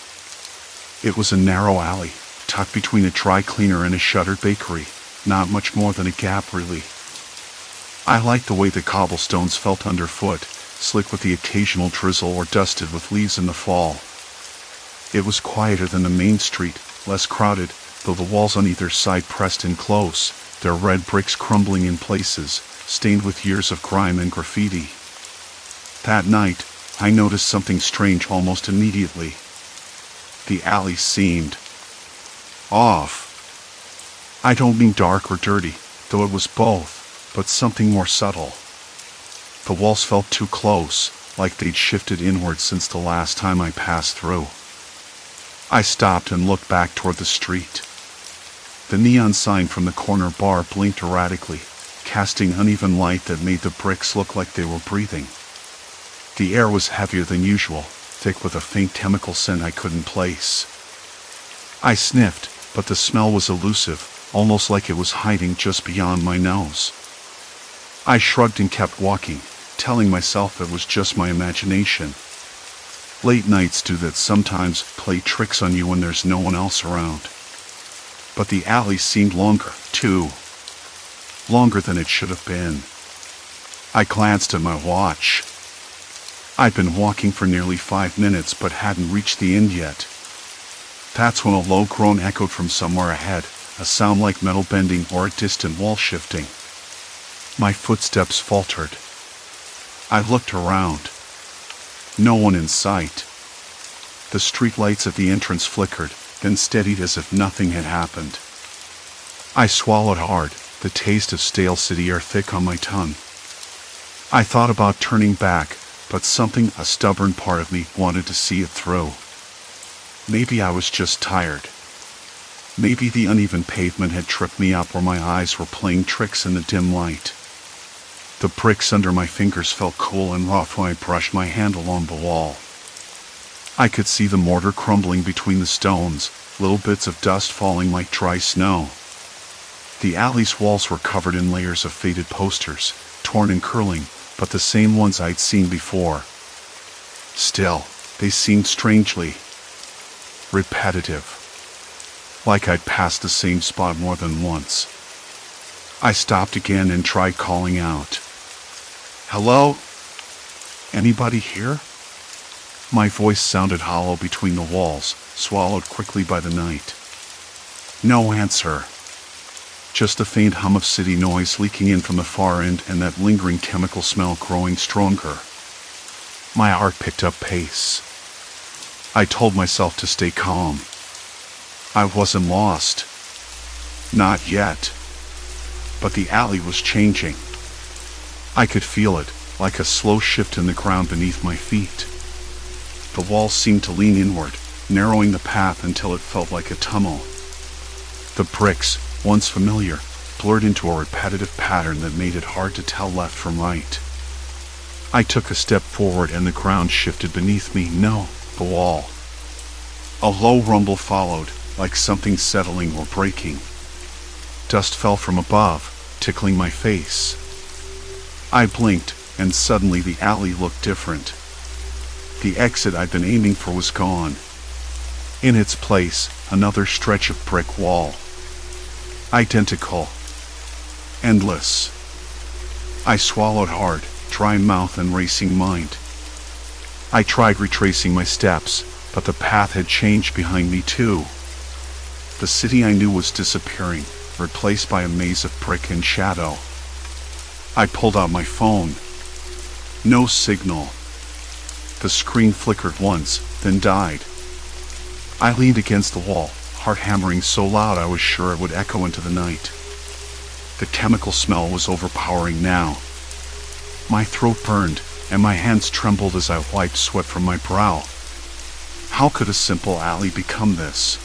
It was a narrow alley, tucked between a dry cleaner and a shuttered bakery, not much more than a gap really. I liked the way the cobblestones felt underfoot, slick with the occasional drizzle or dusted with leaves in the fall. It was quieter than the main street, less crowded, though the walls on either side pressed in close, their red bricks crumbling in places, stained with years of grime and graffiti. That night, I noticed something strange almost immediately. The alley seemed off. I don't mean dark or dirty, though it was both, but something more subtle. The walls felt too close, like they'd shifted inward since the last time I passed through. I stopped and looked back toward the street. The neon sign from the corner bar blinked erratically, casting uneven light that made the bricks look like they were breathing. The air was heavier than usual, thick with a faint chemical scent I couldn't place. I sniffed, but the smell was elusive, almost like it was hiding just beyond my nose. I shrugged and kept walking, telling myself it was just my imagination. Late nights do that sometimes, play tricks on you when there's no one else around. But the alley seemed longer, too. Longer than it should have been. I glanced at my watch. I'd been walking for nearly 5 minutes but hadn't reached the end yet. That's when a low groan echoed from somewhere ahead, a sound like metal bending or a distant wall shifting. My footsteps faltered. I looked around. No one in sight. The streetlights at the entrance flickered, then steadied as if nothing had happened. I swallowed hard, the taste of stale city air thick on my tongue. I thought about turning back, but something, a stubborn part of me, wanted to see it through. Maybe I was just tired. Maybe the uneven pavement had tripped me up or my eyes were playing tricks in the dim light. The bricks under my fingers felt cool and rough when I brushed my hand along the wall. I could see the mortar crumbling between the stones, little bits of dust falling like dry snow. The alley's walls were covered in layers of faded posters, torn and curling, but the same ones I'd seen before. Still, they seemed strangely repetitive. Like I'd passed the same spot more than once. I stopped again and tried calling out. "Hello? Anybody here?" My voice sounded hollow between the walls, swallowed quickly by the night. No answer. Just the faint hum of city noise leaking in from the far end and that lingering chemical smell growing stronger. My heart picked up pace. I told myself to stay calm. I wasn't lost. Not yet. But the alley was changing. I could feel it, like a slow shift in the ground beneath my feet. The walls seemed to lean inward, narrowing the path until it felt like a tunnel. The bricks, once familiar, blurred into a repetitive pattern that made it hard to tell left from right. I took a step forward and the ground shifted beneath me. No, the wall. A low rumble followed, like something settling or breaking. Dust fell from above, tickling my face. I blinked, and suddenly the alley looked different. The exit I'd been aiming for was gone. In its place, another stretch of brick wall. Identical. Endless. I swallowed hard, dry mouth and racing mind. I tried retracing my steps, But the path had changed behind me too. The city I knew was disappearing, replaced by a maze of brick and shadow. I pulled out my phone. No signal. The screen flickered once, then died. I leaned against the wall, heart hammering so loud I was sure it would echo into the night. The chemical smell was overpowering now. My throat burned, and my hands trembled as I wiped sweat from my brow. How could a simple alley become this?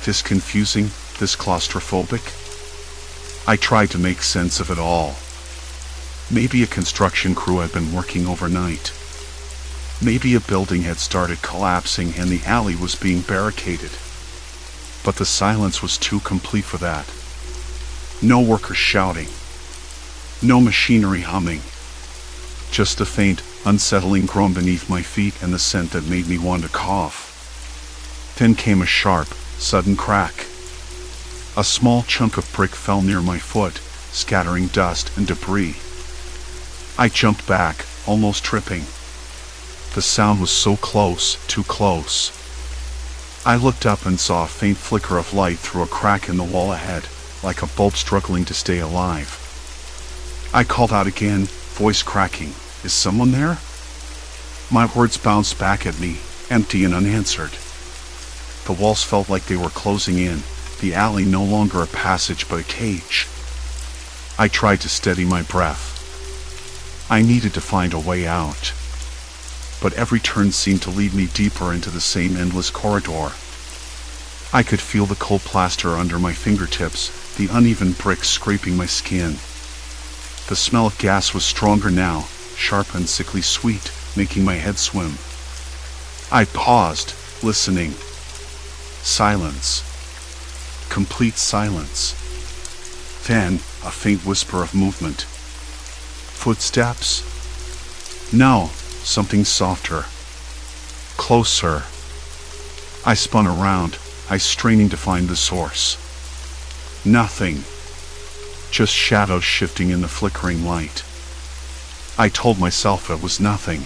This confusing, this claustrophobic? I tried to make sense of it all. Maybe a construction crew had been working overnight. Maybe a building had started collapsing and the alley was being barricaded. But the silence was too complete for that. No workers shouting. No machinery humming. Just a faint, unsettling groan beneath my feet and the scent that made me want to cough. Then came a sharp, sudden crack. A small chunk of brick fell near my foot, scattering dust and debris. I jumped back, almost tripping. The sound was so close, too close. I looked up and saw a faint flicker of light through a crack in the wall ahead, like a bulb struggling to stay alive. I called out again, voice cracking, "Is someone there?" My words bounced back at me, empty and unanswered. The walls felt like they were closing in, the alley no longer a passage but a cage. I tried to steady my breath. I needed to find a way out. But every turn seemed to lead me deeper into the same endless corridor. I could feel the cold plaster under my fingertips, the uneven bricks scraping my skin. The smell of gas was stronger now, sharp and sickly sweet, making my head swim. I paused, listening. Silence. Complete silence. Then, a faint whisper of movement. Footsteps? No, something softer. Closer. I spun around, eyes straining to find the source. Nothing. Just shadows shifting in the flickering light. I told myself it was nothing.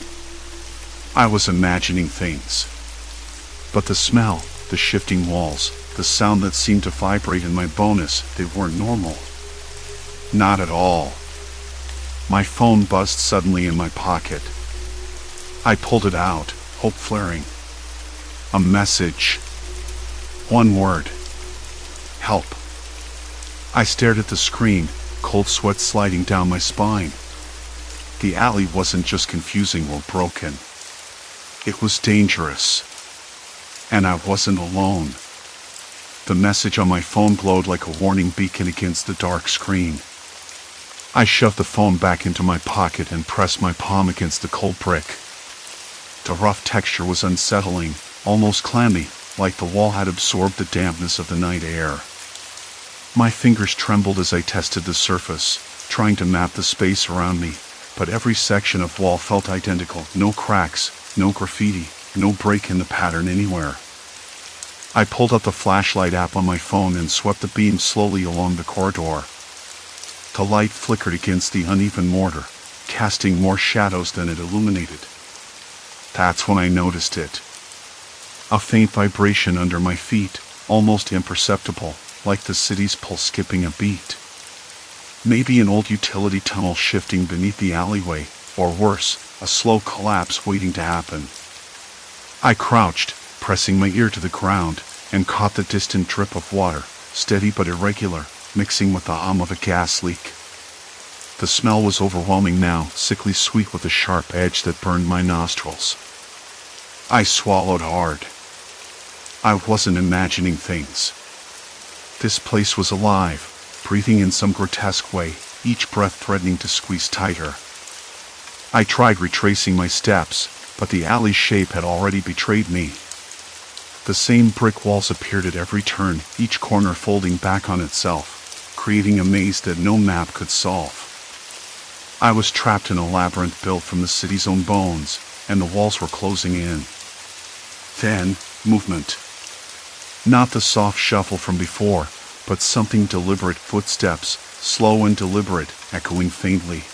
I was imagining things. But the smell, the shifting walls, the sound that seemed to vibrate in my bonus, they weren't normal. Not at all. My phone buzzed suddenly in my pocket. I pulled it out, hope flaring. A message. One word. Help. I stared at the screen, cold sweat sliding down my spine. The alley wasn't just confusing or broken. It was dangerous. And I wasn't alone. The message on my phone glowed like a warning beacon against the dark screen. I shoved the phone back into my pocket and pressed my palm against the cold brick. The rough texture was unsettling, almost clammy, like the wall had absorbed the dampness of the night air. My fingers trembled as I tested the surface, trying to map the space around me, but every section of wall felt identical, no cracks, no graffiti, no break in the pattern anywhere. I pulled out the flashlight app on my phone and swept the beam slowly along the corridor. The light flickered against the uneven mortar, casting more shadows than it illuminated. That's when I noticed it. A faint vibration under my feet, almost imperceptible, like the city's pulse skipping a beat. Maybe an old utility tunnel shifting beneath the alleyway, or worse, a slow collapse waiting to happen. I crouched, pressing my ear to the ground, and caught the distant drip of water, steady but irregular, mixing with the hum of a gas leak. The smell was overwhelming now, sickly sweet with a sharp edge that burned my nostrils. I swallowed hard. I wasn't imagining things. This place was alive, breathing in some grotesque way, each breath threatening to squeeze tighter. I tried retracing my steps, but the alley's shape had already betrayed me. The same brick walls appeared at every turn, each corner folding back on itself, creating a maze that no map could solve. I was trapped in a labyrinth built from the city's own bones, and the walls were closing in. Then, movement. Not the soft shuffle from before, but something deliberate, footsteps, slow and deliberate, echoing faintly.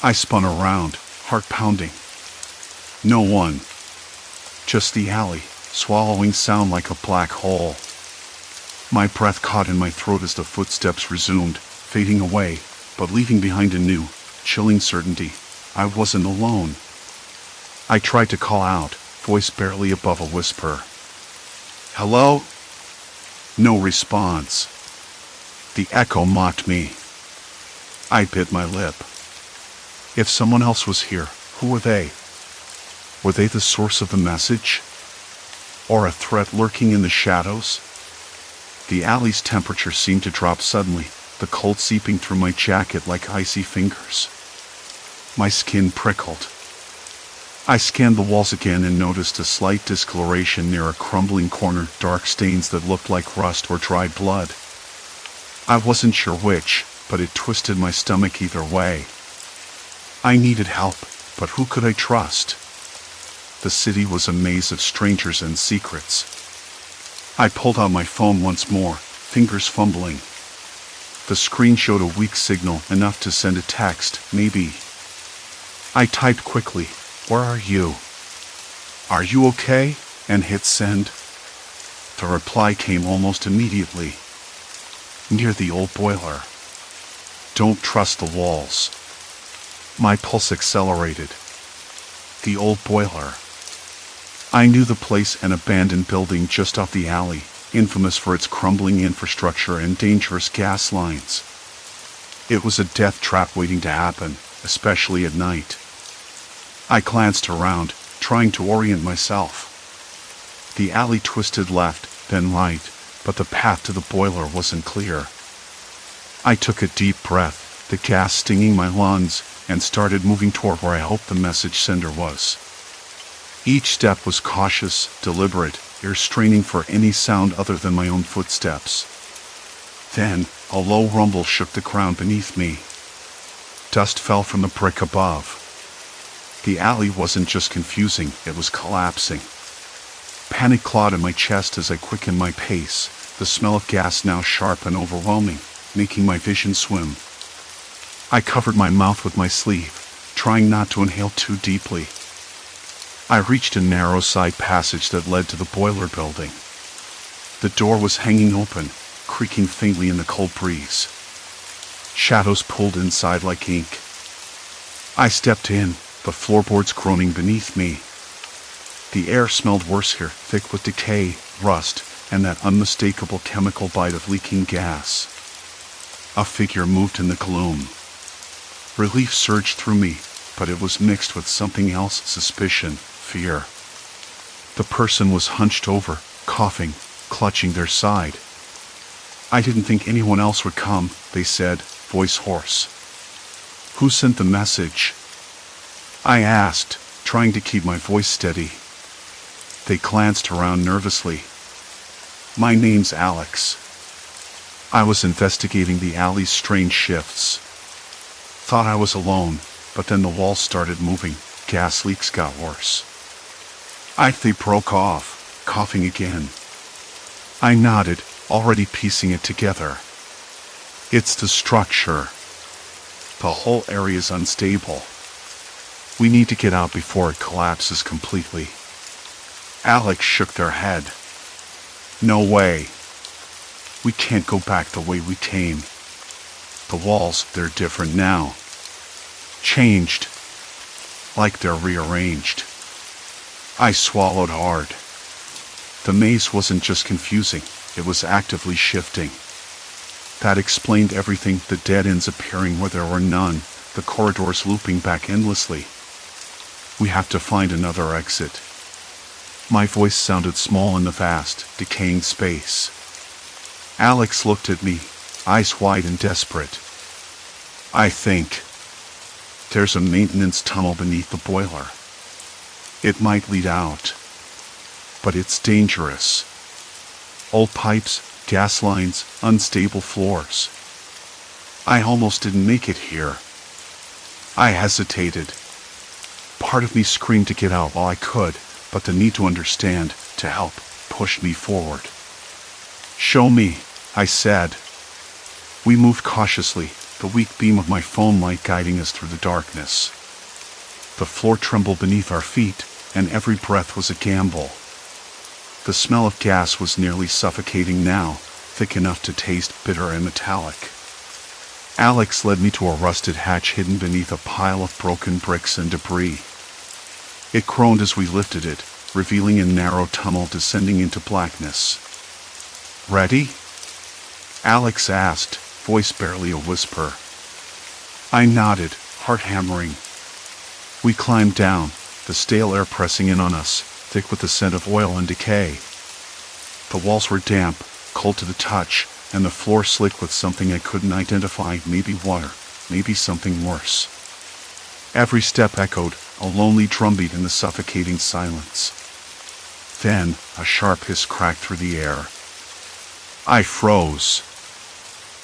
I spun around, heart pounding. No one. Just the alley, swallowing sound like a black hole. My breath caught in my throat as the footsteps resumed, fading away, but leaving behind a new, chilling certainty. I wasn't alone. I tried to call out, voice barely above a whisper. "Hello?" No response. The echo mocked me. I bit my lip. If someone else was here, who were they? Were they the source of the message? Or a threat lurking in the shadows? The alley's temperature seemed to drop suddenly, the cold seeping through my jacket like icy fingers. My skin prickled. I scanned the walls again and noticed a slight discoloration near a crumbling corner, dark stains that looked like rust or dried blood. I wasn't sure which, but it twisted my stomach either way. I needed help, but who could I trust? The city was a maze of strangers and secrets. I pulled out my phone once more, fingers fumbling. The screen showed a weak signal, enough to send a text, maybe. I typed quickly, "Where are you? Are you okay?" and hit send. The reply came almost immediately. "Near the old boiler. Don't trust the walls." My pulse accelerated. The old boiler. I knew the place, an abandoned building just off the alley, infamous for its crumbling infrastructure and dangerous gas lines. It was a death trap waiting to happen, especially at night. I glanced around, trying to orient myself. The alley twisted left, then right, but the path to the boiler wasn't clear. I took a deep breath, the gas stinging my lungs, and started moving toward where I hoped the message sender was. Each step was cautious, deliberate, ears straining for any sound other than my own footsteps. Then, a low rumble shook the ground beneath me. Dust fell from the brick above. The alley wasn't just confusing, it was collapsing. Panic clawed in my chest as I quickened my pace, the smell of gas now sharp and overwhelming, making my vision swim. I covered my mouth with my sleeve, trying not to inhale too deeply. I reached a narrow side passage that led to the boiler building. The door was hanging open, creaking faintly in the cold breeze. Shadows pulled inside like ink. I stepped in, the floorboards groaning beneath me. The air smelled worse here, thick with decay, rust, and that unmistakable chemical bite of leaking gas. A figure moved in the gloom. Relief surged through me, but it was mixed with something else, suspicion, fear. The person was hunched over, coughing, clutching their side. "I didn't think anyone else would come," they said, voice hoarse. "Who sent the message?" I asked, trying to keep my voice steady. They glanced around nervously. "My name's Alex." I was investigating the alley's strange shifts. Thought I was alone, but then the walls started moving, gas leaks got worse. They broke off, coughing again. I nodded, already piecing it together. "It's the structure. The whole area's unstable. We need to get out before it collapses completely." Alex shook their head. "No way. We can't go back the way we came. The walls, they're different now. Changed. Like they're rearranged." I swallowed hard. The maze wasn't just confusing, it was actively shifting. That explained everything, the dead ends appearing where there were none, the corridors looping back endlessly. "We have to find another exit." My voice sounded small in the vast, decaying space. Alex looked at me, eyes wide and desperate. "I think there's a maintenance tunnel beneath the boiler. It might lead out, but it's dangerous. Old pipes, gas lines, unstable floors. I almost didn't make it here." I hesitated. Part of me screamed to get out while I could, but the need to understand, to help, pushed me forward. "Show me," I said. We moved cautiously, the weak beam of my phone light guiding us through the darkness. The floor trembled beneath our feet, and every breath was a gamble. The smell of gas was nearly suffocating now, thick enough to taste bitter and metallic. Alex led me to a rusted hatch hidden beneath a pile of broken bricks and debris. It groaned as we lifted it, revealing a narrow tunnel descending into blackness. "Ready?" Alex asked, voice barely a whisper. I nodded, heart hammering. We climbed down, the stale air pressing in on us, thick with the scent of oil and decay. The walls were damp, cold to the touch, and the floor slick with something I couldn't identify, maybe water, maybe something worse. Every step echoed, a lonely drumbeat in the suffocating silence. Then, a sharp hiss cracked through the air. I froze.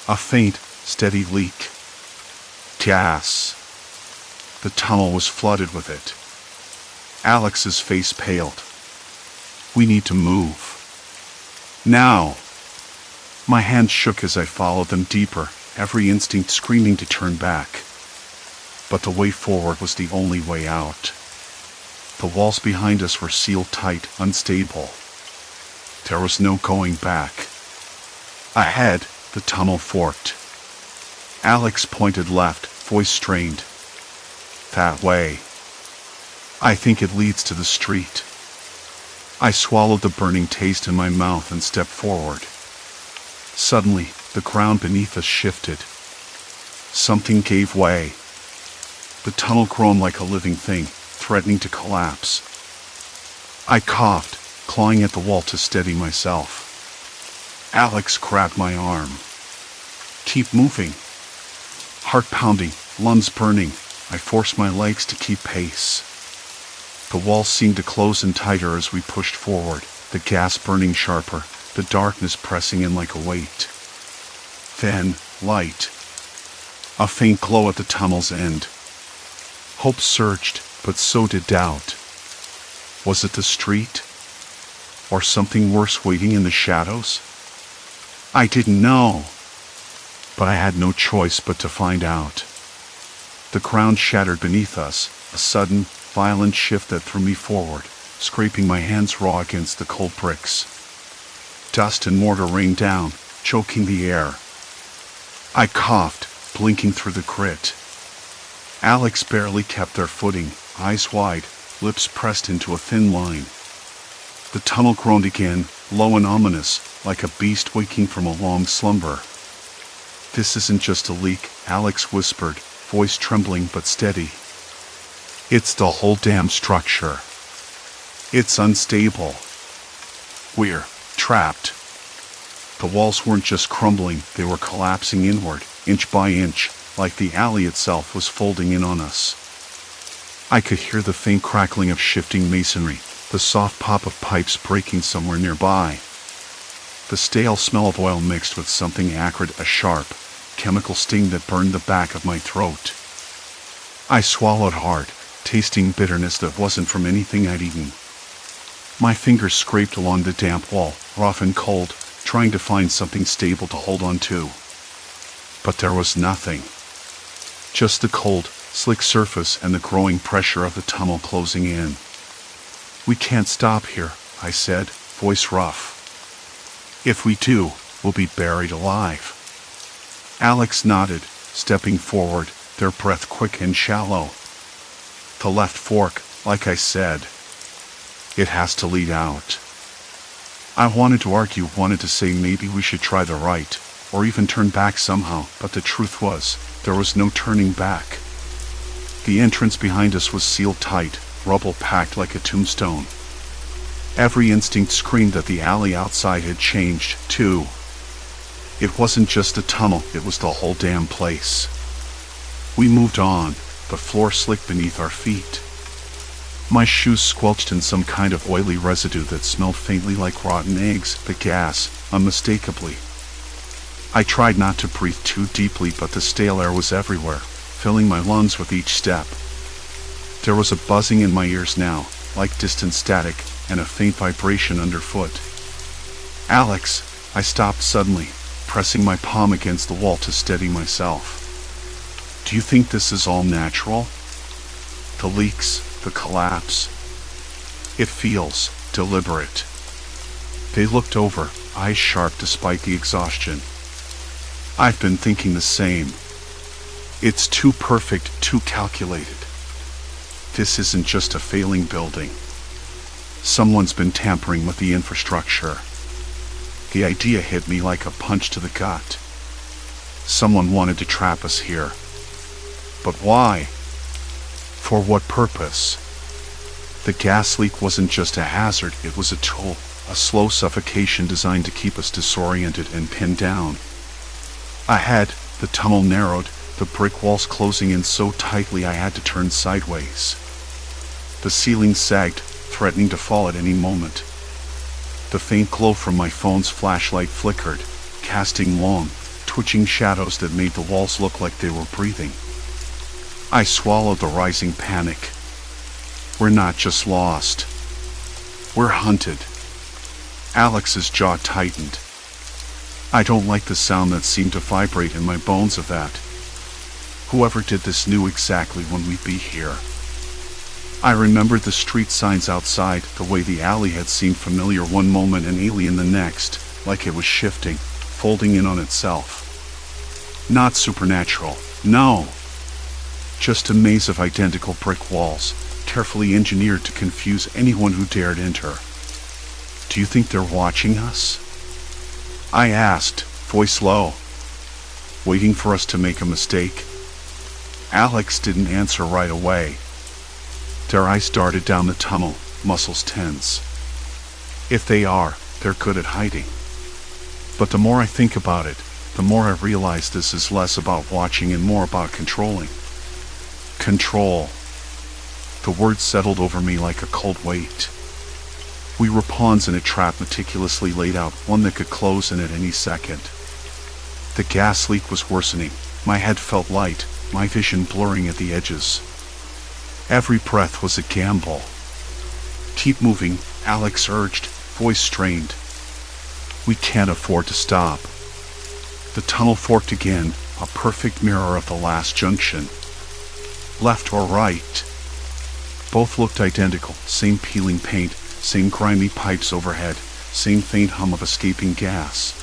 A faint, steady leak. Gas. The tunnel was flooded with it. Alex's face paled. "We need to move. Now." My hands shook as I followed them deeper, every instinct screaming to turn back. But the way forward was the only way out. The walls behind us were sealed tight, unstable. There was no going back. Ahead, the tunnel forked. Alex pointed left, voice strained. "That way. I think it leads to the street." I swallowed the burning taste in my mouth and stepped forward. Suddenly, the ground beneath us shifted. Something gave way. The tunnel groaned like a living thing, threatening to collapse. I coughed, clawing at the wall to steady myself. Alex grabbed my arm. "Keep moving." Heart pounding, lungs burning, I forced my legs to keep pace. The wall seemed to close in tighter as we pushed forward, the gas burning sharper, the darkness pressing in like a weight. Then, light. A faint glow at the tunnel's end. Hope surged, but so did doubt. Was it the street? Or something worse waiting in the shadows? I didn't know. But I had no choice but to find out. The ground shattered beneath us, a sudden, violent shift that threw me forward, scraping my hands raw against the cold bricks. Dust and mortar rained down, choking the air. I coughed, blinking through the grit. Alex barely kept their footing, eyes wide, lips pressed into a thin line. The tunnel groaned again, low and ominous, like a beast waking from a long slumber. "This isn't just a leak," Alex whispered, voice trembling but steady. "It's the whole damn structure. It's unstable. We're trapped." The walls weren't just crumbling, they were collapsing inward, inch by inch, like the alley itself was folding in on us. I could hear the faint crackling of shifting masonry, the soft pop of pipes breaking somewhere nearby. The stale smell of oil mixed with something acrid, a sharp, chemical sting that burned the back of my throat. I swallowed hard, tasting bitterness that wasn't from anything I'd eaten. My fingers scraped along the damp wall, rough and cold, trying to find something stable to hold on to. But there was nothing. Just the cold, slick surface and the growing pressure of the tunnel closing in. "We can't stop here," I said, voice rough. "If we do, we'll be buried alive." Alex nodded, stepping forward, their breath quick and shallow. "The left fork, like I said. It has to lead out." I wanted to argue, wanted to say maybe we should try the right, or even turn back somehow, but the truth was, there was no turning back. The entrance behind us was sealed tight, rubble packed like a tombstone. Every instinct screamed that the alley outside had changed, too. It wasn't just a tunnel, it was the whole damn place. We moved on, the floor slick beneath our feet. My shoes squelched in some kind of oily residue that smelled faintly like rotten eggs, the gas, unmistakably. I tried not to breathe too deeply, but the stale air was everywhere, filling my lungs with each step. There was a buzzing in my ears now, like distant static, and a faint vibration underfoot. "Alex," I stopped suddenly, pressing my palm against the wall to steady myself. "Do you think this is all natural? The leaks, the collapse. It feels deliberate. They looked over, eyes sharp despite the exhaustion. I've been thinking the same. It's too perfect, too calculated. This isn't just a failing building. Someone's been tampering with the infrastructure. The idea hit me like a punch to the gut. Someone wanted to trap us here. But why? For what purpose? The gas leak wasn't just a hazard, it was a tool, a slow suffocation designed to keep us disoriented and pinned down. Ahead, the tunnel narrowed, the brick walls closing in so tightly I had to turn sideways. The ceiling sagged, threatening to fall at any moment. The faint glow from my phone's flashlight flickered, casting long, twitching shadows that made the walls look like they were breathing. I swallowed the rising panic. We're not just lost. We're hunted. Alex's jaw tightened. I don't like the sound that seemed to vibrate in my bones of that. Whoever did this knew exactly when we'd be here. I remembered the street signs outside, the way the alley had seemed familiar one moment and alien the next, like it was shifting, folding in on itself. Not supernatural, no. Just a maze of identical brick walls, carefully engineered to confuse anyone who dared enter. Do you think they're watching us? I asked, voice low, waiting for us to make a mistake. Alex didn't answer right away. Their eyes darted down the tunnel, muscles tense. If they are, they're good at hiding. But the more I think about it, the more I realize this is less about watching and more about controlling. Control. The word settled over me like a cold weight. We were pawns in a trap meticulously laid out, one that could close in at any second. The gas leak was worsening. My head felt light, my vision blurring at the edges. Every breath was a gamble. Keep moving, Alex urged, voice strained. We can't afford to stop. The tunnel forked again, a perfect mirror of the last junction. Left or right? Both looked identical, same peeling paint, same grimy pipes overhead, same faint hum of escaping gas.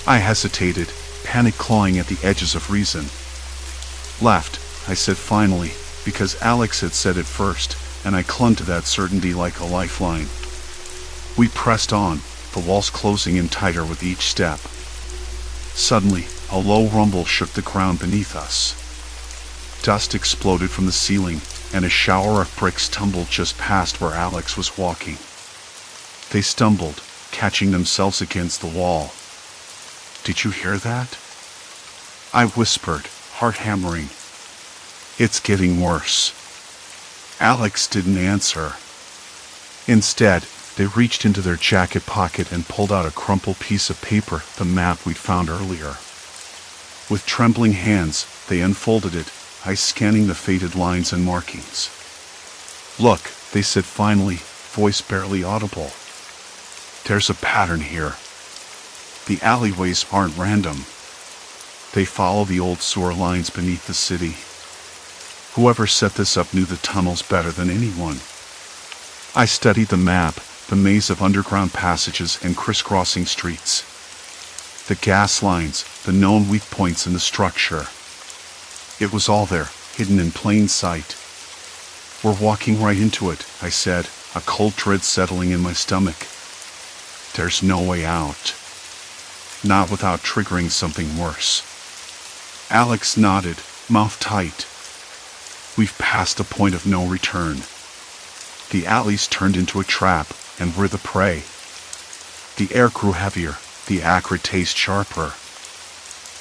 I hesitated, panic clawing at the edges of reason. Left, I said finally, because Alex had said it first, and I clung to that certainty like a lifeline. We pressed on, the walls closing in tighter with each step. Suddenly, a low rumble shook the ground beneath us. Dust exploded from the ceiling, and a shower of bricks tumbled just past where Alex was walking. They stumbled, catching themselves against the wall. Did you hear that? I whispered, heart hammering. It's getting worse. Alex didn't answer. Instead, they reached into their jacket pocket and pulled out a crumpled piece of paper, the map we'd found earlier. With trembling hands, they unfolded it, eyes scanning the faded lines and markings. Look, they said finally, voice barely audible. There's a pattern here. The alleyways aren't random. They follow the old sewer lines beneath the city. Whoever set this up knew the tunnels better than anyone. I studied the map, the maze of underground passages and crisscrossing streets. The gas lines, the known weak points in the structure. It was all there, hidden in plain sight. We're walking right into it, I said, a cold dread settling in my stomach. There's no way out. Not without triggering something worse. Alex nodded, mouth tight. We've passed the point of no return. The alleys turned into a trap, and we're the prey. The air grew heavier, the acrid taste sharper.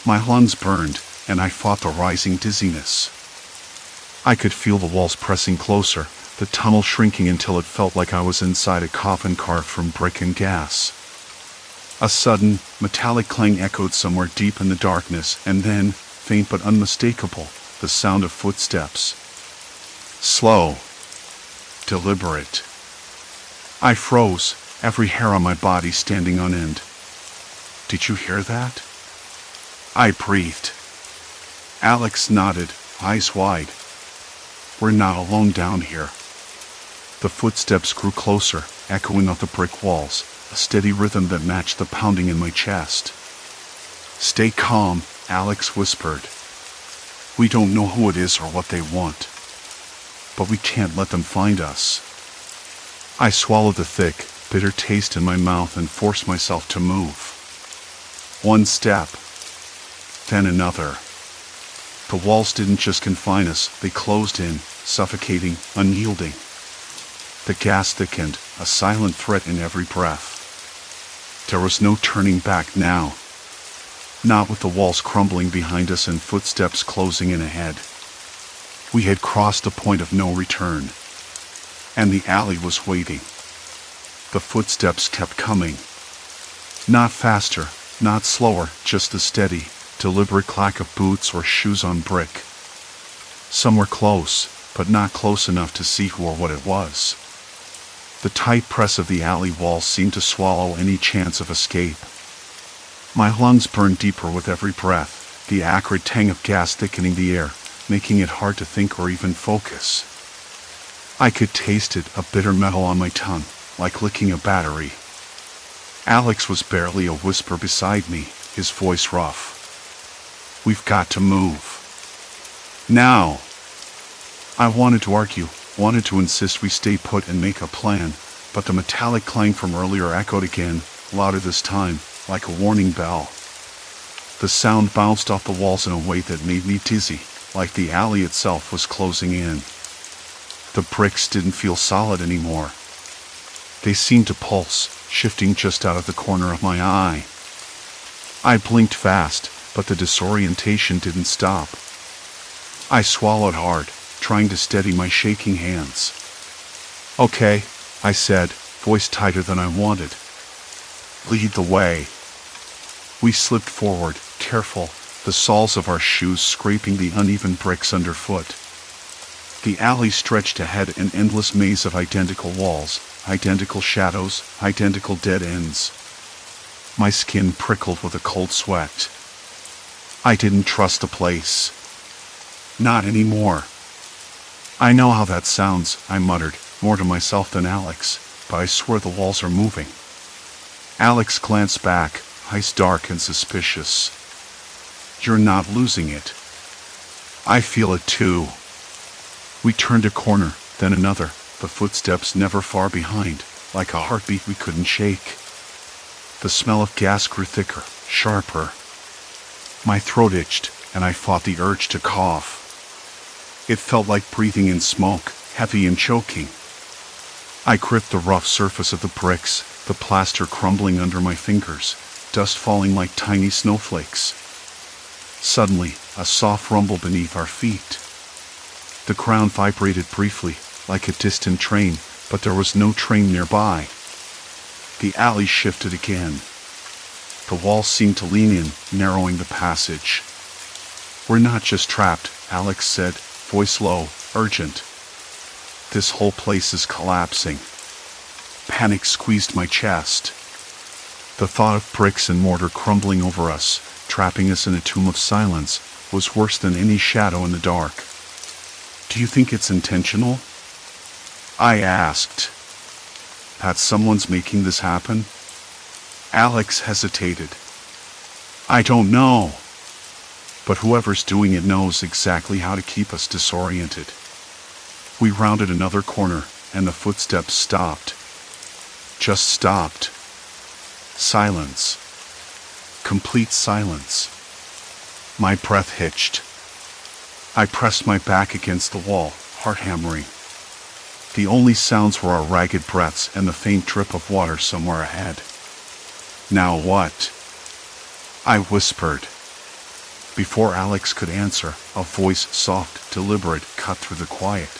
My lungs burned, and I fought the rising dizziness. I could feel the walls pressing closer, the tunnel shrinking until it felt like I was inside a coffin carved from brick and gas. A sudden, metallic clang echoed somewhere deep in the darkness, and then, faint but unmistakable, the sound of footsteps. Slow. Deliberate. I froze, every hair on my body standing on end. Did you hear that? I breathed. Alex nodded, eyes wide. We're not alone down here. The The footsteps grew closer, echoing off the brick walls, a steady rhythm that matched the pounding in my chest. "Stay calm," Alex whispered. "We don't know who it is or what they want, but we can't let them find us." I swallowed the thick, bitter taste in my mouth and forced myself to move. One step, then another. The walls didn't just confine us, they closed in, suffocating, unyielding. The gas thickened, a silent threat in every breath. There was no turning back now. Not with the walls crumbling behind us and footsteps closing in ahead. We had crossed the point of no return. And the alley was waiting. The footsteps kept coming. Not faster, not slower, just the steady, deliberate clack of boots or shoes on brick. Some were close, but not close enough to see who or what it was. The tight press of the alley wall seemed to swallow any chance of escape. My lungs burned deeper with every breath, the acrid tang of gas thickening the air, making it hard to think or even focus. I could taste it, a bitter metal on my tongue, like licking a battery. Alex was barely a whisper beside me, his voice rough. "We've got to move. Now." I wanted to argue, wanted to insist we stay put and make a plan, but the metallic clang from earlier echoed again, louder this time, like a warning bell. The sound bounced off the walls in a way that made me dizzy, like the alley itself was closing in. The bricks didn't feel solid anymore. They seemed to pulse, shifting just out of the corner of my eye. I blinked fast, but the disorientation didn't stop. I swallowed hard, trying to steady my shaking hands. "Okay," I said, voice tighter than I wanted. "Lead the way." We slipped forward, careful, the soles of our shoes scraping the uneven bricks underfoot. The alley stretched ahead, an endless maze of identical walls, identical shadows, identical dead ends. My skin prickled with a cold sweat. I didn't trust the place. Not anymore. "I know how that sounds," I muttered, more to myself than Alex, "but I swear the walls are moving." Alex glanced back, eyes dark and suspicious. "You're not losing it." "I feel it too." We turned a corner, then another, the footsteps never far behind, like a heartbeat we couldn't shake. The smell of gas grew thicker, sharper. My throat itched, and I fought the urge to cough. It felt like breathing in smoke, heavy and choking. I gripped the rough surface of the bricks, the plaster crumbling under my fingers, dust falling like tiny snowflakes. Suddenly, a soft rumble beneath our feet. The ground vibrated briefly, like a distant train, but there was no train nearby. The alley shifted again. The walls seemed to lean in, narrowing the passage. "We're not just trapped," Alex said, voice low, urgent. "This whole place is collapsing." Panic squeezed my chest. The thought of bricks and mortar crumbling over us, trapping us in a tomb of silence, was worse than any shadow in the dark. "Do you think it's intentional?" I asked. "That someone's making this happen?" Alex hesitated. "I don't know. But whoever's doing it knows exactly how to keep us disoriented." We rounded another corner, and the footsteps stopped. Just stopped. Silence. Complete silence. My breath hitched. I pressed my back against the wall, heart hammering. The only sounds were our ragged breaths and the faint drip of water somewhere ahead. "Now what?" I whispered. Before Alex could answer, a voice, soft, deliberate, cut through the quiet.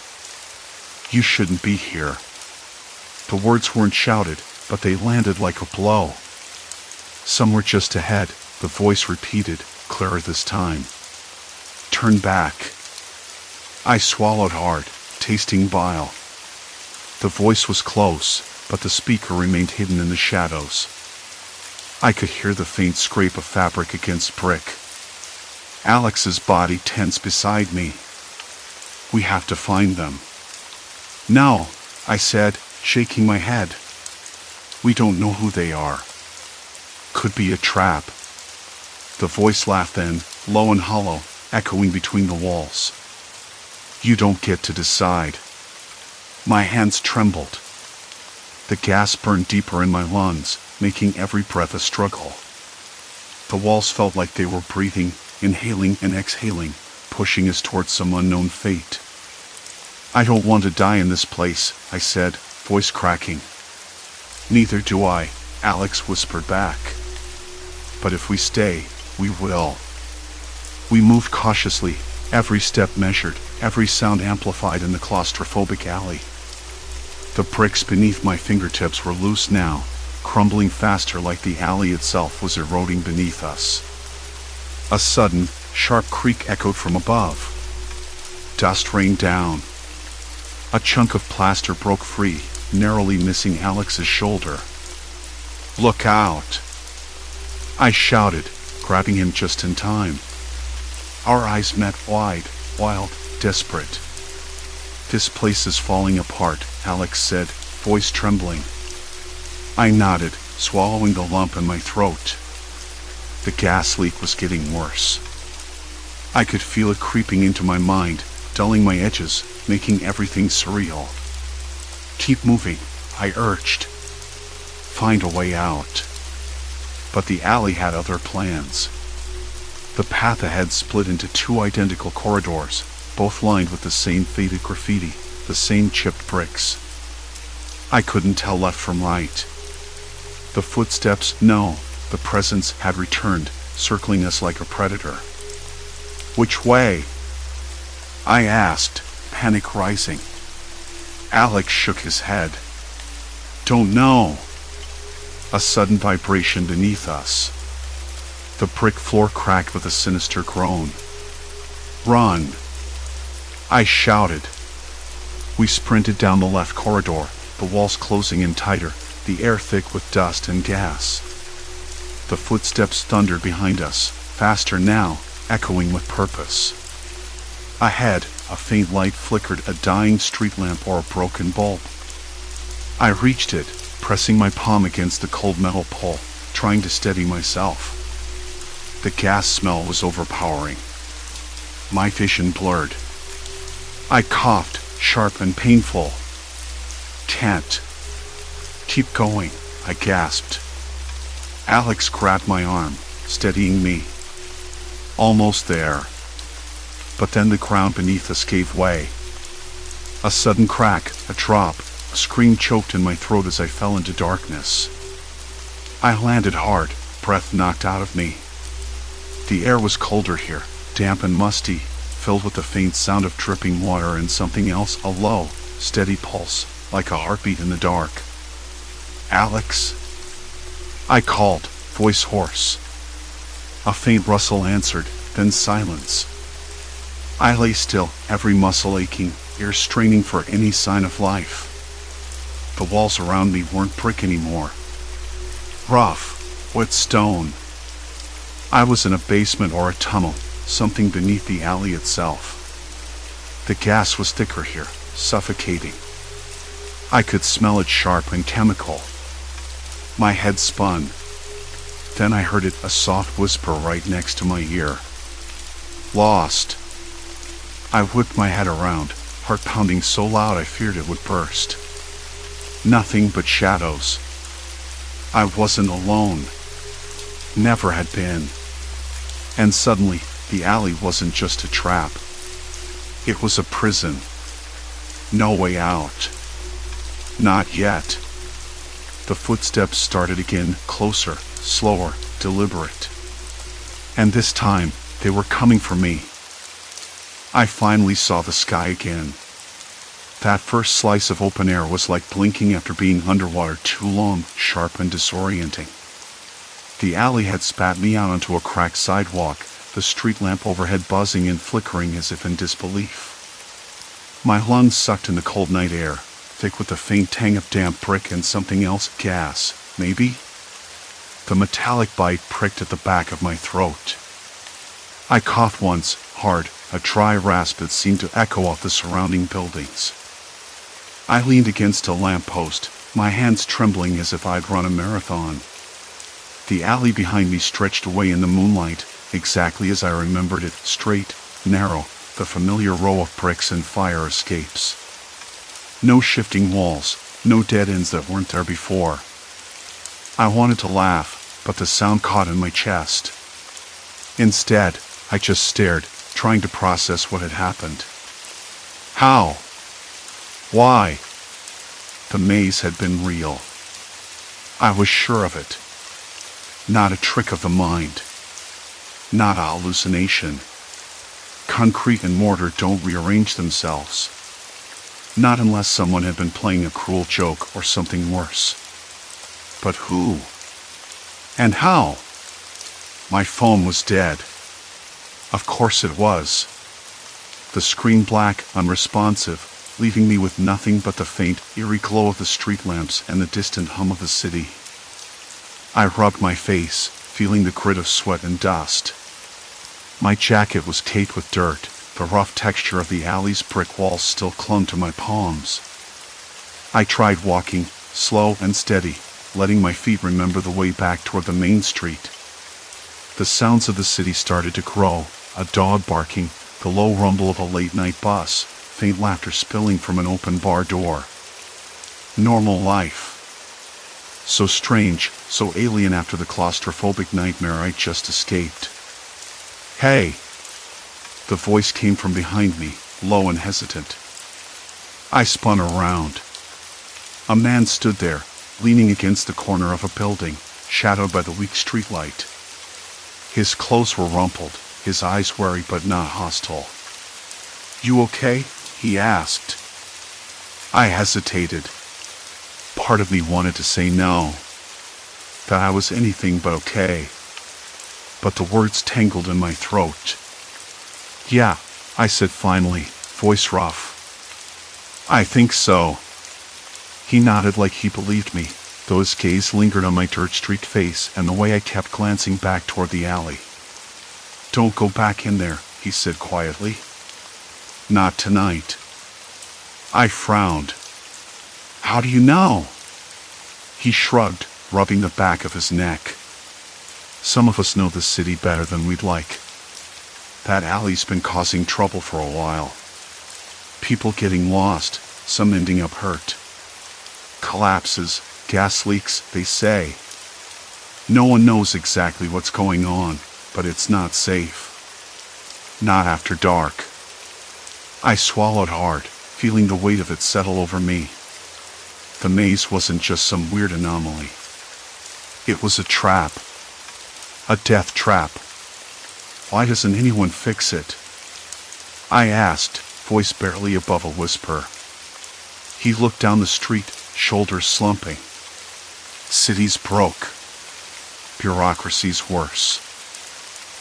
"You shouldn't be here." The words weren't shouted, but they landed like a blow. "Somewhere just ahead," the voice repeated, clearer this time. "Turn back." I swallowed hard, tasting bile. The voice was close, but the speaker remained hidden in the shadows. I could hear the faint scrape of fabric against brick. Alex's body tense beside me. "We have to find them." "No," I said, shaking my head. We don't know who they are. Could be a trap. The voice laughed then, low and hollow, echoing between the walls. You don't get to decide. My hands trembled. The gas burned deeper in my lungs, making every breath a struggle. The walls felt like they were breathing, inhaling and exhaling, pushing us towards some unknown fate. I don't want to die in this place, I said, voice cracking. Neither do I, Alex whispered back. But if we stay, we will. We moved cautiously, every step measured, every sound amplified in the claustrophobic alley. The bricks beneath my fingertips were loose now, crumbling faster like the alley itself was eroding beneath us. A sudden, sharp creak echoed from above. Dust rained down. A chunk of plaster broke free, narrowly missing Alex's shoulder. Look out! I shouted, grabbing him just in time. Our eyes met wide, wild, desperate. This place is falling apart, Alex said, voice trembling. I nodded, swallowing the lump in my throat. The gas leak was getting worse. I could feel it creeping into my mind, dulling my edges, making everything surreal. Keep moving, I urged. Find a way out. But the alley had other plans. The path ahead split into two identical corridors, both lined with the same faded graffiti, the same chipped bricks. I couldn't tell left from right. The footsteps, no, the presence had returned, circling us like a predator. Which way? I asked, panic rising. Alex shook his head. Don't know. A sudden vibration beneath us. The brick floor cracked with a sinister groan. Run! I shouted. We sprinted down the left corridor, the walls closing in tighter, the air thick with dust and gas. The footsteps thundered behind us, faster now, echoing with purpose. Ahead, a faint light flickered, a dying street lamp or a broken bulb. I reached it, pressing my palm against the cold metal pole, trying to steady myself. The gas smell was overpowering. My vision blurred. I coughed, sharp and painful. Can't. Keep going, I gasped. Alex grabbed my arm, steadying me. Almost there. But then the ground beneath us gave way. A sudden crack, a drop, a scream choked in my throat as I fell into darkness. I landed hard, breath knocked out of me. The air was colder here, damp and musty, filled with the faint sound of dripping water and something else, a low, steady pulse, like a heartbeat in the dark. Alex? I called, voice hoarse. A faint rustle answered, then silence. I lay still, every muscle aching, ear straining for any sign of life. The walls around me weren't brick anymore. Rough, wet stone. I was in a basement or a tunnel, something beneath the alley itself. The gas was thicker here, suffocating. I could smell it sharp and chemical. My head spun. Then I heard it, a soft whisper right next to my ear. Lost. I whipped my head around, heart pounding so loud I feared it would burst. Nothing but shadows. I wasn't alone. Never had been. And suddenly, the alley wasn't just a trap. It was a prison. No way out. Not yet. The footsteps started again, closer, slower, deliberate. And this time, they were coming for me. I finally saw the sky again. That first slice of open air was like blinking after being underwater too long, sharp and disorienting. The alley had spat me out onto a cracked sidewalk, the street lamp overhead buzzing and flickering as if in disbelief. My lungs sucked in the cold night air, thick with the faint tang of damp brick and something else, gas, maybe? The metallic bite pricked at the back of my throat. I coughed once, hard, a dry rasp that seemed to echo off the surrounding buildings. I leaned against a lamppost, my hands trembling as if I'd run a marathon. The alley behind me stretched away in the moonlight, exactly as I remembered it, straight, narrow, the familiar row of bricks and fire escapes. No shifting walls, no dead ends that weren't there before. I wanted to laugh, but the sound caught in my chest. Instead, I just stared, trying to process what had happened. How? Why? The maze had been real. I was sure of it. Not a trick of the mind. Not a hallucination. Concrete and mortar don't rearrange themselves. Not unless someone had been playing a cruel joke or something worse. But who? And how? My phone was dead. Of course it was. The screen black, unresponsive, leaving me with nothing but the faint, eerie glow of the street lamps and the distant hum of the city. I rubbed my face, feeling the grit of sweat and dust. My jacket was caked with dirt, the rough texture of the alley's brick walls still clung to my palms. I tried walking, slow and steady, letting my feet remember the way back toward the main street. The sounds of the city started to grow, a dog barking, the low rumble of a late-night bus, faint laughter spilling from an open bar door. Normal life. So strange, so alien after the claustrophobic nightmare I just escaped. Hey! The voice came from behind me, low and hesitant. I spun around. A man stood there, leaning against the corner of a building, shadowed by the weak streetlight. His clothes were rumpled, his eyes wary but not hostile. "You okay?" he asked. I hesitated. Part of me wanted to say no, that I was anything but okay. But the words tangled in my throat. "Yeah," I said finally, voice rough. "I think so." He nodded like he believed me, though his gaze lingered on my dirt-streaked face and the way I kept glancing back toward the alley. "Don't go back in there," he said quietly. "Not tonight." I frowned. "How do you know?" He shrugged, rubbing the back of his neck. "Some of us know the city better than we'd like. That alley's been causing trouble for a while. People getting lost, some ending up hurt. Collapses, gas leaks, they say. No one knows exactly what's going on, but it's not safe. Not after dark." I swallowed hard, feeling the weight of it settle over me. The maze wasn't just some weird anomaly. It was a trap. A death trap. Why doesn't anyone fix it? I asked, voice barely above a whisper. He looked down the street, shoulders slumping. Cities broke. Bureaucracy's worse.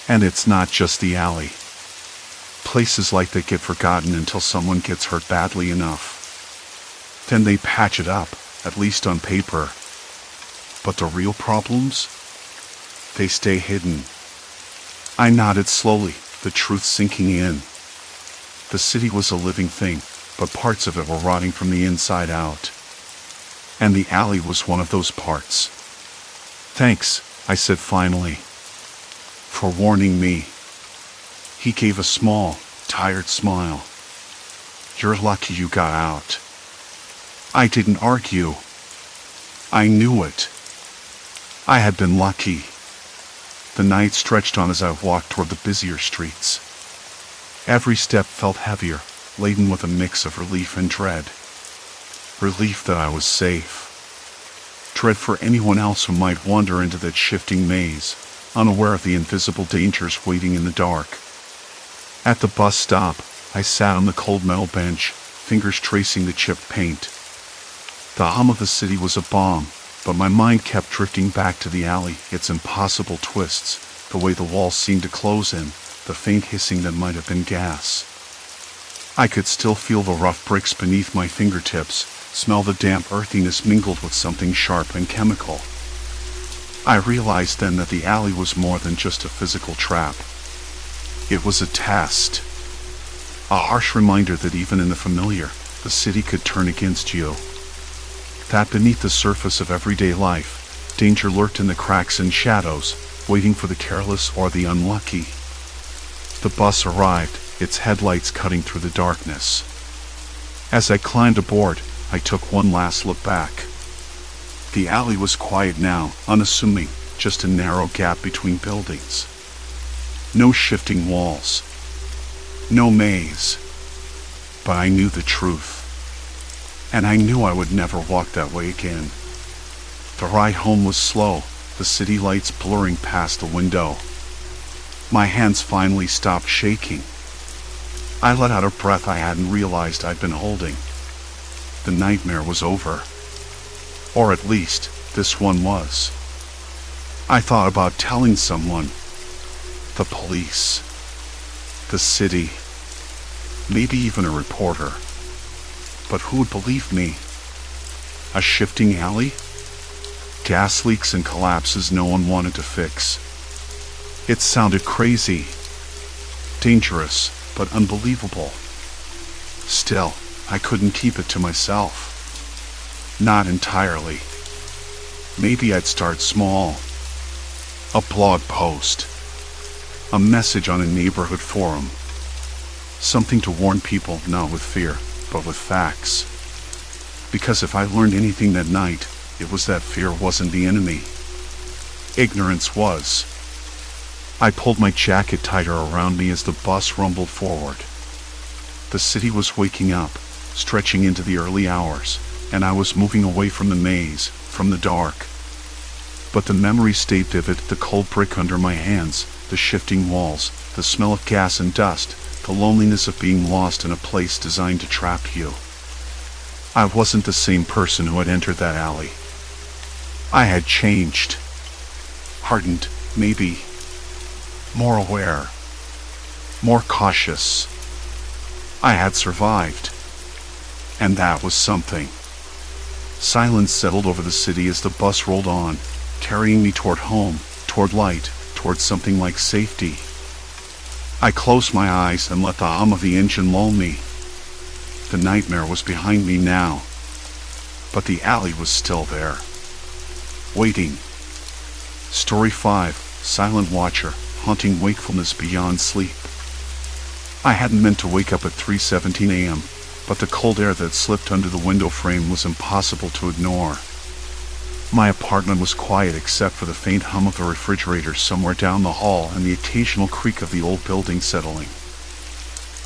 And it's not just the alley. Places like that get forgotten until someone gets hurt badly enough. Then they patch it up, at least on paper. But the real problems? They stay hidden. I nodded slowly, the truth sinking in. The city was a living thing, but parts of it were rotting from the inside out. And the alley was one of those parts. "Thanks," I said finally, "for warning me." He gave a small, tired smile. "You're lucky you got out." I didn't argue. I knew it. I had been lucky. The night stretched on as I walked toward the busier streets. Every step felt heavier, laden with a mix of relief and dread. Relief that I was safe. Dread for anyone else who might wander into that shifting maze, unaware of the invisible dangers waiting in the dark. At the bus stop, I sat on the cold metal bench, fingers tracing the chipped paint. The hum of the city was a balm, but my mind kept drifting back to the alley, its impossible twists, the way the walls seemed to close in, the faint hissing that might have been gas. I could still feel the rough bricks beneath my fingertips, smell the damp earthiness mingled with something sharp and chemical. I realized then that the alley was more than just a physical trap. It was a test. A harsh reminder that even in the familiar, the city could turn against you. That beneath the surface of everyday life, danger lurked in the cracks and shadows, waiting for the careless or the unlucky. The bus arrived, its headlights cutting through the darkness. As I climbed aboard, I took one last look back. The alley was quiet now, unassuming, just a narrow gap between buildings. No shifting walls. No maze. But I knew the truth. And I knew I would never walk that way again. The ride home was slow, the city lights blurring past the window. My hands finally stopped shaking. I let out a breath I hadn't realized I'd been holding. The nightmare was over. Or at least, this one was. I thought about telling someone. The police. The city. Maybe even a reporter. But who would believe me? A shifting alley? Gas leaks and collapses no one wanted to fix. It sounded crazy. Dangerous, but unbelievable. Still, I couldn't keep it to myself. Not entirely. Maybe I'd start small. A blog post. A message on a neighborhood forum. Something to warn people, not with fear, but with facts. Because if I learned anything that night, it was that fear wasn't the enemy. Ignorance was. I pulled my jacket tighter around me as the bus rumbled forward. The city was waking up, stretching into the early hours, and I was moving away from the maze, from the dark. But the memories stayed vivid, the cold brick under my hands, the shifting walls, the smell of gas and dust, the loneliness of being lost in a place designed to trap you. I wasn't the same person who had entered that alley. I had changed. Hardened, maybe. More aware. More cautious. I had survived. And that was something. Silence settled over the city as the bus rolled on, carrying me toward home, toward light, toward something like safety. I closed my eyes and let the hum of the engine lull me. The nightmare was behind me now, but the alley was still there, waiting. Story 5, Silent Watcher, haunting wakefulness beyond sleep. I hadn't meant to wake up at 3:17 a.m., but the cold air that slipped under the window frame was impossible to ignore. My apartment was quiet except for the faint hum of the refrigerator somewhere down the hall and the occasional creak of the old building settling.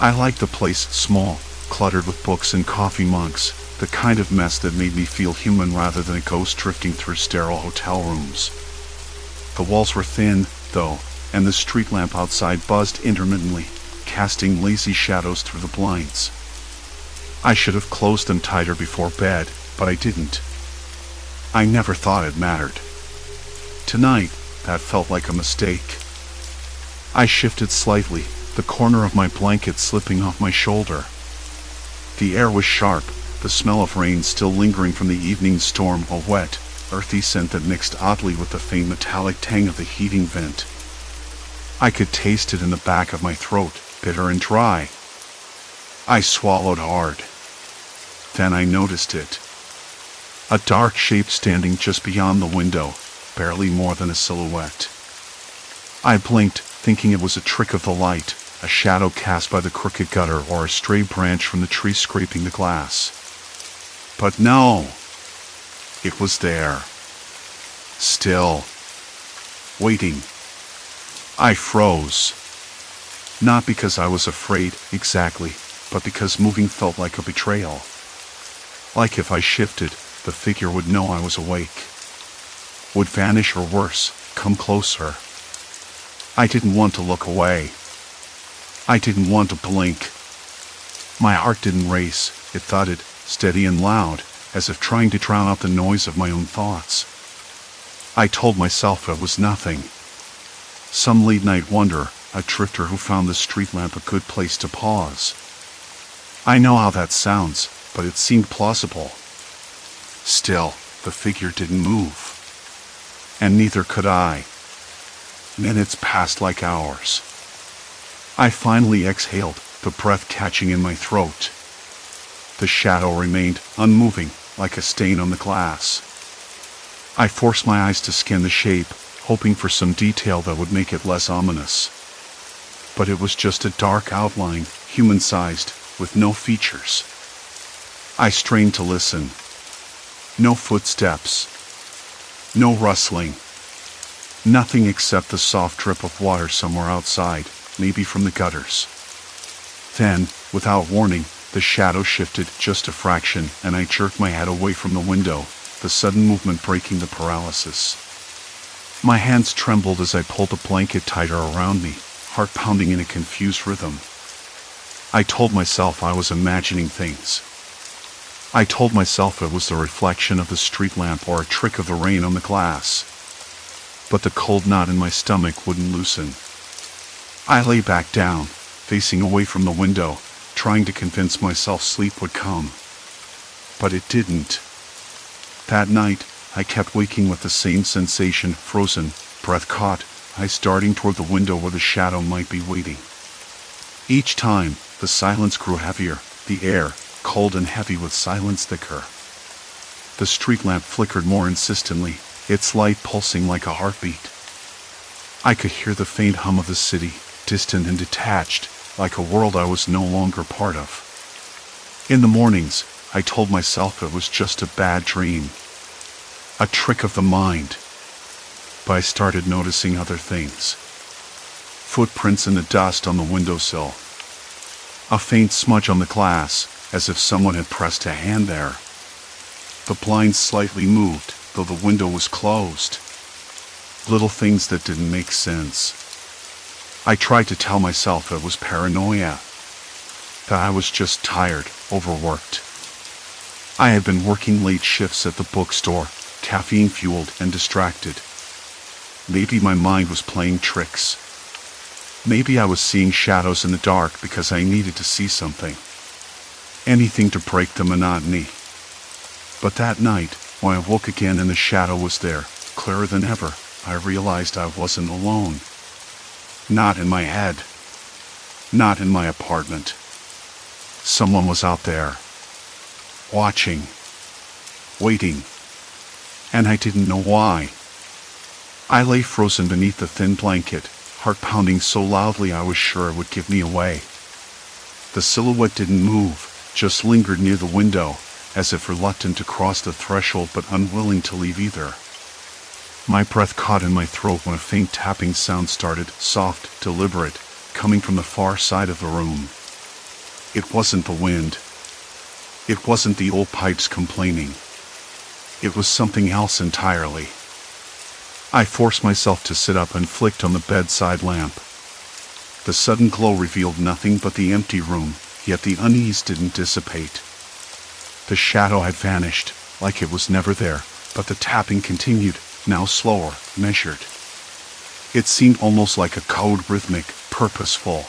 I liked the place small, cluttered with books and coffee mugs, the kind of mess that made me feel human rather than a ghost drifting through sterile hotel rooms. The walls were thin, though, and the street lamp outside buzzed intermittently, casting lazy shadows through the blinds. I should have closed them tighter before bed, but I didn't. I never thought it mattered. Tonight, that felt like a mistake. I shifted slightly, the corner of my blanket slipping off my shoulder. The air was sharp, the smell of rain still lingering from the evening storm, a wet, earthy scent that mixed oddly with the faint metallic tang of the heating vent. I could taste it in the back of my throat, bitter and dry. I swallowed hard. Then I noticed it. A dark shape standing just beyond the window, barely more than a silhouette. I blinked, thinking it was a trick of the light, a shadow cast by the crooked gutter or a stray branch from the tree scraping the glass. But no! It was there. Still. Waiting. I froze. Not because I was afraid, exactly, but because moving felt like a betrayal. Like if I shifted, the figure would know I was awake. Would vanish or worse, come closer. I didn't want to look away. I didn't want to blink. My heart didn't race, it thudded, steady and loud, as if trying to drown out the noise of my own thoughts. I told myself it was nothing. Some late-night wanderer, a drifter who found the street lamp a good place to pause. I know how that sounds, but it seemed plausible. Still, the figure didn't move. And neither could I. Minutes passed like hours. I finally exhaled, the breath catching in my throat. The shadow remained unmoving, like a stain on the glass. I forced my eyes to scan the shape, hoping for some detail that would make it less ominous. But it was just a dark outline, human-sized, with no features. I strained to listen. No footsteps. No rustling. Nothing except the soft drip of water somewhere outside, maybe from the gutters. Then, without warning, the shadow shifted just a fraction, and I jerked my head away from the window, the sudden movement breaking the paralysis. My hands trembled as I pulled the blanket tighter around me, heart pounding in a confused rhythm. I told myself I was imagining things. I told myself it was the reflection of the street lamp or a trick of the rain on the glass. But the cold knot in my stomach wouldn't loosen. I lay back down, facing away from the window, trying to convince myself sleep would come. But it didn't. That night, I kept waking with the same sensation, frozen, breath caught, eyes darting toward the window where the shadow might be waiting. Each time, the silence grew heavier, the air, cold and heavy with silence thicker. The street lamp flickered more insistently, its light pulsing like a heartbeat. I could hear the faint hum of the city, distant and detached, like a world I was no longer part of. In the mornings, I told myself it was just a bad dream, a trick of the mind. But I started noticing other things. Footprints in the dust on the windowsill. A faint smudge on the glass, as if someone had pressed a hand there. The blinds slightly moved, though the window was closed. Little things that didn't make sense. I tried to tell myself it was paranoia, that I was just tired, overworked. I had been working late shifts at the bookstore, caffeine-fueled and distracted. Maybe my mind was playing tricks. Maybe I was seeing shadows in the dark because I needed to see something. Anything to break the monotony. But that night, when I woke again and the shadow was there, clearer than ever, I realized I wasn't alone. Not in my head. Not in my apartment. Someone was out there. Watching. Waiting. And I didn't know why. I lay frozen beneath the thin blanket, heart pounding so loudly I was sure it would give me away. The silhouette didn't move, just lingered near the window, as if reluctant to cross the threshold but unwilling to leave either. My breath caught in my throat when a faint tapping sound started, soft, deliberate, coming from the far side of the room. It wasn't the wind. It wasn't the old pipes complaining. It was something else entirely. I forced myself to sit up and flicked on the bedside lamp. The sudden glow revealed nothing but the empty room, yet the unease didn't dissipate. The shadow had vanished, like it was never there, but the tapping continued, now slower, measured. It seemed almost like a code, rhythmic, purposeful.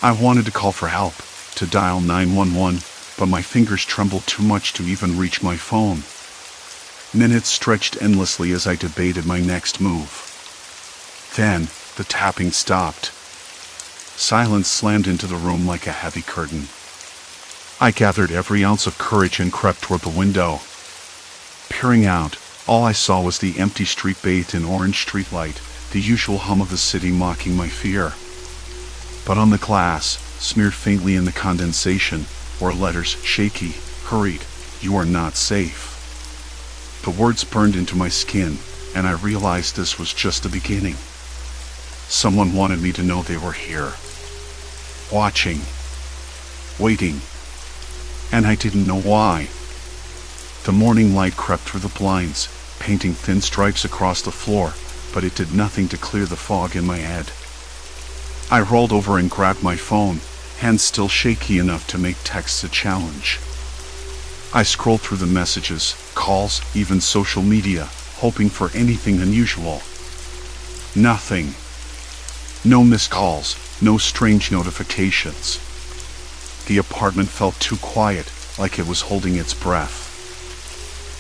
I wanted to call for help, to dial 911, but my fingers trembled too much to even reach my phone. Minutes stretched endlessly as I debated my next move. Then, the tapping stopped. Silence slammed into the room like a heavy curtain. I gathered every ounce of courage and crept toward the window. Peering out, all I saw was the empty street bathed in orange streetlight, the usual hum of the city mocking my fear. But on the glass, smeared faintly in the condensation, were letters, shaky, hurried, "You are not safe." The words burned into my skin, and I realized this was just the beginning. Someone wanted me to know they were here. Watching. Waiting. And I didn't know why. The morning light crept through the blinds, painting thin stripes across the floor, but it did nothing to clear the fog in my head. I rolled over and grabbed my phone, hands still shaky enough to make texts a challenge. I scrolled through the messages, calls, even social media, hoping for anything unusual. Nothing. No missed calls, no strange notifications. The apartment felt too quiet, like it was holding its breath.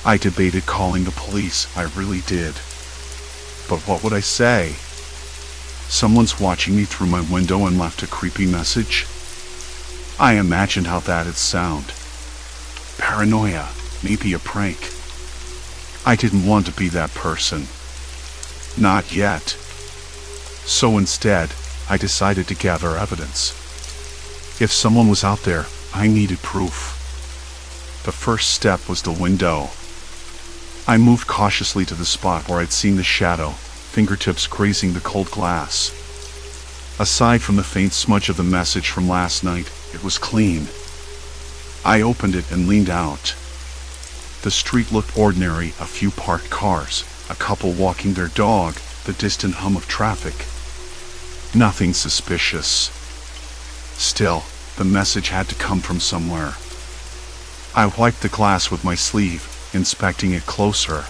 I debated calling the police, I really did. But what would I say? Someone's watching me through my window and left a creepy message? I imagined how that'd sound. paranoia, maybe a prank. I didn't want to be that person. Not yet. So instead, I decided to gather evidence. If someone was out there, I needed proof. The first step was the window. I moved cautiously to the spot where I'd seen the shadow, fingertips grazing the cold glass. Aside from the faint smudge of the message from last night, it was clean. I opened it and leaned out. The street looked ordinary, a few parked cars, a couple walking their dog, the distant hum of traffic. Nothing suspicious. Still, the message had to come from somewhere. I wiped the glass with my sleeve, inspecting it closer.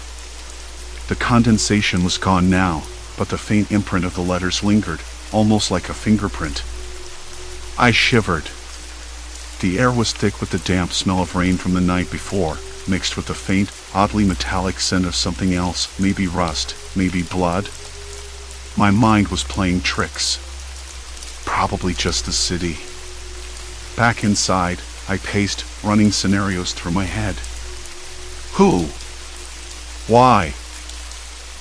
The condensation was gone now, but the faint imprint of the letters lingered, almost like a fingerprint. I shivered. The air was thick with the damp smell of rain from the night before, mixed with the faint, oddly metallic scent of something else, maybe rust, maybe blood. My mind was playing tricks. Probably just the city. Back inside, I paced, running scenarios through my head. Who? Why?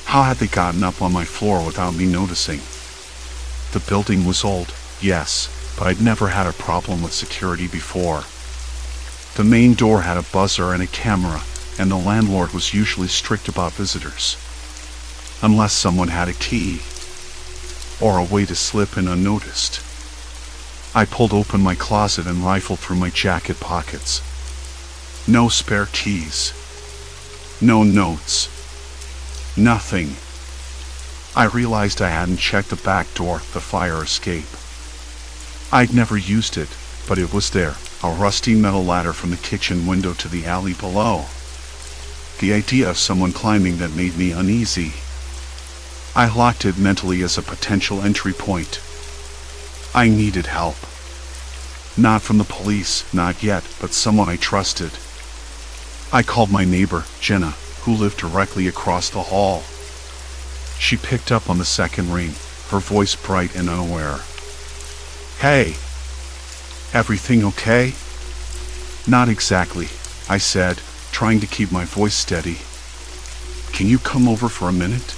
How had they gotten up on my floor without me noticing? The building was old, yes, but I'd never had a problem with security before. The main door had a buzzer and a camera, and the landlord was usually strict about visitors. Unless someone had a key, or a way to slip in unnoticed. I pulled open my closet and rifled through my jacket pockets. No spare keys. No notes. Nothing. I realized I hadn't checked the back door, the fire escape. I'd never used it, but it was there, a rusty metal ladder from the kitchen window to the alley below. The idea of someone climbing that made me uneasy. I locked it mentally as a potential entry point. I needed help. Not from the police, not yet, but someone I trusted. I called my neighbor, Jenna, who lived directly across the hall. She picked up on the second ring, her voice bright and unaware. Hey, everything okay? Not exactly, I said, trying to keep my voice steady. Can you come over for a minute?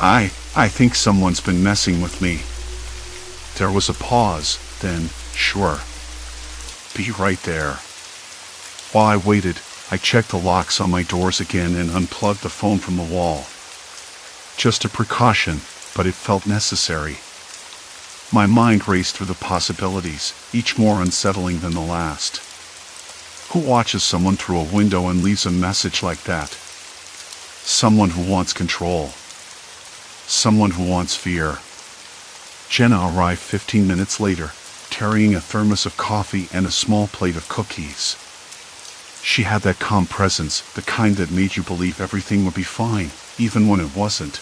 I think someone's been messing with me. There was a pause, then, sure. Be right there. While I waited, I checked the locks on my doors again and unplugged the phone from the wall. Just a precaution, but it felt necessary. My mind raced through the possibilities, each more unsettling than the last. Who watches someone through a window and leaves a message like that? Someone who wants control. Someone who wants fear. Jenna arrived 15 minutes later, carrying a thermos of coffee and a small plate of cookies. She had that calm presence, the kind that made you believe everything would be fine, even when it wasn't.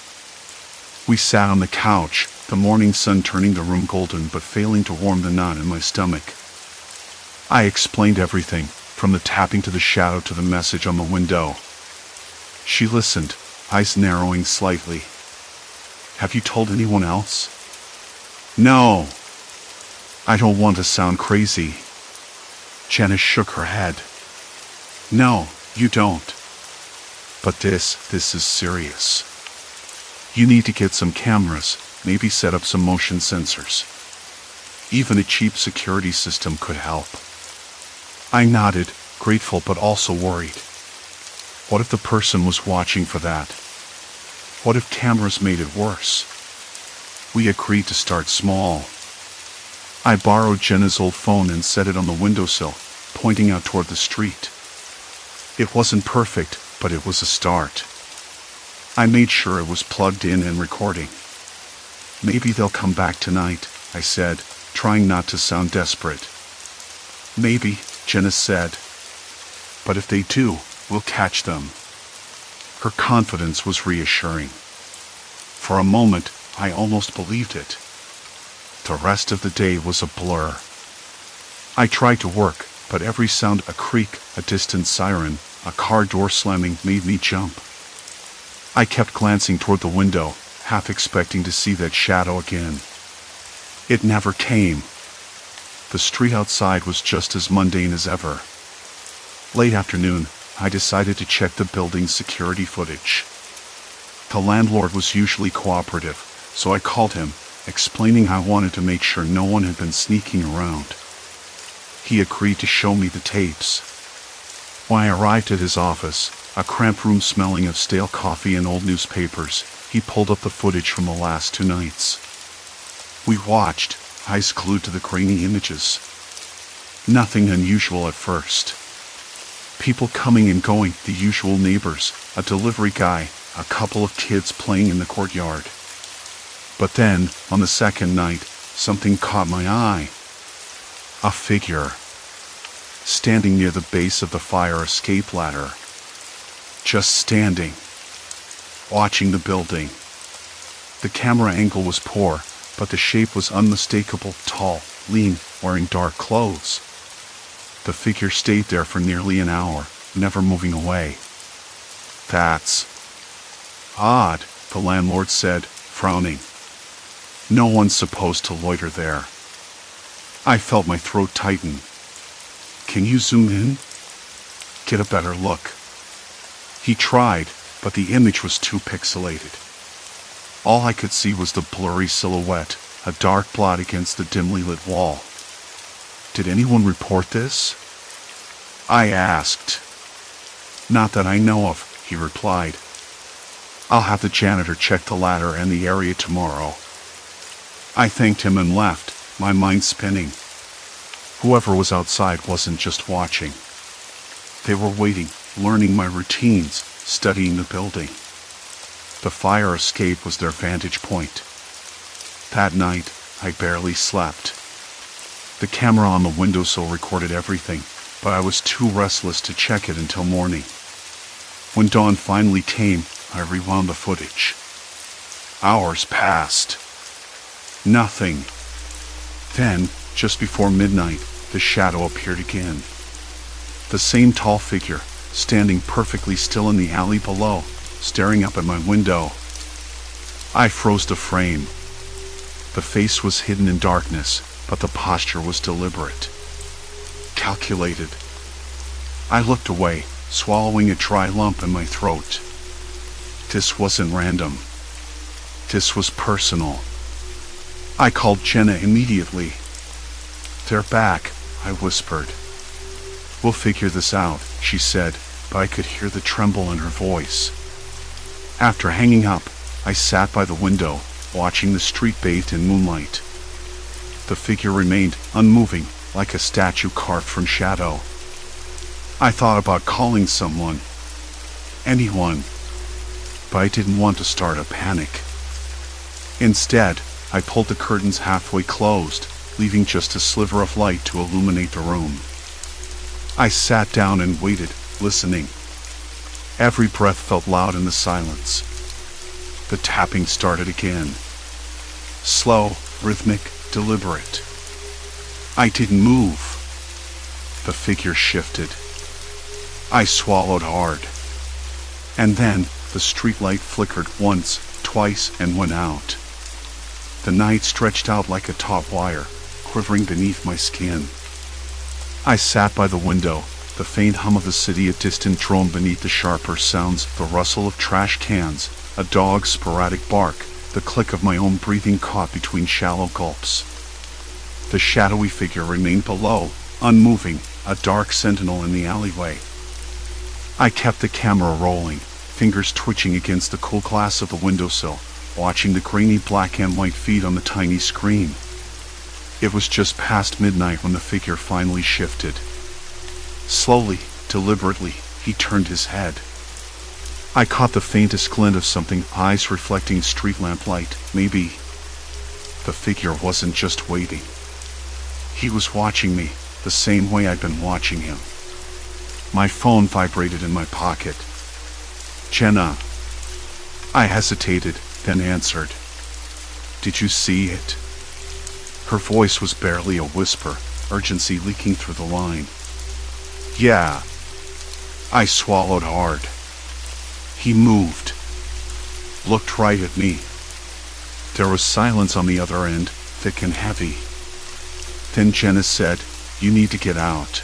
We sat on the couch, the morning sun turning the room golden but failing to warm the knot in my stomach. I explained everything, from the tapping to the shadow to the message on the window. She listened, eyes narrowing slightly. Have you told anyone else? No. I don't want to sound crazy. Jenna shook her head. No, you don't. But this is serious. You need to get some cameras, maybe set up some motion sensors. Even a cheap security system could help. I nodded, grateful but also worried. What if the person was watching for that? What if cameras made it worse? We agreed to start small. I borrowed Jenna's old phone and set it on the windowsill, pointing out toward the street. It wasn't perfect, but it was a start. I made sure it was plugged in and recording. Maybe they'll come back tonight, I said, trying not to sound desperate. Maybe, Jenna said. But if they do, we'll catch them. Her confidence was reassuring. For a moment, I almost believed it. The rest of the day was a blur. I tried to work, but every sound, a creak, a distant siren, a car door slamming, made me jump. I kept glancing toward the window, half expecting to see that shadow again. It never came. The street outside was just as mundane as ever. Late afternoon, I decided to check the building's security footage. The landlord was usually cooperative, so I called him, explaining I wanted to make sure no one had been sneaking around. He agreed to show me the tapes. When I arrived at his office, a cramped room smelling of stale coffee and old newspapers, he pulled up the footage from the last 2 nights. We watched, eyes glued to the grainy images. Nothing unusual at first. People coming and going, the usual neighbors, a delivery guy, a couple of kids playing in the courtyard. But then, on the second night, something caught my eye. A figure. Standing near the base of the fire escape ladder. Just standing. Watching the building. The camera angle was poor, but the shape was unmistakable, tall, lean, wearing dark clothes. The figure stayed there for nearly an hour, never moving away. That's odd, the landlord said, frowning. No one's supposed to loiter there. I felt my throat tighten. Can you zoom in? Get a better look. He tried, but the image was too pixelated. All I could see was the blurry silhouette, a dark blot against the dimly lit wall. Did anyone report this? I asked. Not that I know of, he replied. I'll have the janitor check the ladder and the area tomorrow. I thanked him and left, my mind spinning. Whoever was outside wasn't just watching. They were waiting, learning my routines, studying the building. The fire escape was their vantage point. That night, I barely slept. The camera on the windowsill recorded everything, but I was too restless to check it until morning. When dawn finally came, I rewound the footage. Hours passed. Nothing. Then, just before midnight, the shadow appeared again. The same tall figure, standing perfectly still in the alley below, staring up at my window. I froze to frame. The face was hidden in darkness, but the posture was deliberate. Calculated. I looked away, swallowing a dry lump in my throat. This wasn't random. This was personal. I called Jenna immediately. They're back, I whispered. We'll figure this out, she said, but I could hear the tremble in her voice. After hanging up, I sat by the window, watching the street bathed in moonlight. The figure remained unmoving, like a statue carved from shadow. I thought about calling someone. Anyone. But I didn't want to start a panic. Instead, I pulled the curtains halfway closed, leaving just a sliver of light to illuminate the room. I sat down and waited, listening. Every breath felt loud in the silence. The tapping started again. Slow, rhythmic, deliberate. I didn't move. The figure shifted. I swallowed hard. And then the streetlight flickered once, twice, and went out. The night stretched out like a taut wire, quivering beneath my skin. I sat by the window, the faint hum of the city a distant drone beneath the sharper sounds, the rustle of trash cans, a dog's sporadic bark, the click of my own breathing caught between shallow gulps. The shadowy figure remained below, unmoving, a dark sentinel in the alleyway. I kept the camera rolling, fingers twitching against the cool glass of the windowsill, watching the grainy black and white feed on the tiny screen. It was just past midnight when the figure finally shifted. Slowly, deliberately, he turned his head. I caught the faintest glint of something, eyes reflecting street lamp light, maybe. The figure wasn't just waiting. He was watching me, the same way I'd been watching him. My phone vibrated in my pocket. Jenna. I hesitated, then answered. Did you see it? Her voice was barely a whisper, urgency leaking through the line. Yeah. I swallowed hard. He moved. Looked right at me. There was silence on the other end, thick and heavy. Then Jenna said, "You need to get out.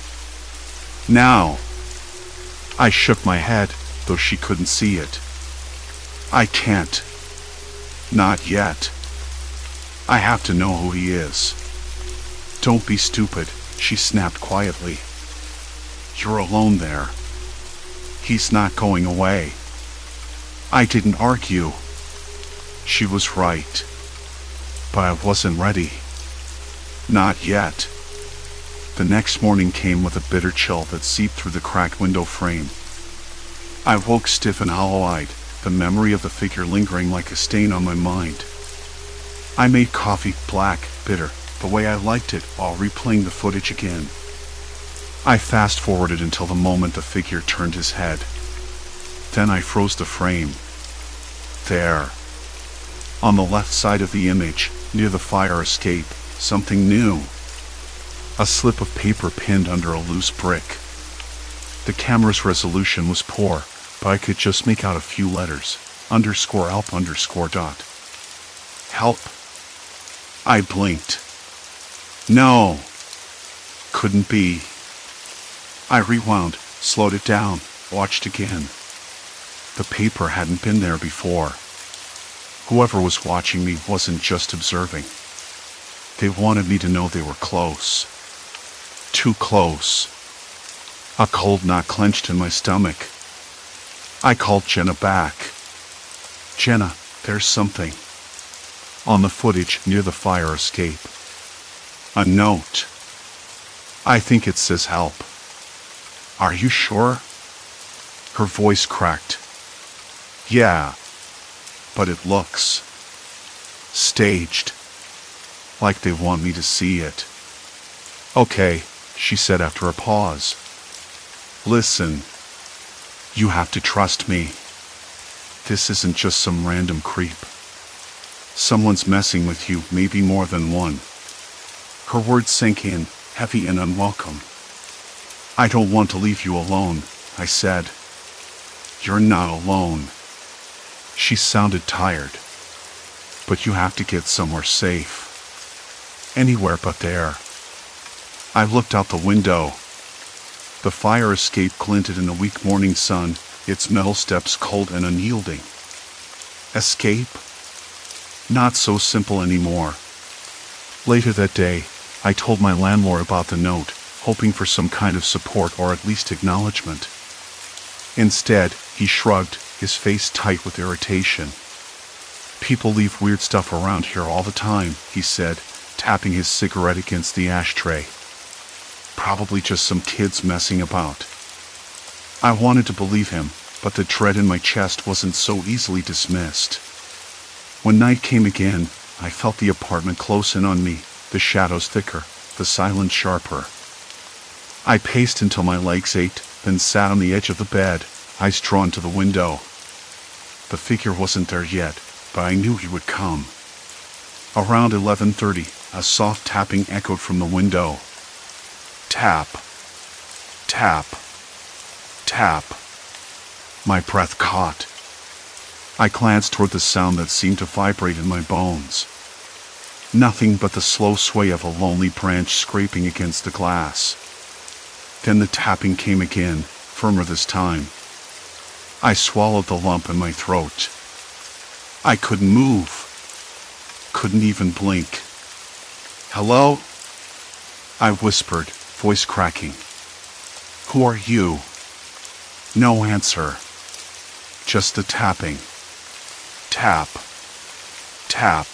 Now." I shook my head, though she couldn't see it. I can't. Not yet. I have to know who he is. Don't be stupid, she snapped quietly. You're alone there. He's not going away. I didn't argue. She was right. But I wasn't ready. Not yet. The next morning came with a bitter chill that seeped through the cracked window frame. I woke stiff and hollow-eyed, the memory of the figure lingering like a stain on my mind. I made coffee black, bitter, the way I liked it, while replaying the footage again. I fast-forwarded until the moment the figure turned his head. Then I froze the frame. There. On the left side of the image, near the fire escape, something new. A slip of paper pinned under a loose brick. The camera's resolution was poor, but I could just make out a few letters. _help_. Help. I blinked. No. Couldn't be. I rewound, slowed it down, watched again. The paper hadn't been there before. Whoever was watching me wasn't just observing. They wanted me to know they were close. Too close. A cold knot clenched in my stomach. I called Jenna back. Jenna, there's something. On the footage near the fire escape. A note. I think it says help. Are you sure? Her voice cracked. Yeah, but it looks staged. Like they want me to see it. Okay, she said after a pause. Listen, you have to trust me. This isn't just some random creep. Someone's messing with you, maybe more than one. Her words sank in, heavy and unwelcome. I don't want to leave you alone, I said. You're not alone. She sounded tired. But you have to get somewhere safe. Anywhere but there. I looked out the window. The fire escape glinted in the weak morning sun, its metal steps cold and unyielding. Escape? Not so simple anymore. Later that day, I told my landlord about the note, hoping for some kind of support or at least acknowledgement. Instead, he shrugged, his face tight with irritation. People leave weird stuff around here all the time, he said, tapping his cigarette against the ashtray. Probably just some kids messing about. I wanted to believe him, but the dread in my chest wasn't so easily dismissed. When night came again, I felt the apartment close in on me, the shadows thicker, the silence sharper. I paced until my legs ached, then sat on the edge of the bed, eyes drawn to the window. The figure wasn't there yet, but I knew he would come. Around 11:30, a soft tapping echoed from the window. Tap. Tap. Tap. My breath caught. I glanced toward the sound that seemed to vibrate in my bones. Nothing but the slow sway of a lonely branch scraping against the glass. Then the tapping came again, firmer this time. I swallowed the lump in my throat. I couldn't move. Couldn't even blink. Hello? I whispered, voice cracking. Who are you? No answer. Just the tapping. Tap. Tap.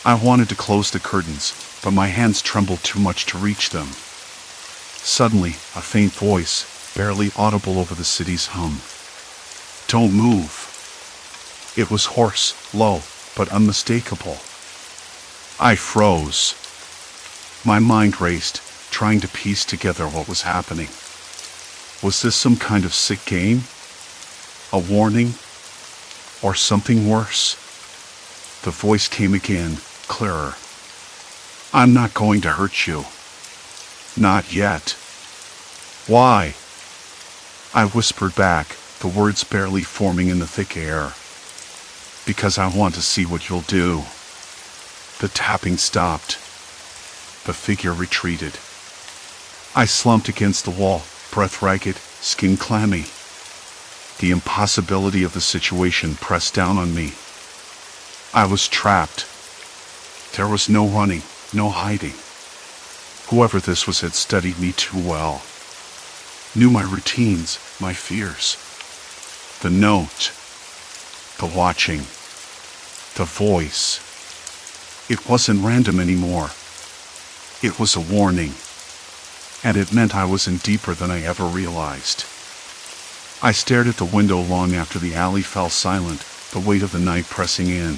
I wanted to close the curtains, but my hands trembled too much to reach them. Suddenly, a faint voice, barely audible over the city's hum. Don't move. It was hoarse, low, but unmistakable. I froze. My mind raced, trying to piece together what was happening. Was this some kind of sick game? A warning? Or something worse? The voice came again, clearer. I'm not going to hurt you. Not yet. Why? I whispered back, the words barely forming in the thick air. Because I want to see what you'll do. The tapping stopped. The figure retreated. I slumped against the wall, breath ragged, skin clammy. The impossibility of the situation pressed down on me. I was trapped. There was no running, no hiding. Whoever this was had studied me too well. Knew my routines, my fears. The note. The watching. The voice. It wasn't random anymore. It was a warning. And it meant I was in deeper than I ever realized. I stared at the window long after the alley fell silent, the weight of the night pressing in.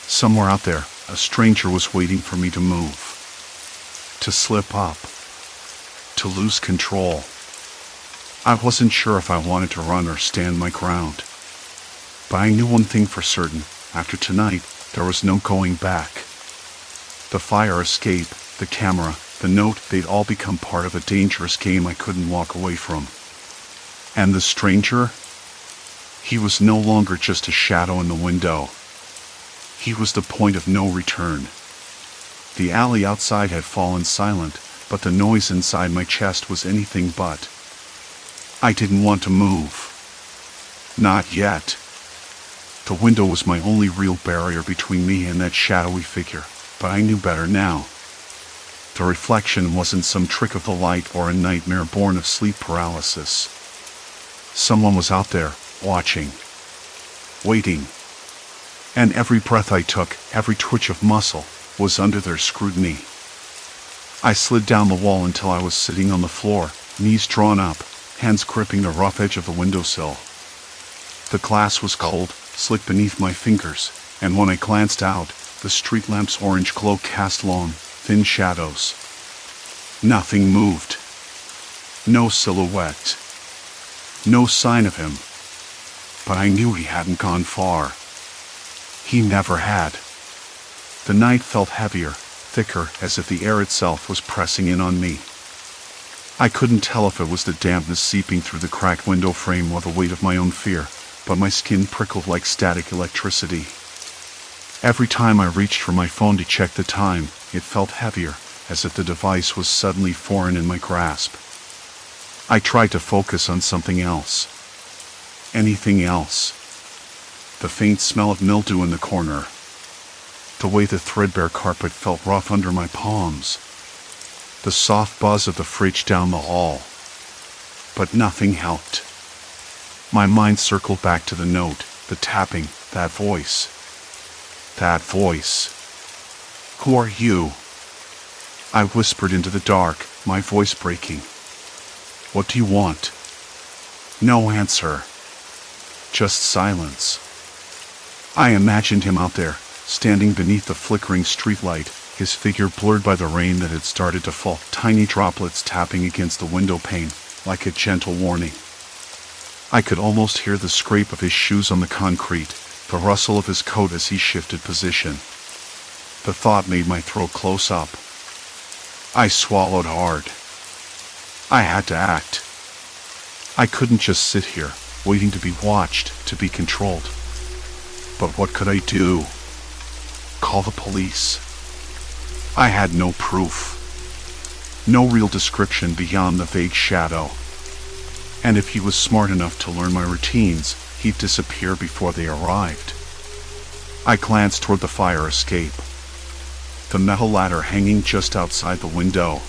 Somewhere out there, a stranger was waiting for me to move. To slip up. To lose control. I wasn't sure if I wanted to run or stand my ground. But I knew one thing for certain. After tonight, there was no going back. The fire escape, the camera, the note, they'd all become part of a dangerous game I couldn't walk away from. And the stranger? He was no longer just a shadow in the window. He was the point of no return. The alley outside had fallen silent, but the noise inside my chest was anything but. I didn't want to move. Not yet. The window was my only real barrier between me and that shadowy figure, but I knew better now. The reflection wasn't some trick of the light or a nightmare born of sleep paralysis. Someone was out there, watching. Waiting. And every breath I took, every twitch of muscle, was under their scrutiny. I slid down the wall until I was sitting on the floor, knees drawn up, hands gripping the rough edge of the windowsill. The glass was cold, slick beneath my fingers, and when I glanced out, the street lamp's orange glow cast long, thin shadows. Nothing moved. No silhouette. No sign of him. But I knew he hadn't gone far. He never had. The night felt heavier, thicker, as if the air itself was pressing in on me. I couldn't tell if it was the dampness seeping through the cracked window frame or the weight of my own fear, but my skin prickled like static electricity. Every time I reached for my phone to check the time, it felt heavier, as if the device was suddenly foreign in my grasp. I tried to focus on something else. Anything else. The faint smell of mildew in the corner. The way the threadbare carpet felt rough under my palms. The soft buzz of the fridge down the hall. But nothing helped. My mind circled back to the note, the tapping, that voice. That voice. Who are you? I whispered into the dark, my voice breaking. What do you want? No answer. Just silence. I imagined him out there, standing beneath the flickering streetlight, his figure blurred by the rain that had started to fall, tiny droplets tapping against the window pane, like a gentle warning. I could almost hear the scrape of his shoes on the concrete, the rustle of his coat as he shifted position. The thought made my throat close up. I swallowed hard. I had to act. I couldn't just sit here, waiting to be watched, to be controlled. But what could I do? Call the police? I had no proof. No real description beyond the vague shadow. And if he was smart enough to learn my routines, he'd disappear before they arrived. I glanced toward the fire escape. The metal ladder hanging just outside the window.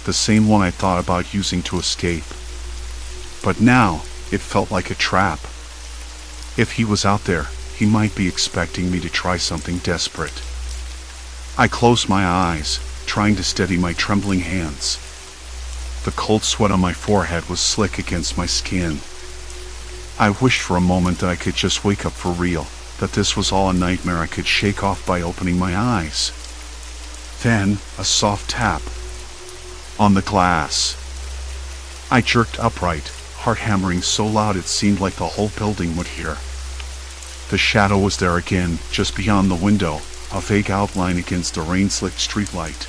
The same one I thought about using to escape. But now, it felt like a trap. If he was out there, he might be expecting me to try something desperate. I closed my eyes, trying to steady my trembling hands. The cold sweat on my forehead was slick against my skin. I wished for a moment that I could just wake up for real, that this was all a nightmare I could shake off by opening my eyes. Then, a soft tap. On the glass. I jerked upright, heart hammering so loud it seemed like the whole building would hear. The shadow was there again, just beyond the window, a vague outline against the rain-slicked streetlight.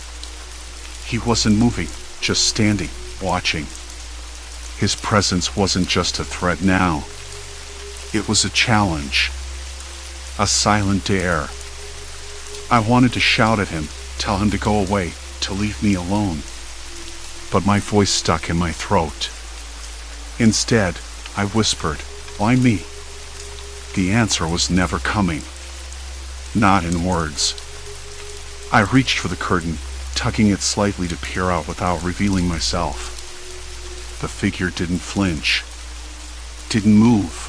He wasn't moving, just standing, watching. His presence wasn't just a threat now. It was a challenge. A silent dare. I wanted to shout at him, tell him to go away, to leave me alone. But my voice stuck in my throat. Instead, I whispered, "Why me?" The answer was never coming. Not in words. I reached for the curtain, tucking it slightly to peer out without revealing myself. The figure didn't flinch. Didn't move.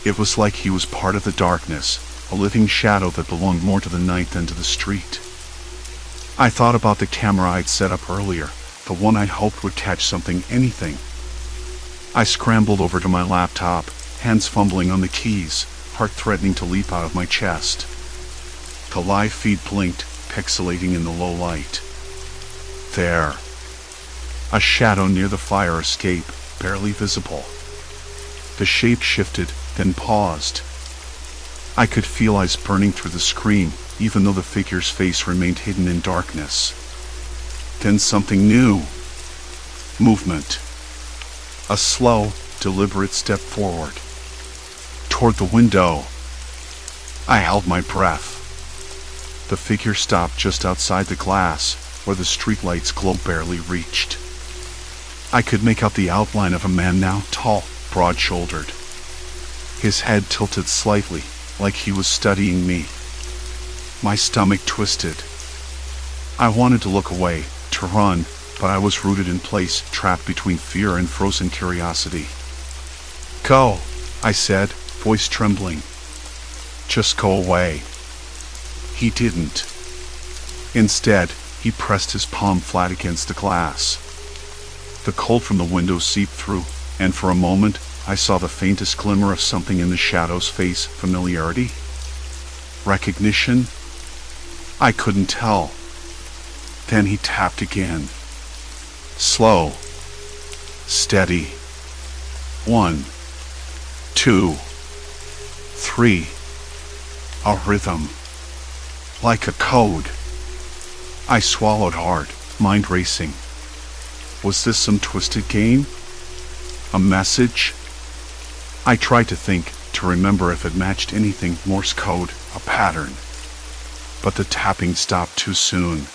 It was like he was part of the darkness, a living shadow that belonged more to the night than to the street. I thought about the camera I'd set up earlier, the one I hoped would catch something, anything. I scrambled over to my laptop, hands fumbling on the keys, heart threatening to leap out of my chest. The live feed blinked, pixelating in the low light. There. A shadow near the fire escape, barely visible. The shape shifted, then paused. I could feel eyes burning through the screen, even though the figure's face remained hidden in darkness. Then something new. Movement. A slow, deliberate step forward. Toward the window. I held my breath. The figure stopped just outside the glass, where the streetlight's glow barely reached. I could make out the outline of a man now, tall, broad-shouldered. His head tilted slightly, like he was studying me. My stomach twisted. I wanted to look away, to run, but I was rooted in place, trapped between fear and frozen curiosity. "Go," I said, voice trembling. "Just go away." He didn't. Instead, he pressed his palm flat against the glass. The cold from the window seeped through, and for a moment, I saw the faintest glimmer of something in the shadow's face. Familiarity? Recognition? I couldn't tell. Then he tapped again. Slow. Steady. 1, 2, 3. A rhythm. Like a code. I swallowed hard, mind racing. Was this some twisted game? A message? I tried to think, to remember if it matched anything, Morse code, a pattern. But the tapping stopped too soon.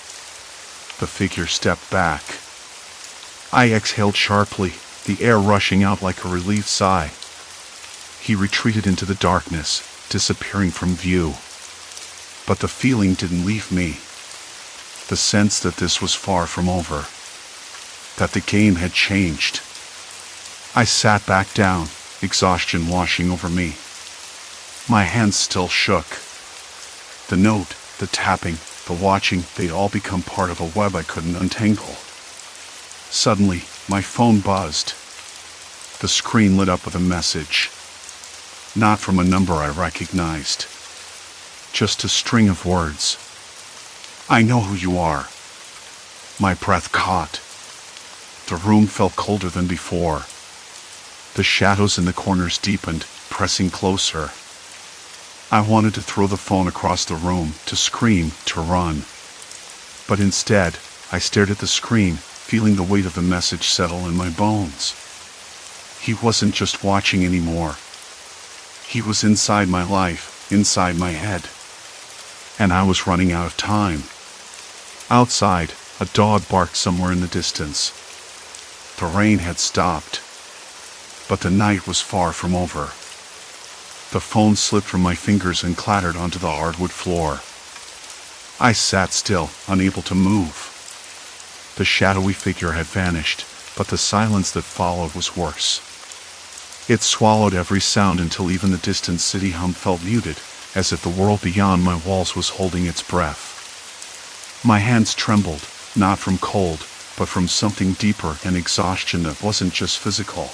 The figure stepped back. I exhaled sharply, the air rushing out like a relieved sigh. He retreated into the darkness, disappearing from view. But the feeling didn't leave me. The sense that this was far from over. That the game had changed. I sat back down, exhaustion washing over me. My hands still shook. The note, the tapping, the watching, they'd all become part of a web I couldn't untangle. Suddenly, my phone buzzed. The screen lit up with a message. Not from a number I recognized. Just a string of words. "I know who you are." My breath caught. The room felt colder than before. The shadows in the corners deepened, pressing closer. I wanted to throw the phone across the room, to scream, to run. But instead, I stared at the screen, feeling the weight of the message settle in my bones. He wasn't just watching anymore. He was inside my life, inside my head. And I was running out of time. Outside, a dog barked somewhere in the distance. The rain had stopped. But the night was far from over. The phone slipped from my fingers and clattered onto the hardwood floor. I sat still, unable to move. The shadowy figure had vanished, but the silence that followed was worse. It swallowed every sound until even the distant city hum felt muted, as if the world beyond my walls was holding its breath. My hands trembled, not from cold, but from something deeper, an exhaustion that wasn't just physical.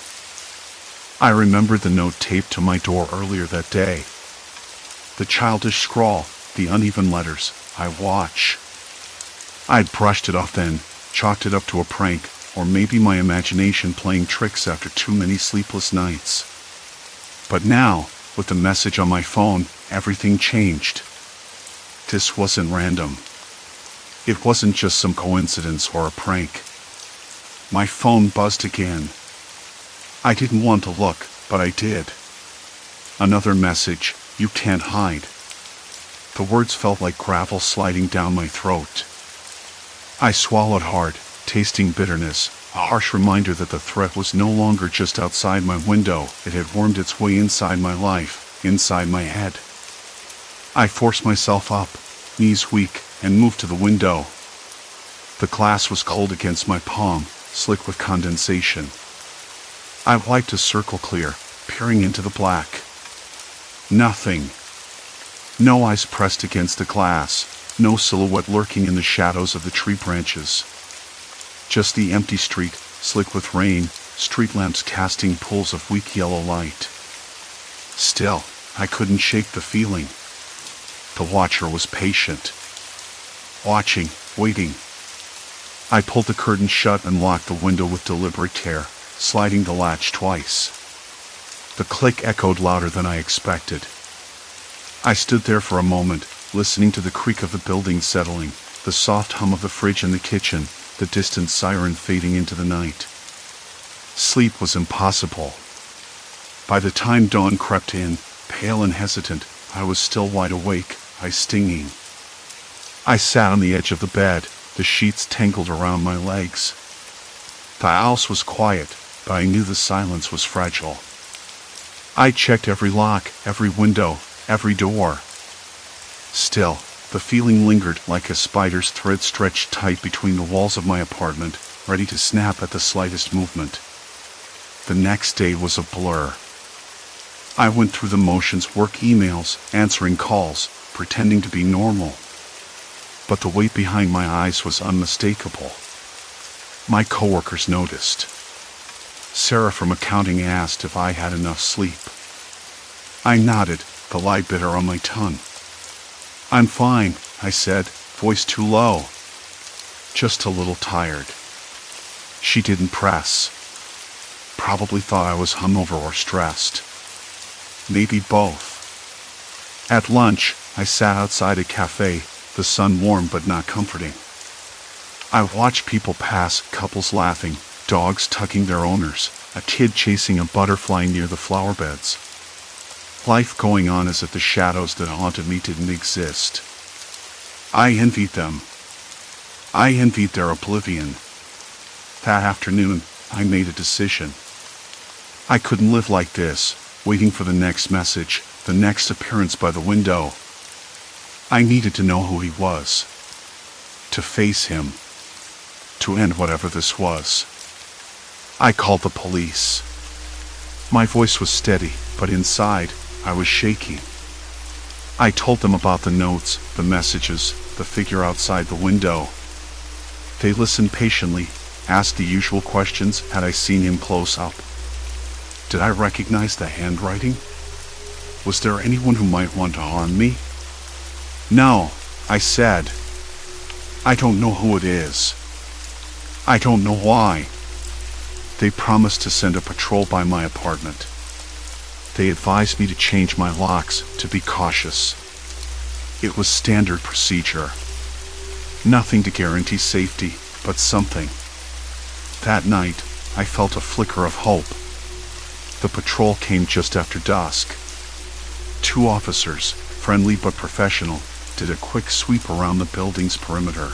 I remembered the note taped to my door earlier that day. The childish scrawl, the uneven letters, "I watch." I'd brushed it off then, chalked it up to a prank, or maybe my imagination playing tricks after too many sleepless nights. But now, with the message on my phone, everything changed. This wasn't random. It wasn't just some coincidence or a prank. My phone buzzed again. I didn't want to look, but I did. Another message, "You can't hide." The words felt like gravel sliding down my throat. I swallowed hard, tasting bitterness, a harsh reminder that the threat was no longer just outside my window, it had wormed its way inside my life, inside my head. I forced myself up, knees weak, and moved to the window. The glass was cold against my palm, slick with condensation. I wiped a circle clear, peering into the black. Nothing. No eyes pressed against the glass, no silhouette lurking in the shadows of the tree branches. Just the empty street, slick with rain, street lamps casting pools of weak yellow light. Still, I couldn't shake the feeling. The watcher was patient. Watching, waiting. I pulled the curtain shut and locked the window with deliberate care, sliding the latch twice. The click echoed louder than I expected. I stood there for a moment, listening to the creak of the building settling, the soft hum of the fridge in the kitchen, the distant siren fading into the night. Sleep was impossible. By the time dawn crept in, pale and hesitant, I was still wide awake, eyes stinging. I sat on the edge of the bed, the sheets tangled around my legs. The house was quiet, but I knew the silence was fragile. I checked every lock, every window, every door. Still, the feeling lingered like a spider's thread stretched tight between the walls of my apartment, ready to snap at the slightest movement. The next day was a blur. I went through the motions, work emails, answering calls, pretending to be normal. But the weight behind my eyes was unmistakable. My coworkers noticed. Sarah from accounting asked if I had enough sleep. I nodded, the lie bitter on my tongue. "I'm fine," I said, voice too low. "Just a little tired." She didn't press. Probably thought I was hungover or stressed. Maybe both. At lunch, I sat outside a cafe, the sun warm but not comforting. I watched people pass, couples laughing, dogs tugging their owners, a kid chasing a butterfly near the flower beds. Life going on as if the shadows that haunted me didn't exist. I envied them. I envied their oblivion. That afternoon, I made a decision. I couldn't live like this, waiting for the next message, the next appearance by the window. I needed to know who he was. To face him. To end whatever this was. I called the police. My voice was steady, but inside, I was shaking. I told them about the notes, the messages, the figure outside the window. They listened patiently, asked the usual questions. Had I seen him close up? Did I recognize the handwriting? Was there anyone who might want to harm me? No, I said. I don't know who it is. I don't know why. They promised to send a patrol by my apartment. They advised me to change my locks, to be cautious. It was standard procedure. Nothing to guarantee safety, but something. That night, I felt a flicker of hope. The patrol came just after dusk. 2 officers, friendly but professional, did a quick sweep around the building's perimeter.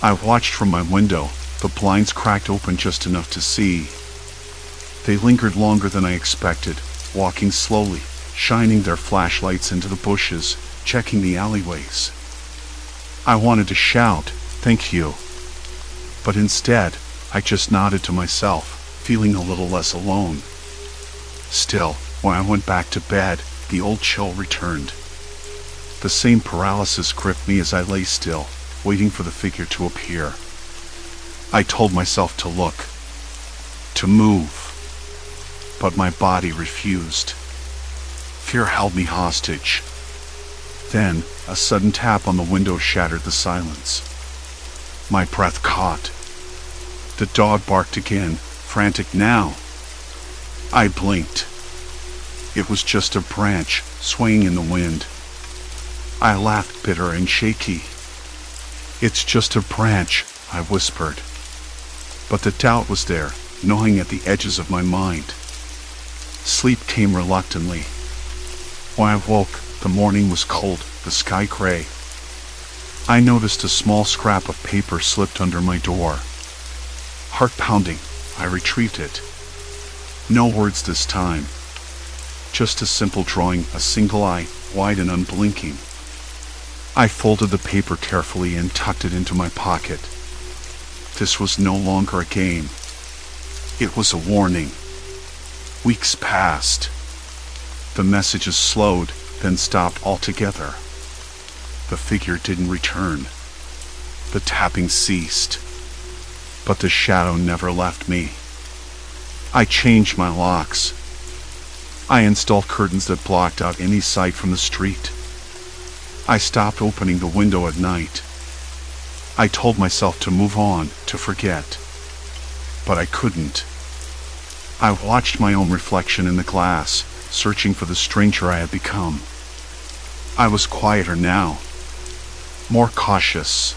I watched from my window, the blinds cracked open just enough to see. They lingered longer than I expected, walking slowly, shining their flashlights into the bushes, checking the alleyways. I wanted to shout, "Thank you." But instead, I just nodded to myself, feeling a little less alone. Still, when I went back to bed, the old chill returned. The same paralysis gripped me as I lay still, waiting for the figure to appear. I told myself to look, to move, but my body refused. Fear held me hostage. Then, a sudden tap on the window shattered the silence. My breath caught. The dog barked again, frantic now. I blinked. It was just a branch, swaying in the wind. I laughed, bitter and shaky. "It's just a branch," I whispered. But the doubt was there, gnawing at the edges of my mind. Sleep came reluctantly. When I woke, the morning was cold, the sky gray. I noticed a small scrap of paper slipped under my door. Heart pounding, I retrieved it. No words this time. Just a simple drawing, a single eye, wide and unblinking. I folded the paper carefully and tucked it into my pocket. This was no longer a game. It was a warning. Weeks passed. The messages slowed, then stopped altogether. The figure didn't return. The tapping ceased. But the shadow never left me. I changed my locks. I installed curtains that blocked out any sight from the street. I stopped opening the window at night. I told myself to move on, to forget. But I couldn't. I watched my own reflection in the glass, searching for the stranger I had become. I was quieter now, more cautious.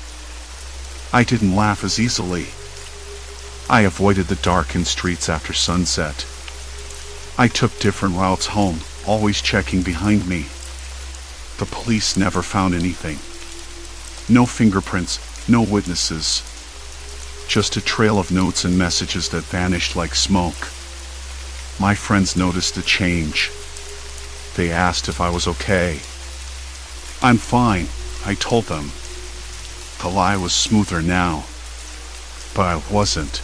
I didn't laugh as easily. I avoided the darkened streets after sunset. I took different routes home, always checking behind me. The police never found anything. No fingerprints, no witnesses. Just a trail of notes and messages that vanished like smoke. My friends noticed the change. They asked if I was okay. I'm fine, I told them. The lie was smoother now. But I wasn't.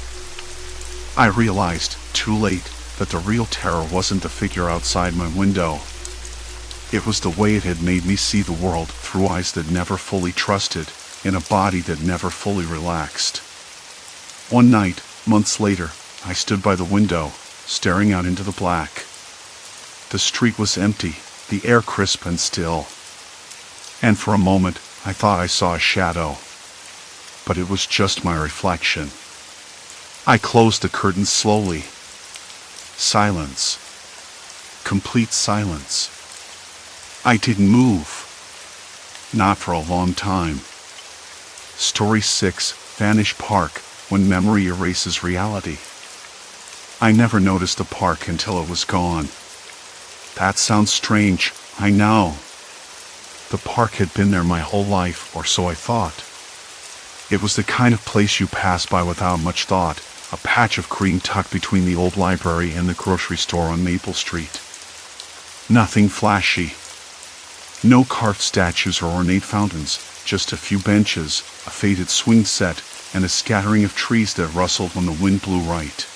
I realized, too late, that the real terror wasn't the figure outside my window. It was the way it had made me see the world through eyes that never fully trusted, in a body that never fully relaxed. One night, months later, I stood by the window, staring out into the black. The street was empty, the air crisp and still. And for a moment, I thought I saw a shadow. But it was just my reflection. I closed the curtains slowly. Silence. Complete silence. I didn't move. Not for a long time. Story 6, Vanish Park, when memory erases reality. I never noticed the park until it was gone. That sounds strange, I know. The park had been there my whole life, or so I thought. It was the kind of place you pass by without much thought, a patch of green tucked between the old library and the grocery store on Maple Street. Nothing flashy. No carved statues or ornate fountains, just a few benches, a faded swing set, and a scattering of trees that rustled when the wind blew right.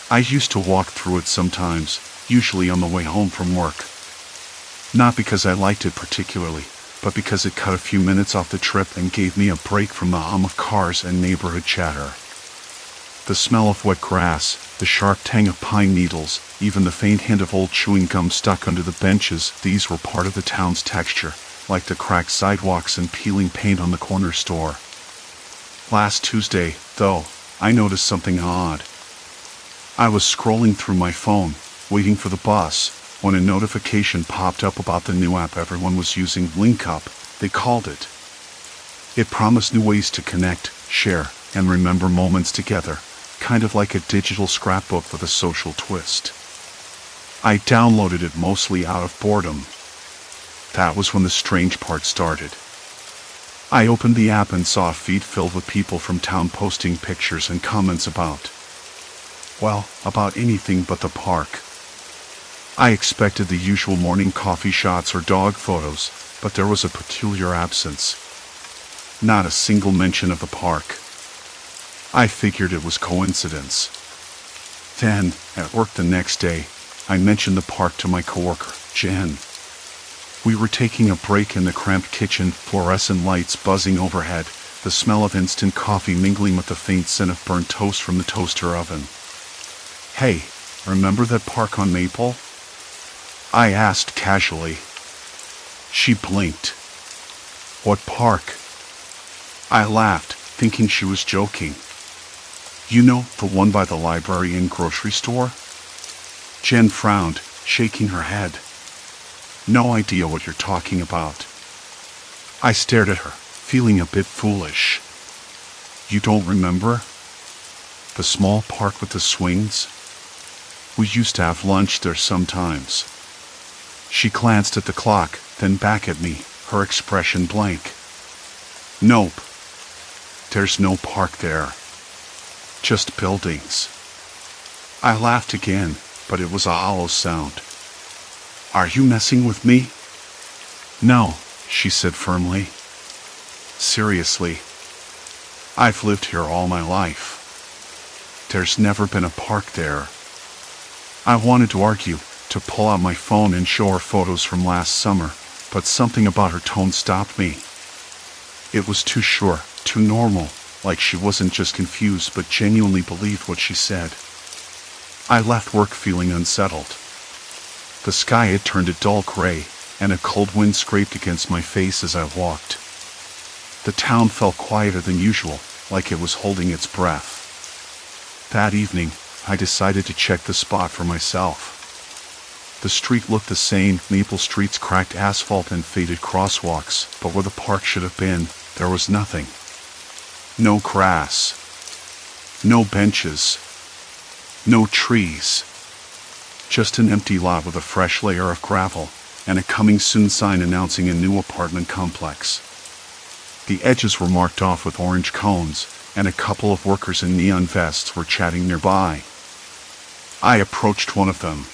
I used to walk through it sometimes, usually on the way home from work. Not because I liked it particularly, but because it cut a few minutes off the trip and gave me a break from the hum of cars and neighborhood chatter. The smell of wet grass, the sharp tang of pine needles, even the faint hint of old chewing gum stuck under the benches, these were part of the town's texture, like the cracked sidewalks and peeling paint on the corner store. Last Tuesday, though, I noticed something odd. I was scrolling through my phone, waiting for the bus, when a notification popped up about the new app everyone was using, LinkUp, they called it. It promised new ways to connect, share, and remember moments together, kind of like a digital scrapbook with a social twist. I downloaded it mostly out of boredom. That was when the strange part started. I opened the app and saw a feed filled with people from town posting pictures and comments about anything but the park. I expected the usual morning coffee shots or dog photos, but there was a peculiar absence. Not a single mention of the park. I figured it was coincidence. Then, at work the next day, I mentioned the park to my coworker, Jen. We were taking a break in the cramped kitchen, fluorescent lights buzzing overhead, the smell of instant coffee mingling with the faint scent of burnt toast from the toaster oven. "Hey, remember that park on Maple?" I asked casually. She blinked. "What park?" I laughed, thinking she was joking. "You know, the one by the library and grocery store?" Jen frowned, shaking her head. "No idea what you're talking about." I stared at her, feeling a bit foolish. "You don't remember? The small park with the swings? We used to have lunch there sometimes." She glanced at the clock, then back at me, her expression blank. "Nope. There's no park there." Just buildings. I laughed again, but it was a hollow sound. Are you messing with me? No, she said firmly. Seriously. I've lived here all my life. There's never been a park there. I wanted to argue, to pull out my phone and show her photos from last summer, but something about her tone stopped me. It was too sure, too normal, like she wasn't just confused but genuinely believed what she said. I left work feeling unsettled. The sky had turned a dull gray, and a cold wind scraped against my face as I walked. The town felt quieter than usual, like it was holding its breath. That evening, I decided to check the spot for myself. The street looked the same, Maple Street's cracked asphalt and faded crosswalks, but where the park should have been, there was nothing. No grass. No benches. No trees. Just an empty lot with a fresh layer of gravel, and a coming soon sign announcing a new apartment complex. The edges were marked off with orange cones, and a couple of workers in neon vests were chatting nearby. I approached one of them.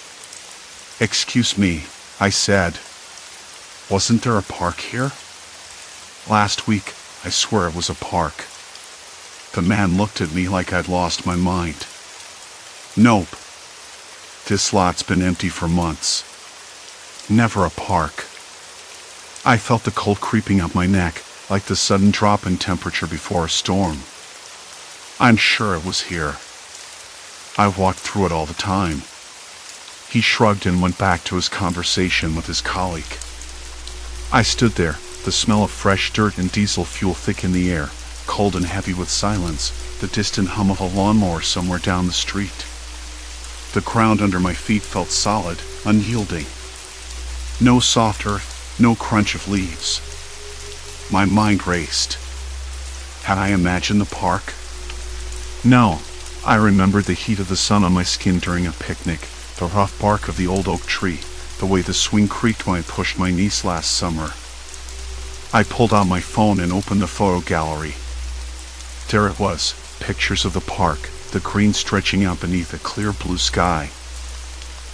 "Excuse me," I said. "Wasn't there a park here?" "Last week, I swear it was a park." The man looked at me like I'd lost my mind. "Nope. This lot's been empty for months. Never a park." I felt the cold creeping up my neck, like the sudden drop in temperature before a storm. "I'm sure it was here. I walked through it all the time." He shrugged and went back to his conversation with his colleague. I stood there, the smell of fresh dirt and diesel fuel thick in the air, cold and heavy with silence, the distant hum of a lawnmower somewhere down the street. The ground under my feet felt solid, unyielding. No soft earth, no crunch of leaves. My mind raced. Had I imagined the park? No. I remembered the heat of the sun on my skin during a picnic, the rough bark of the old oak tree, the way the swing creaked when I pushed my niece last summer. I pulled out my phone and opened the photo gallery. There it was, pictures of the park, the green stretching out beneath a clear blue sky.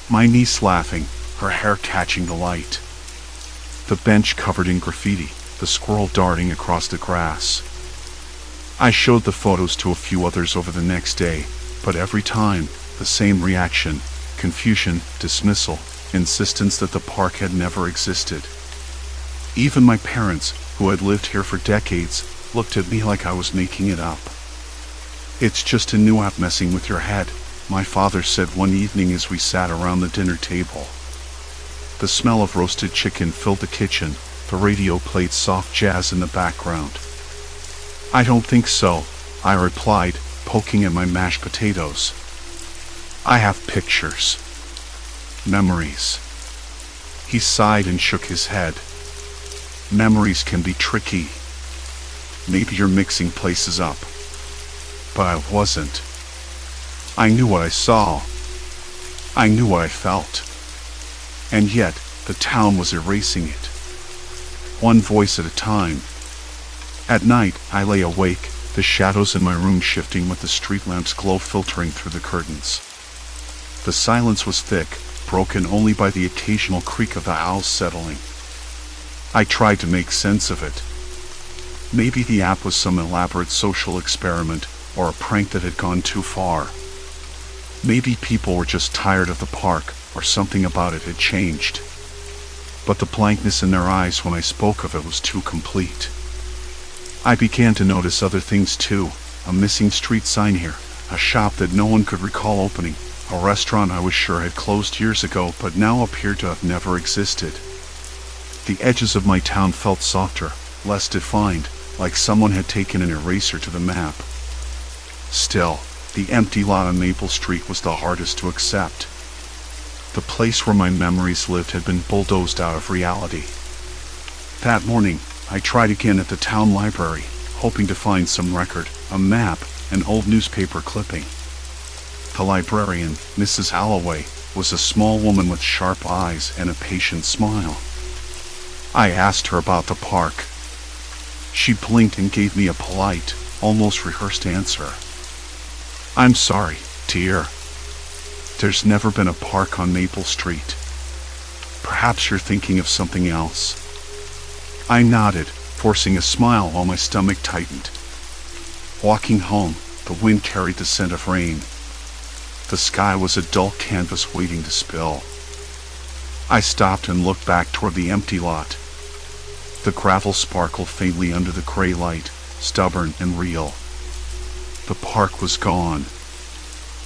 My niece laughing, her hair catching the light. The bench covered in graffiti, the squirrel darting across the grass. I showed the photos to a few others over the next day, but every time, the same reaction: confusion, dismissal, insistence that the park had never existed. Even my parents, who had lived here for decades, looked at me like I was making it up. "It's just a new app messing with your head," my father said one evening as we sat around the dinner table. The smell of roasted chicken filled the kitchen, the radio played soft jazz in the background. "I don't think so," I replied, poking at my mashed potatoes. "I have pictures. Memories." He sighed and shook his head. "Memories can be tricky. Maybe you're mixing places up." But I wasn't. I knew what I saw. I knew what I felt. And yet, the town was erasing it. One voice at a time. At night, I lay awake, the shadows in my room shifting with the street lamp's glow filtering through the curtains. The silence was thick, broken only by the occasional creak of the owls settling. I tried to make sense of it. Maybe the app was some elaborate social experiment, or a prank that had gone too far. Maybe people were just tired of the park, or something about it had changed. But the blankness in their eyes when I spoke of it was too complete. I began to notice other things too: a missing street sign here, a shop that no one could recall opening, a restaurant I was sure had closed years ago but now appeared to have never existed. The edges of my town felt softer, less defined, like someone had taken an eraser to the map. Still, the empty lot on Maple Street was the hardest to accept. The place where my memories lived had been bulldozed out of reality. That morning, I tried again at the town library, hoping to find some record, a map, an old newspaper clipping. The librarian, Mrs. Alloway, was a small woman with sharp eyes and a patient smile. I asked her about the park. She blinked and gave me a polite, almost rehearsed answer. I'm sorry, dear. There's never been a park on Maple Street. Perhaps you're thinking of something else. I nodded, forcing a smile while my stomach tightened. Walking home, the wind carried the scent of rain. The sky was a dull canvas waiting to spill. I stopped and looked back toward the empty lot. The gravel sparkled faintly under the gray light, stubborn and real. The park was gone,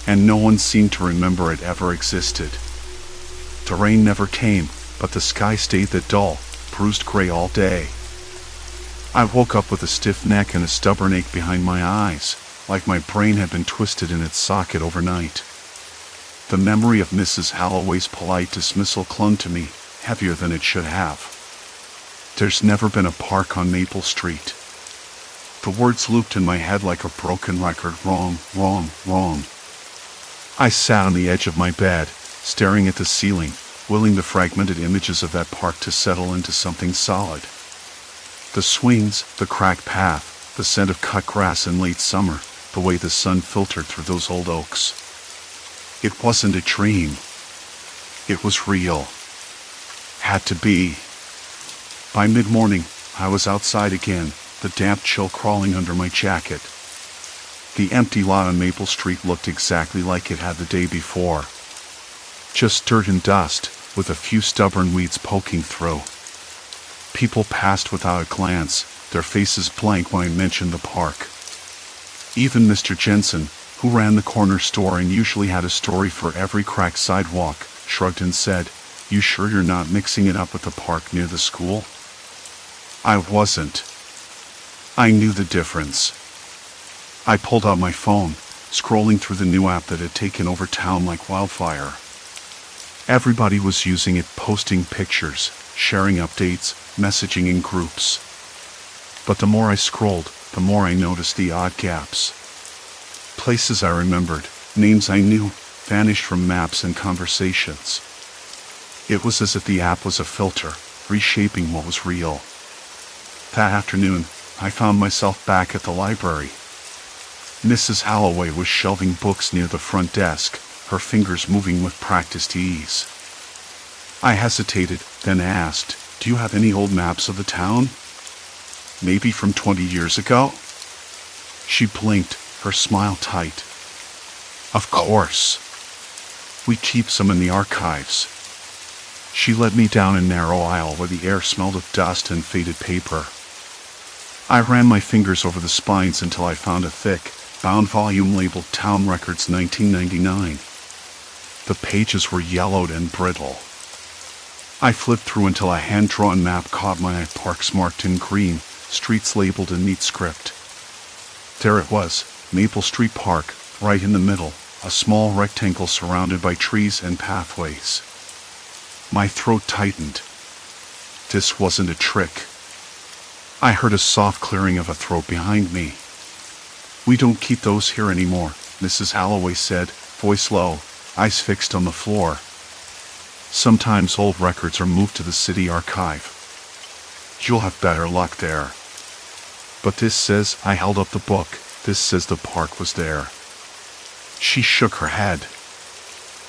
and no one seemed to remember it ever existed. The rain never came, but the sky stayed that dull, bruised gray all day. I woke up with a stiff neck and a stubborn ache behind my eyes, like my brain had been twisted in its socket overnight. The memory of Mrs. Holloway's polite dismissal clung to me, heavier than it should have. There's never been a park on Maple Street. The words looped in my head like a broken record. Wrong, wrong, wrong. I sat on the edge of my bed, staring at the ceiling, willing the fragmented images of that park to settle into something solid. The swings, the cracked path, the scent of cut grass in late summer, the way the sun filtered through those old oaks. It wasn't a dream. It was real. Had to be. By mid-morning, I was outside again, the damp chill crawling under my jacket. The empty lot on Maple Street looked exactly like it had the day before. Just dirt and dust, with a few stubborn weeds poking through. People passed without a glance, their faces blank when I mentioned the park. Even Mr. Jensen, who ran the corner store and usually had a story for every cracked sidewalk, shrugged and said, "You sure you're not mixing it up with the park near the school?" I wasn't. I knew the difference. I pulled out my phone, scrolling through the new app that had taken over town like wildfire. Everybody was using it, posting pictures, sharing updates, messaging in groups. But the more I scrolled, the more I noticed the odd gaps. Places I remembered, names I knew, vanished from maps and conversations. It was as if the app was a filter, reshaping what was real. That afternoon, I found myself back at the library. Mrs. Holloway was shelving books near the front desk, her fingers moving with practiced ease. I hesitated, then asked, "Do you have any old maps of the town? Maybe from 20 years ago?" She blinked, her smile tight. "Of course. We keep some in the archives." She led me down a narrow aisle where the air smelled of dust and faded paper. I ran my fingers over the spines until I found a thick, bound volume labeled Town Records 1999. The pages were yellowed and brittle. I flipped through until a hand-drawn map caught my eye, parks marked in green, streets labeled in neat script. There it was, Maple Street Park, right in the middle, a small rectangle surrounded by trees and pathways. My throat tightened. This wasn't a trick. I heard a soft clearing of a throat behind me. "We don't keep those here anymore," Mrs. Holloway said, voice low, eyes fixed on the floor. "Sometimes old records are moved to the city archive. You'll have better luck there." "But this says," I held up the book, "this says the park was there." She shook her head.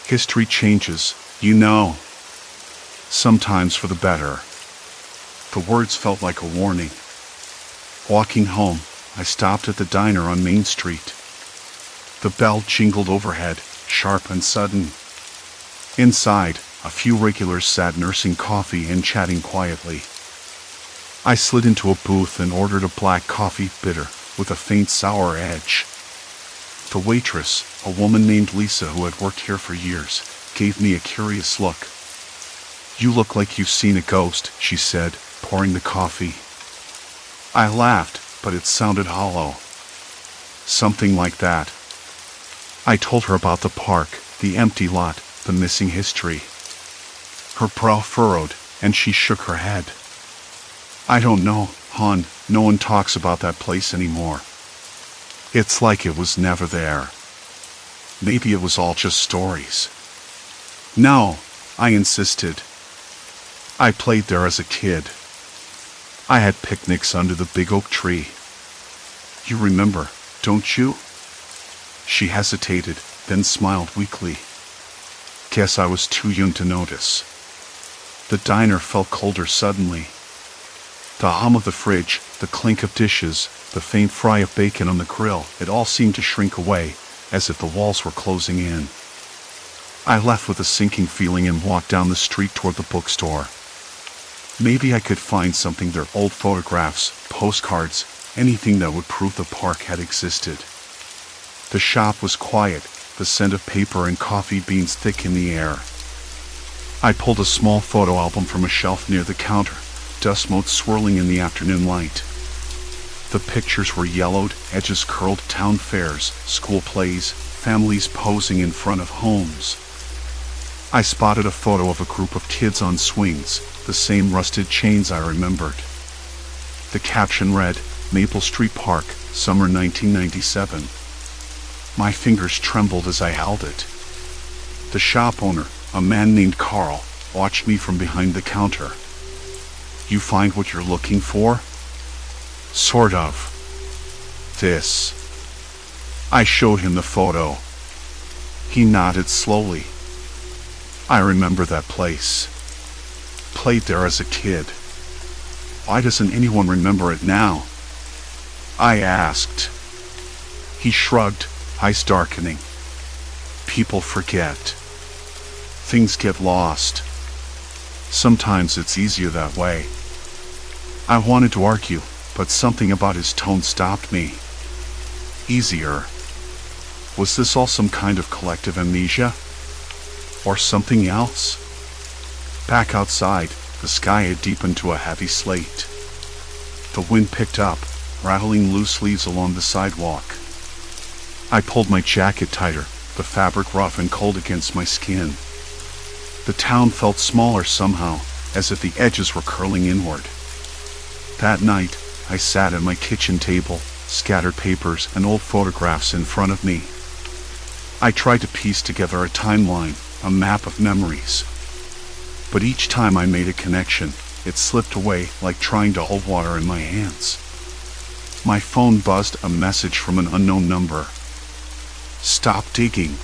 "History changes, you know. Sometimes for the better." The words felt like a warning. Walking home, I stopped at the diner on Main Street. The bell jingled overhead, sharp and sudden. Inside, a few regulars sat nursing coffee and chatting quietly. I slid into a booth and ordered a black coffee, bitter, with a faint sour edge. The waitress, a woman named Lisa who had worked here for years, gave me a curious look. "You look like you've seen a ghost," she said, pouring the coffee. I laughed, but it sounded hollow. "Something like that." I told her about the park, the empty lot, the missing history. Her brow furrowed, and she shook her head. "I don't know, hon, no one talks about that place anymore. It's like it was never there. Maybe it was all just stories." "No," I insisted. "I played there as a kid. I had picnics under the big oak tree. You remember, don't you?" She hesitated, then smiled weakly. Guess I was too young to notice. The diner felt colder suddenly. The hum of the fridge, the clink of dishes, the faint fry of bacon on the grill, it all seemed to shrink away, as if the walls were closing in. I left with a sinking feeling and walked down the street toward the bookstore. Maybe I could find something there, old photographs, postcards, anything that would prove the park had existed. The shop was quiet, the scent of paper and coffee beans thick in the air. I pulled a small photo album from a shelf near the counter, dust motes swirling in the afternoon light. The pictures were yellowed, edges curled, town fairs, school plays, families posing in front of homes. I spotted a photo of a group of kids on swings, the same rusted chains I remembered. The caption read, Maple Street Park, Summer 1997. My fingers trembled as I held it. The shop owner, a man named Carl, watched me from behind the counter. You find what you're looking for? Sort of. This. I showed him the photo. He nodded slowly. I remember that place. Played there as a kid. Why doesn't anyone remember it now? I asked. He shrugged, eyes darkening. People forget. Things get lost. Sometimes it's easier that way. I wanted to argue, but something about his tone stopped me. Easier. Was this all some kind of collective amnesia? Or something else? Back outside, the sky had deepened to a heavy slate. The wind picked up, rattling loose leaves along the sidewalk. I pulled my jacket tighter, the fabric rough and cold against my skin. The town felt smaller somehow, as if the edges were curling inward. That night, I sat at my kitchen table, scattered papers and old photographs in front of me. I tried to piece together a timeline, a map of memories. But each time I made a connection, it slipped away like trying to hold water in my hands. My phone buzzed a message from an unknown number. Stop digging.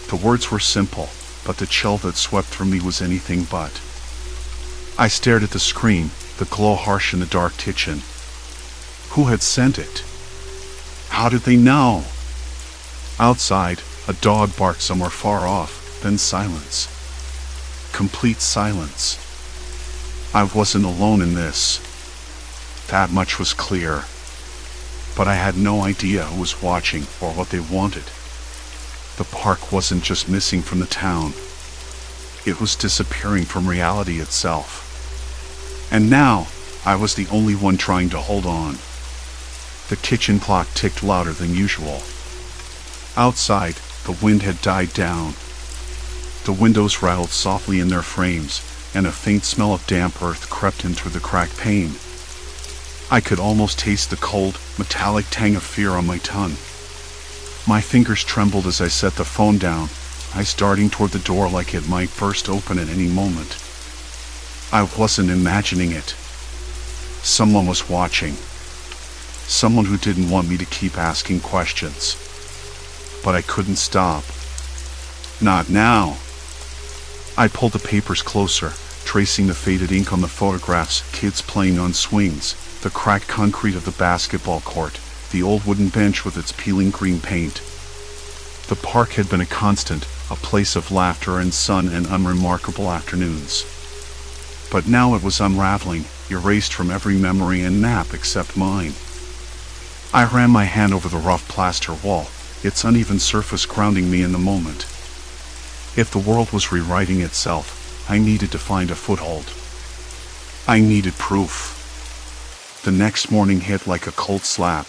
The words were simple, but the chill that swept through me was anything but. I stared at the screen, the glow harsh in the dark kitchen. Who had sent it? How did they know? Outside, a dog barked somewhere far off, then silence. Complete silence. I wasn't alone in this. That much was clear. But I had no idea who was watching or what they wanted. The park wasn't just missing from the town. It was disappearing from reality itself. And now, I was the only one trying to hold on. The kitchen clock ticked louder than usual. Outside, the wind had died down. The windows rattled softly in their frames, and a faint smell of damp earth crept in through the cracked pane. I could almost taste the cold, metallic tang of fear on my tongue. My fingers trembled as I set the phone down, eyes darting toward the door like it might burst open at any moment. I wasn't imagining it. Someone was watching. Someone who didn't want me to keep asking questions. But I couldn't stop. Not now. I pulled the papers closer, tracing the faded ink on the photographs, kids playing on swings, the cracked concrete of the basketball court, the old wooden bench with its peeling green paint. The park had been a constant, a place of laughter and sun and unremarkable afternoons. But now it was unraveling, erased from every memory and map except mine. I ran my hand over the rough plaster wall, its uneven surface grounding me in the moment. If the world was rewriting itself, I needed to find a foothold. I needed proof. The next morning hit like a cold slap.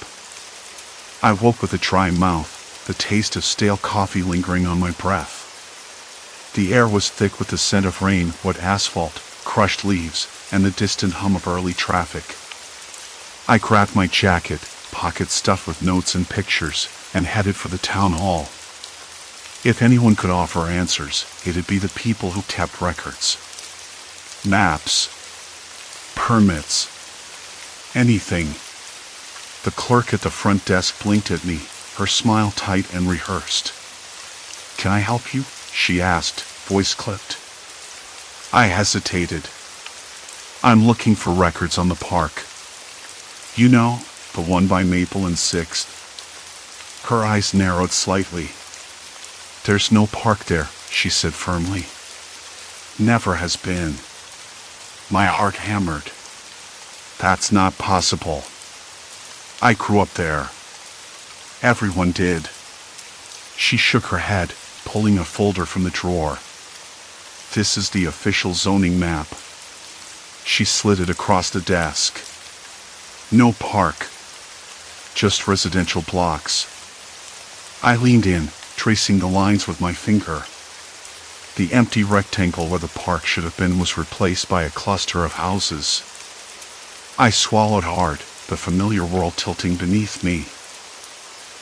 I woke with a dry mouth, the taste of stale coffee lingering on my breath. The air was thick with the scent of rain, wet asphalt, crushed leaves, and the distant hum of early traffic. I grabbed my jacket, pocket stuffed with notes and pictures, and headed for the town hall. If anyone could offer answers, it'd be the people who kept records. Maps. Permits. Anything. The clerk at the front desk blinked at me, her smile tight and rehearsed. "Can I help you?" she asked, voice clipped. I hesitated. "I'm looking for records on the park. You know, the one by Maple and 6th. Her eyes narrowed slightly. "There's no park there," she said firmly. "Never has been." My heart hammered. "That's not possible. I grew up there. Everyone did." She shook her head, pulling a folder from the drawer. "This is the official zoning map." She slid it across the desk. "No park. Just residential blocks." I leaned in, tracing the lines with my finger. The empty rectangle where the park should have been was replaced by a cluster of houses. I swallowed hard, the familiar world tilting beneath me.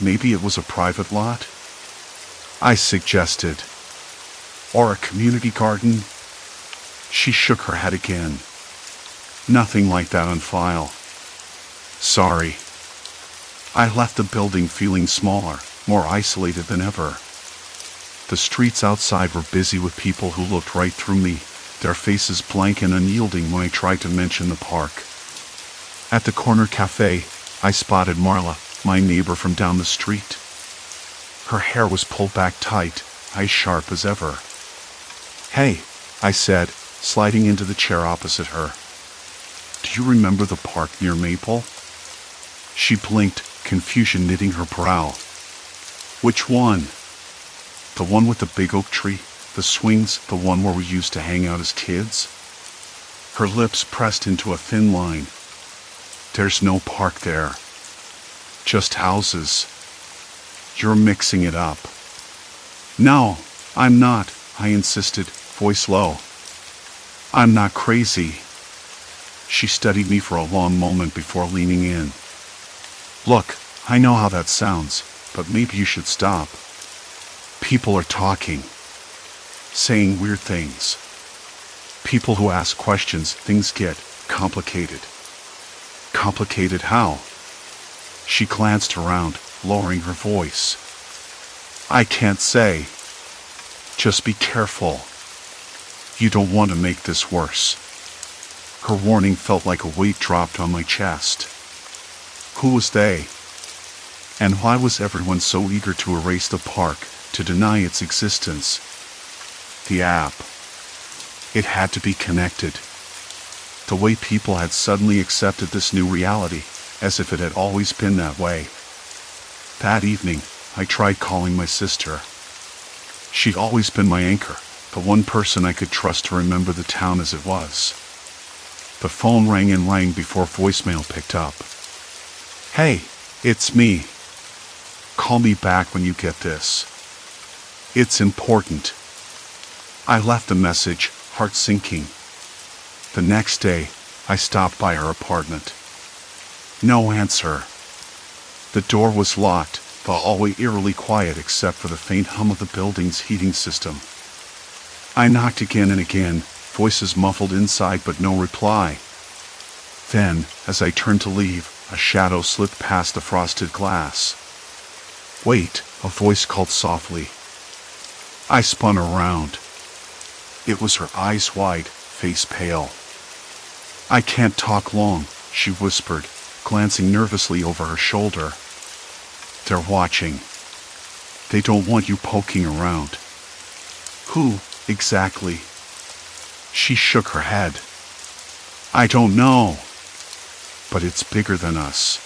Maybe it was a private lot? I suggested. Or a community garden? She shook her head again. "Nothing like that on file." "Sorry." I left the building feeling smaller, more isolated than ever. The streets outside were busy with people who looked right through me, their faces blank and unyielding when I tried to mention the park. At the corner cafe, I spotted Marla, my neighbor from down the street. Her hair was pulled back tight, eyes sharp as ever. "Hey," I said, sliding into the chair opposite her. "Do you remember the park near Maple?" She blinked, confusion knitting her brow. "Which one?" "The one with the big oak tree, the swings, the one where we used to hang out as kids?" Her lips pressed into a thin line. "There's no park there. Just houses. You're mixing it up." "No, I'm not," I insisted, voice low. "I'm not crazy." She studied me for a long moment before leaning in. "Look, I know how that sounds, but maybe you should stop. People are talking, saying weird things. People who ask questions, things get complicated." "Complicated how?" She glanced around, lowering her voice. "I can't say. Just be careful. You don't want to make this worse." Her warning felt like a weight dropped on my chest. Who was they? And why was everyone so eager to erase the park, to deny its existence? The app. It had to be connected. The way people had suddenly accepted this new reality, as if it had always been that way. That evening, I tried calling my sister. She'd always been my anchor, the one person I could trust to remember the town as it was. The phone rang and rang before voicemail picked up. "Hey, it's me. Call me back when you get this. It's important." I left a message, heart sinking. The next day, I stopped by her apartment. No answer. The door was locked, the hallway eerily quiet except for the faint hum of the building's heating system. I knocked again and again, voices muffled inside but no reply. Then, as I turned to leave, a shadow slipped past the frosted glass. "Wait," a voice called softly. I spun around. It was her, eyes wide, face pale. "I can't talk long," she whispered, glancing nervously over her shoulder. "They're watching. They don't want you poking around." "Who, exactly?" She shook her head. "I don't know. But it's bigger than us.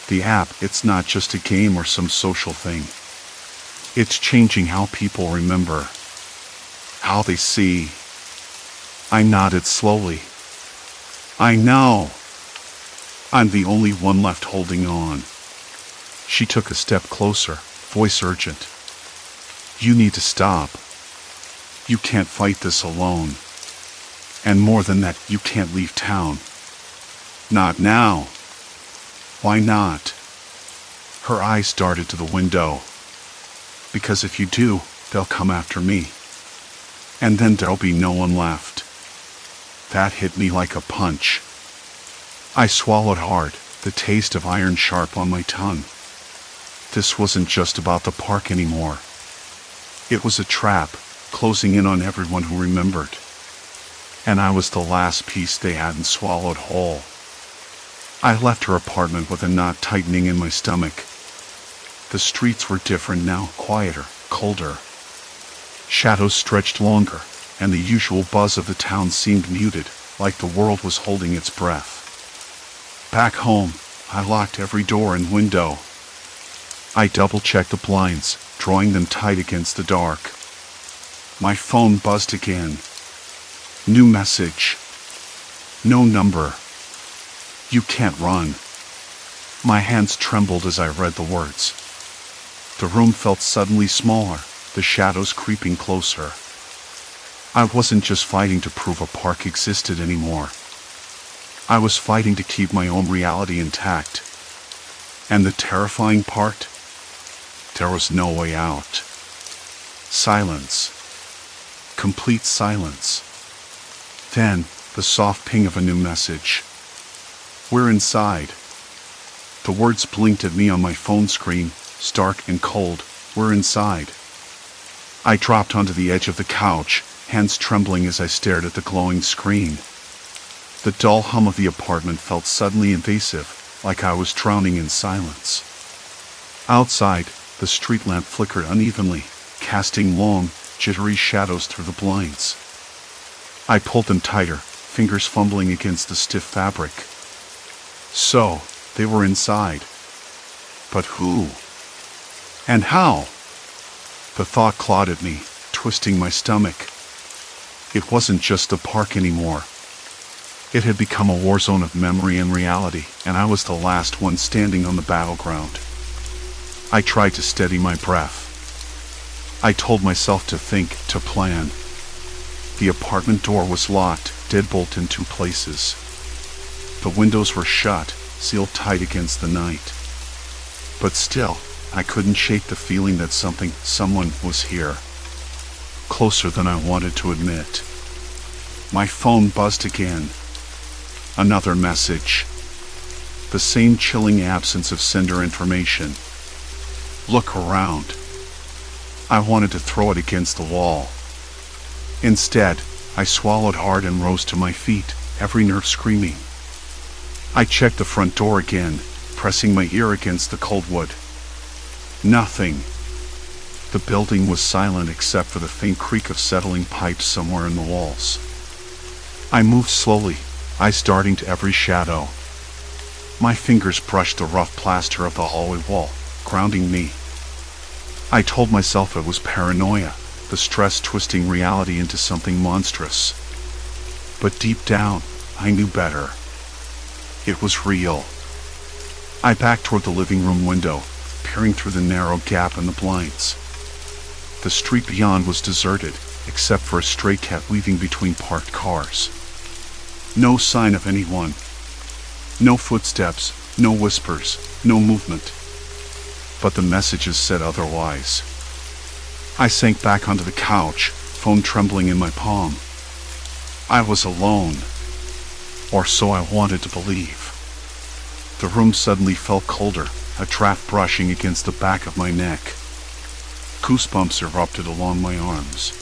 The app, it's not just a game or some social thing. It's changing how people remember. How they see." I nodded slowly. "I know. I'm the only one left holding on." She took a step closer, voice urgent. "You need to stop. You can't fight this alone. And more than that, you can't leave town. Not now." "Why not?" Her eyes darted to the window. "Because if you do, they'll come after me. And then there'll be no one left." That hit me like a punch. I swallowed hard, the taste of iron sharp on my tongue. This wasn't just about the park anymore. It was a trap, closing in on everyone who remembered. And I was the last piece they hadn't swallowed whole. I left her apartment with a knot tightening in my stomach. The streets were different now, quieter, colder. Shadows stretched longer, and the usual buzz of the town seemed muted, like the world was holding its breath. Back home, I locked every door and window. I double-checked the blinds, drawing them tight against the dark. My phone buzzed again. New message. No number. You can't run. My hands trembled as I read the words. The room felt suddenly smaller, the shadows creeping closer. I wasn't just fighting to prove a park existed anymore. I was fighting to keep my own reality intact. And the terrifying part? There was no way out. Silence. Complete silence. Then, the soft ping of a new message. We're inside. The words blinked at me on my phone screen, stark and cold. We're inside. I dropped onto the edge of the couch, hands trembling as I stared at the glowing screen. The dull hum of the apartment felt suddenly invasive, like I was drowning in silence. Outside, the street lamp flickered unevenly, casting long, jittery shadows through the blinds. I pulled them tighter, fingers fumbling against the stiff fabric. So, they were inside. But who? And how? The thought clawed at me, twisting my stomach. It wasn't just a park anymore. It had become a war zone of memory and reality, and I was the last one standing on the battleground. I tried to steady my breath. I told myself to think, to plan. The apartment door was locked, deadbolt in 2 places. The windows were shut, sealed tight against the night. But still, I couldn't shake the feeling that someone was here. Closer than I wanted to admit. My phone buzzed again. Another message. The same chilling absence of sender information. Look around. I wanted to throw it against the wall. Instead, I swallowed hard and rose to my feet, every nerve screaming. I checked the front door again, pressing my ear against the cold wood. Nothing. The building was silent except for the faint creak of settling pipes somewhere in the walls. I moved slowly, eyes darting to every shadow. My fingers brushed the rough plaster of the hallway wall, grounding me. I told myself it was paranoia, the stress twisting reality into something monstrous. But deep down, I knew better. It was real. I backed toward the living room window, peering through the narrow gap in the blinds. The street beyond was deserted, except for a stray cat weaving between parked cars. No sign of anyone. No footsteps, no whispers, no movement. But the messages said otherwise. I sank back onto the couch, phone trembling in my palm. I was alone. Or so I wanted to believe. The room suddenly felt colder, a draft brushing against the back of my neck. Goosebumps erupted along my arms.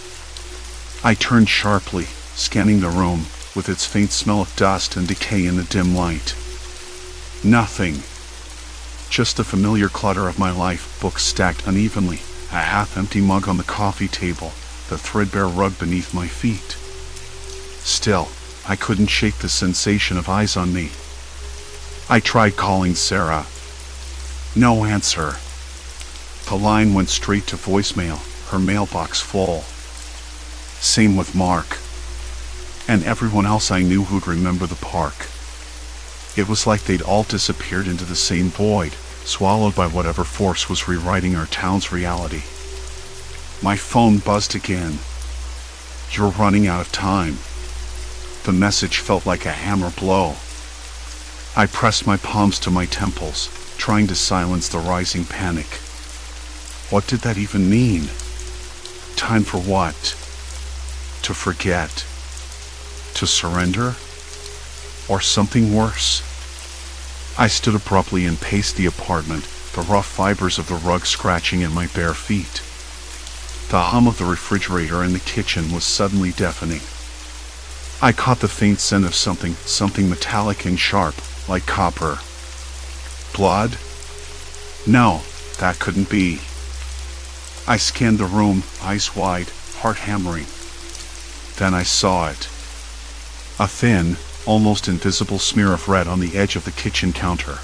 I turned sharply, scanning the room, with its faint smell of dust and decay in the dim light. Nothing. Just the familiar clutter of my life, books stacked unevenly, a half-empty mug on the coffee table, the threadbare rug beneath my feet. Still, I couldn't shake the sensation of eyes on me. I tried calling Sarah. No answer. The line went straight to voicemail, her mailbox full. Same with Mark. And everyone else I knew who'd remember the park. It was like they'd all disappeared into the same void, swallowed by whatever force was rewriting our town's reality. My phone buzzed again. You're running out of time. The message felt like a hammer blow. I pressed my palms to my temples, trying to silence the rising panic. What did that even mean? Time for what? To forget? To surrender? Or something worse? I stood abruptly and paced the apartment, the rough fibers of the rug scratching at my bare feet. The hum of the refrigerator in the kitchen was suddenly deafening. I caught the faint scent of something metallic and sharp, like copper. Blood? No, that couldn't be. I scanned the room, eyes wide, heart hammering. Then I saw it. A thin, almost invisible smear of red on the edge of the kitchen counter.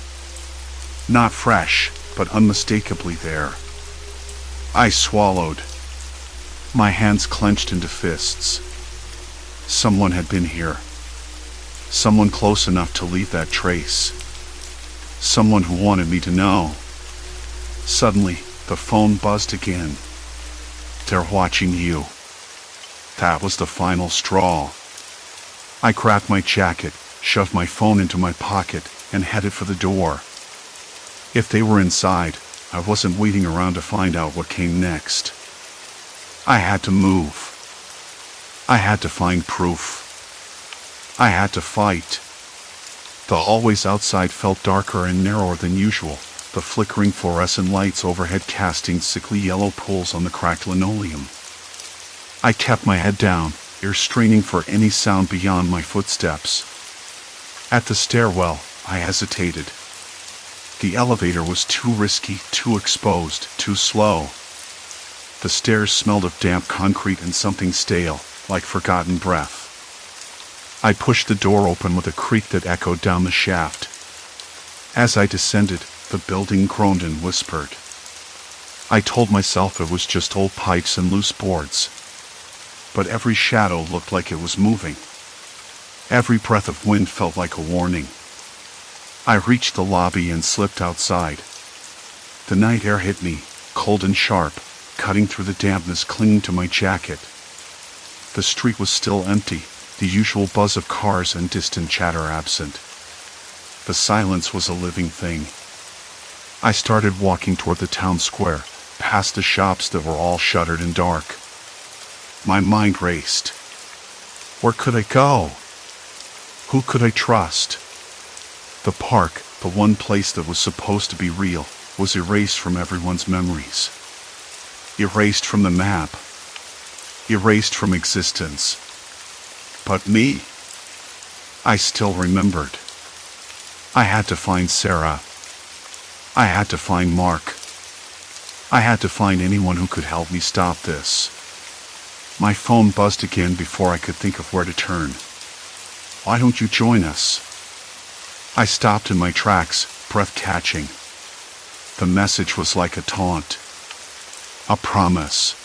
Not fresh, but unmistakably there. I swallowed. My hands clenched into fists. Someone had been here. Someone close enough to leave that trace. Someone who wanted me to know. Suddenly, the phone buzzed again. They're watching you. That was the final straw. I grabbed my jacket, shoved my phone into my pocket, and headed for the door. If they were inside, I wasn't waiting around to find out what came next. I had to move. I had to find proof. I had to fight. The hallways outside felt darker and narrower than usual, the flickering fluorescent lights overhead casting sickly yellow pools on the cracked linoleum. I kept my head down, ears straining for any sound beyond my footsteps. At the stairwell, I hesitated. The elevator was too risky, too exposed, too slow. The stairs smelled of damp concrete and something stale, like forgotten breath. I pushed the door open with a creak that echoed down the shaft. As I descended, the building groaned and whispered. I told myself it was just old pipes and loose boards. But every shadow looked like it was moving. Every breath of wind felt like a warning. I reached the lobby and slipped outside. The night air hit me, cold and sharp, cutting through the dampness clinging to my jacket. The street was still empty, the usual buzz of cars and distant chatter absent. The silence was a living thing. I started walking toward the town square, past the shops that were all shuttered and dark. My mind raced. Where could I go? Who could I trust? The park, the one place that was supposed to be real, was erased from everyone's memories. Erased from the map. Erased from existence. But me? I still remembered. I had to find Sarah. I had to find Mark. I had to find anyone who could help me stop this. My phone buzzed again before I could think of where to turn. Why don't you join us? I stopped in my tracks, breath catching. The message was like a taunt. A promise.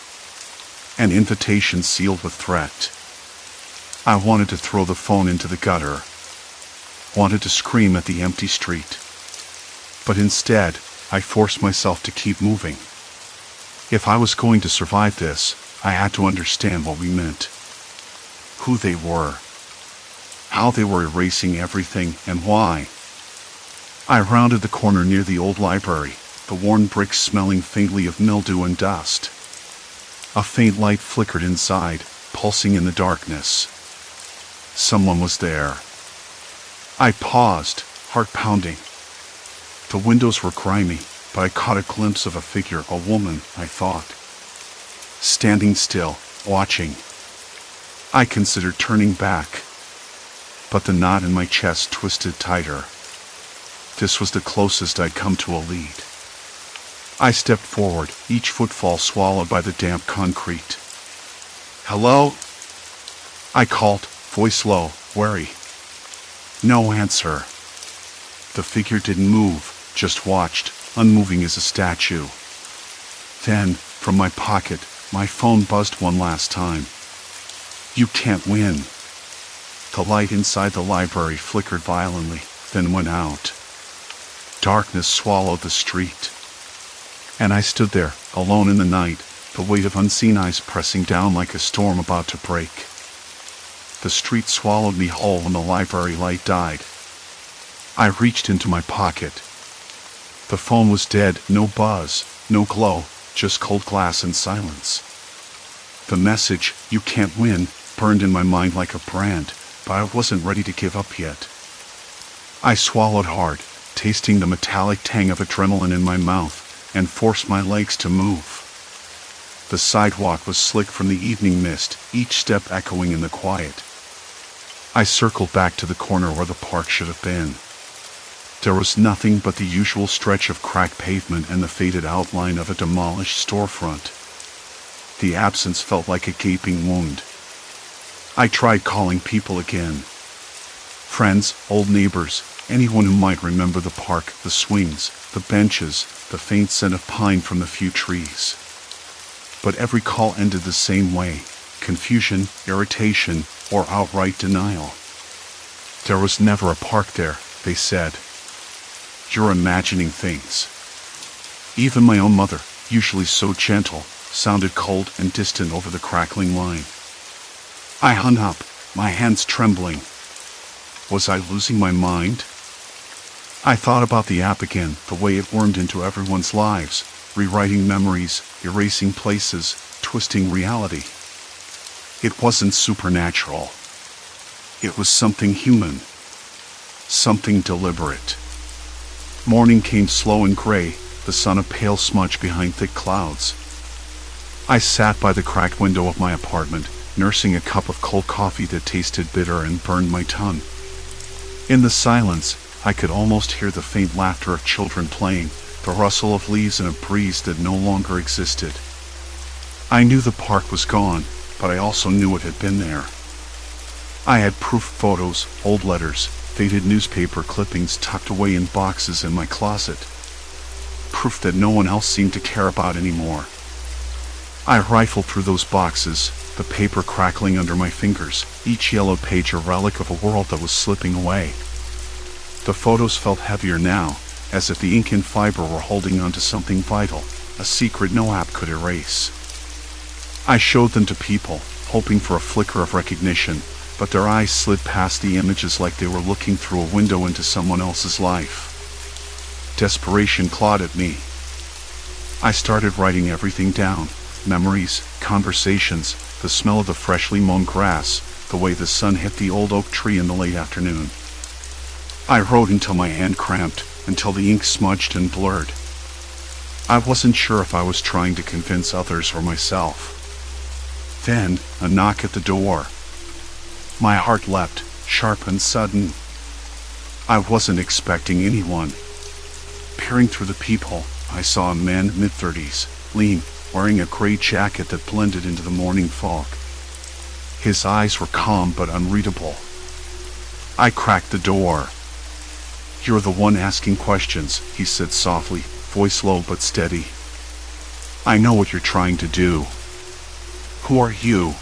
An invitation sealed with threat. I wanted to throw the phone into the gutter. Wanted to scream at the empty street. But instead, I forced myself to keep moving. If I was going to survive this, I had to understand what we meant. Who they were. How they were erasing everything and why. I rounded the corner near the old library, the worn bricks smelling faintly of mildew and dust. A faint light flickered inside, pulsing in the darkness. Someone was there. I paused, heart pounding. The windows were grimy, but I caught a glimpse of a figure, a woman, I thought. Standing still, watching. I considered turning back, but the knot in my chest twisted tighter. This was the closest I'd come to a lead. I stepped forward, each footfall swallowed by the damp concrete. Hello? I called, voice low, wary. No answer. The figure didn't move, just watched, unmoving as a statue. Then, from my pocket, my phone buzzed one last time. You can't win. The light inside the library flickered violently, then went out. Darkness swallowed the street. And I stood there, alone in the night, the weight of unseen eyes pressing down like a storm about to break. The street swallowed me whole when the library light died. I reached into my pocket. The phone was dead, no buzz, no glow, just cold glass and silence. The message, "You can't win," burned in my mind like a brand, but I wasn't ready to give up yet. I swallowed hard, tasting the metallic tang of adrenaline in my mouth, and forced my legs to move. The sidewalk was slick from the evening mist, each step echoing in the quiet. I circled back to the corner where the park should have been. There was nothing but the usual stretch of cracked pavement and the faded outline of a demolished storefront. The absence felt like a gaping wound. I tried calling people again. Friends, old neighbors, anyone who might remember the park, the swings, the benches, the faint scent of pine from the few trees. But every call ended the same way: confusion, irritation, or outright denial. There was never a park there, they said. You're imagining things. Even my own mother, usually so gentle, sounded cold and distant over the crackling line. I hung up, my hands trembling. Was I losing my mind? I thought about the app again, the way it wormed into everyone's lives, rewriting memories, erasing places, twisting reality. It wasn't supernatural. It was something human. Something deliberate. Morning came slow and gray, the sun a pale smudge behind thick clouds. I sat by the cracked window of my apartment, nursing a cup of cold coffee that tasted bitter and burned my tongue. In the silence, I could almost hear the faint laughter of children playing, the rustle of leaves in a breeze that no longer existed. I knew the park was gone, but I also knew it had been there. I had proof photos, old letters, faded newspaper clippings tucked away in boxes in my closet. Proof that no one else seemed to care about anymore. I rifled through those boxes, the paper crackling under my fingers, each yellow page a relic of a world that was slipping away. The photos felt heavier now, as if the ink and fiber were holding on to something vital, a secret no app could erase. I showed them to people, hoping for a flicker of recognition, but their eyes slid past the images like they were looking through a window into someone else's life. Desperation clawed at me. I started writing everything down: memories, conversations, the smell of the freshly mown grass, the way the sun hit the old oak tree in the late afternoon. I wrote until my hand cramped, until the ink smudged and blurred. I wasn't sure if I was trying to convince others or myself. Then, a knock at the door. My heart leapt, sharp and sudden. I wasn't expecting anyone. Peering through the peephole, I saw a man mid-30s, lean, wearing a gray jacket that blended into the morning fog. His eyes were calm but unreadable. I cracked the door. "You're the one asking questions," he said softly, voice low but steady. "I know what you're trying to do." "Who are you?"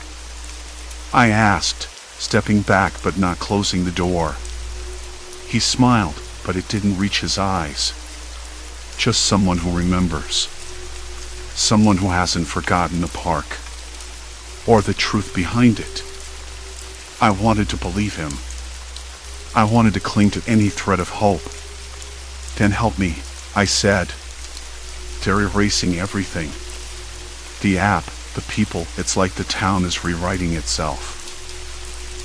I asked, stepping back but not closing the door. He smiled, but it didn't reach his eyes. "Just someone who remembers. Someone who hasn't forgotten the park. Or the truth behind it." I wanted to believe him. I wanted to cling to any thread of hope. "Then help me," I said. "They're erasing everything. The app, the people, it's like the town is rewriting itself.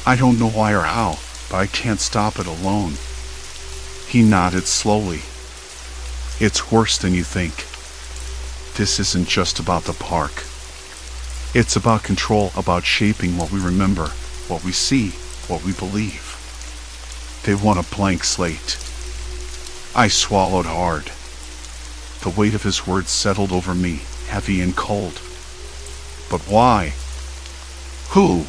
I don't know why or how, but I can't stop it alone." He nodded slowly. "It's worse than you think. This isn't just about the park. It's about control, about shaping what we remember, what we see, what we believe. They want a blank slate." I swallowed hard. The weight of his words settled over me, heavy and cold. "But why? Who?"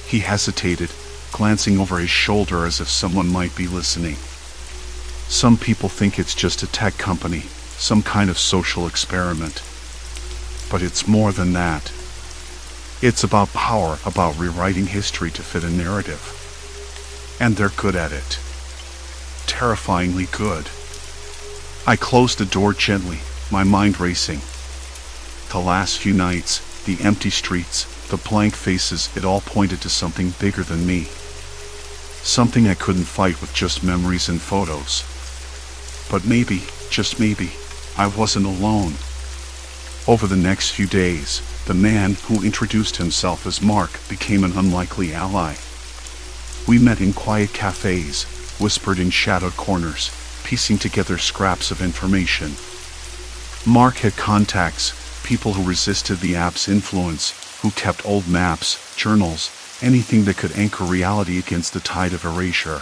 He hesitated, glancing over his shoulder as if someone might be listening. "Some people think it's just a tech company, some kind of social experiment. But it's more than that. It's about power, about rewriting history to fit a narrative. And they're good at it. Terrifyingly good." I closed the door gently, my mind racing. The last few nights, the empty streets, the blank faces, it all pointed to something bigger than me. Something I couldn't fight with just memories and photos. But maybe, just maybe, I wasn't alone. Over the next few days, the man who introduced himself as Mark became an unlikely ally. We met in quiet cafes, whispered in shadowed corners, piecing together scraps of information. Mark had contacts, people who resisted the app's influence, who kept old maps, journals, anything that could anchor reality against the tide of erasure.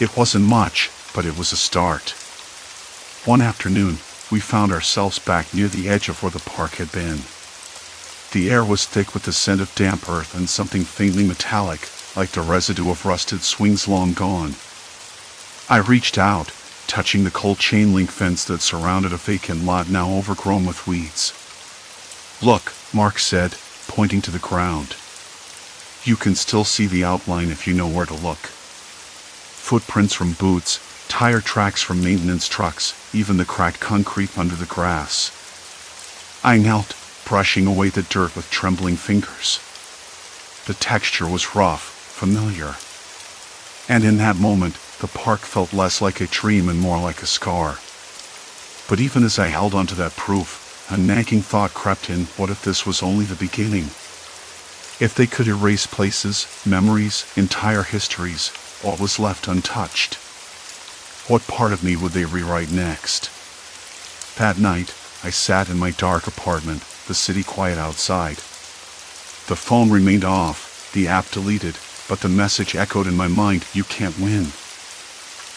It wasn't much, but it was a start. One afternoon, we found ourselves back near the edge of where the park had been. The air was thick with the scent of damp earth and something faintly metallic, like the residue of rusted swings long gone. I reached out, touching the cold chain-link fence that surrounded a vacant lot now overgrown with weeds. "Look," Mark said, pointing to the ground. "You can still see the outline if you know where to look. Footprints from boots, tire tracks from maintenance trucks, even the cracked concrete under the grass." I knelt, brushing away the dirt with trembling fingers. The texture was rough, familiar. And in that moment, the park felt less like a dream and more like a scar. But even as I held onto that proof, a nagging thought crept in: what if this was only the beginning? If they could erase places, memories, entire histories, what was left untouched? What part of me would they rewrite next? That night, I sat in my dark apartment, the city quiet outside. The phone remained off, the app deleted, but the message echoed in my mind: you can't win.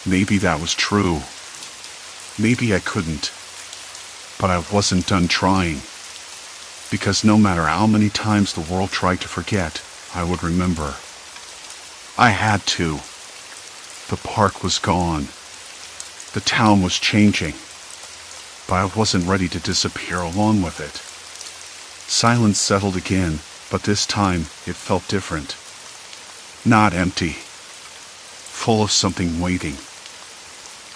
Maybe that was true. Maybe I couldn't. But I wasn't done trying. Because no matter how many times the world tried to forget, I would remember. I had to. The park was gone. The town was changing. But I wasn't ready to disappear along with it. Silence settled again, but this time it felt different. Not empty. Full of something waiting.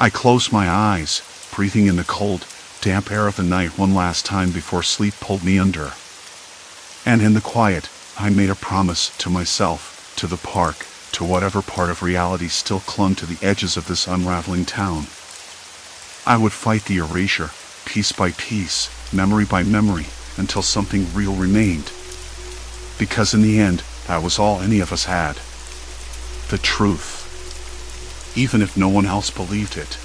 I closed my eyes, breathing in the cold, damp air of the night one last time before sleep pulled me under. And in the quiet, I made a promise to myself, to the park, to whatever part of reality still clung to the edges of this unraveling town. I would fight the erasure, piece by piece, memory by memory, until something real remained. Because in the end, that was all any of us had. The truth. Even if no one else believed it.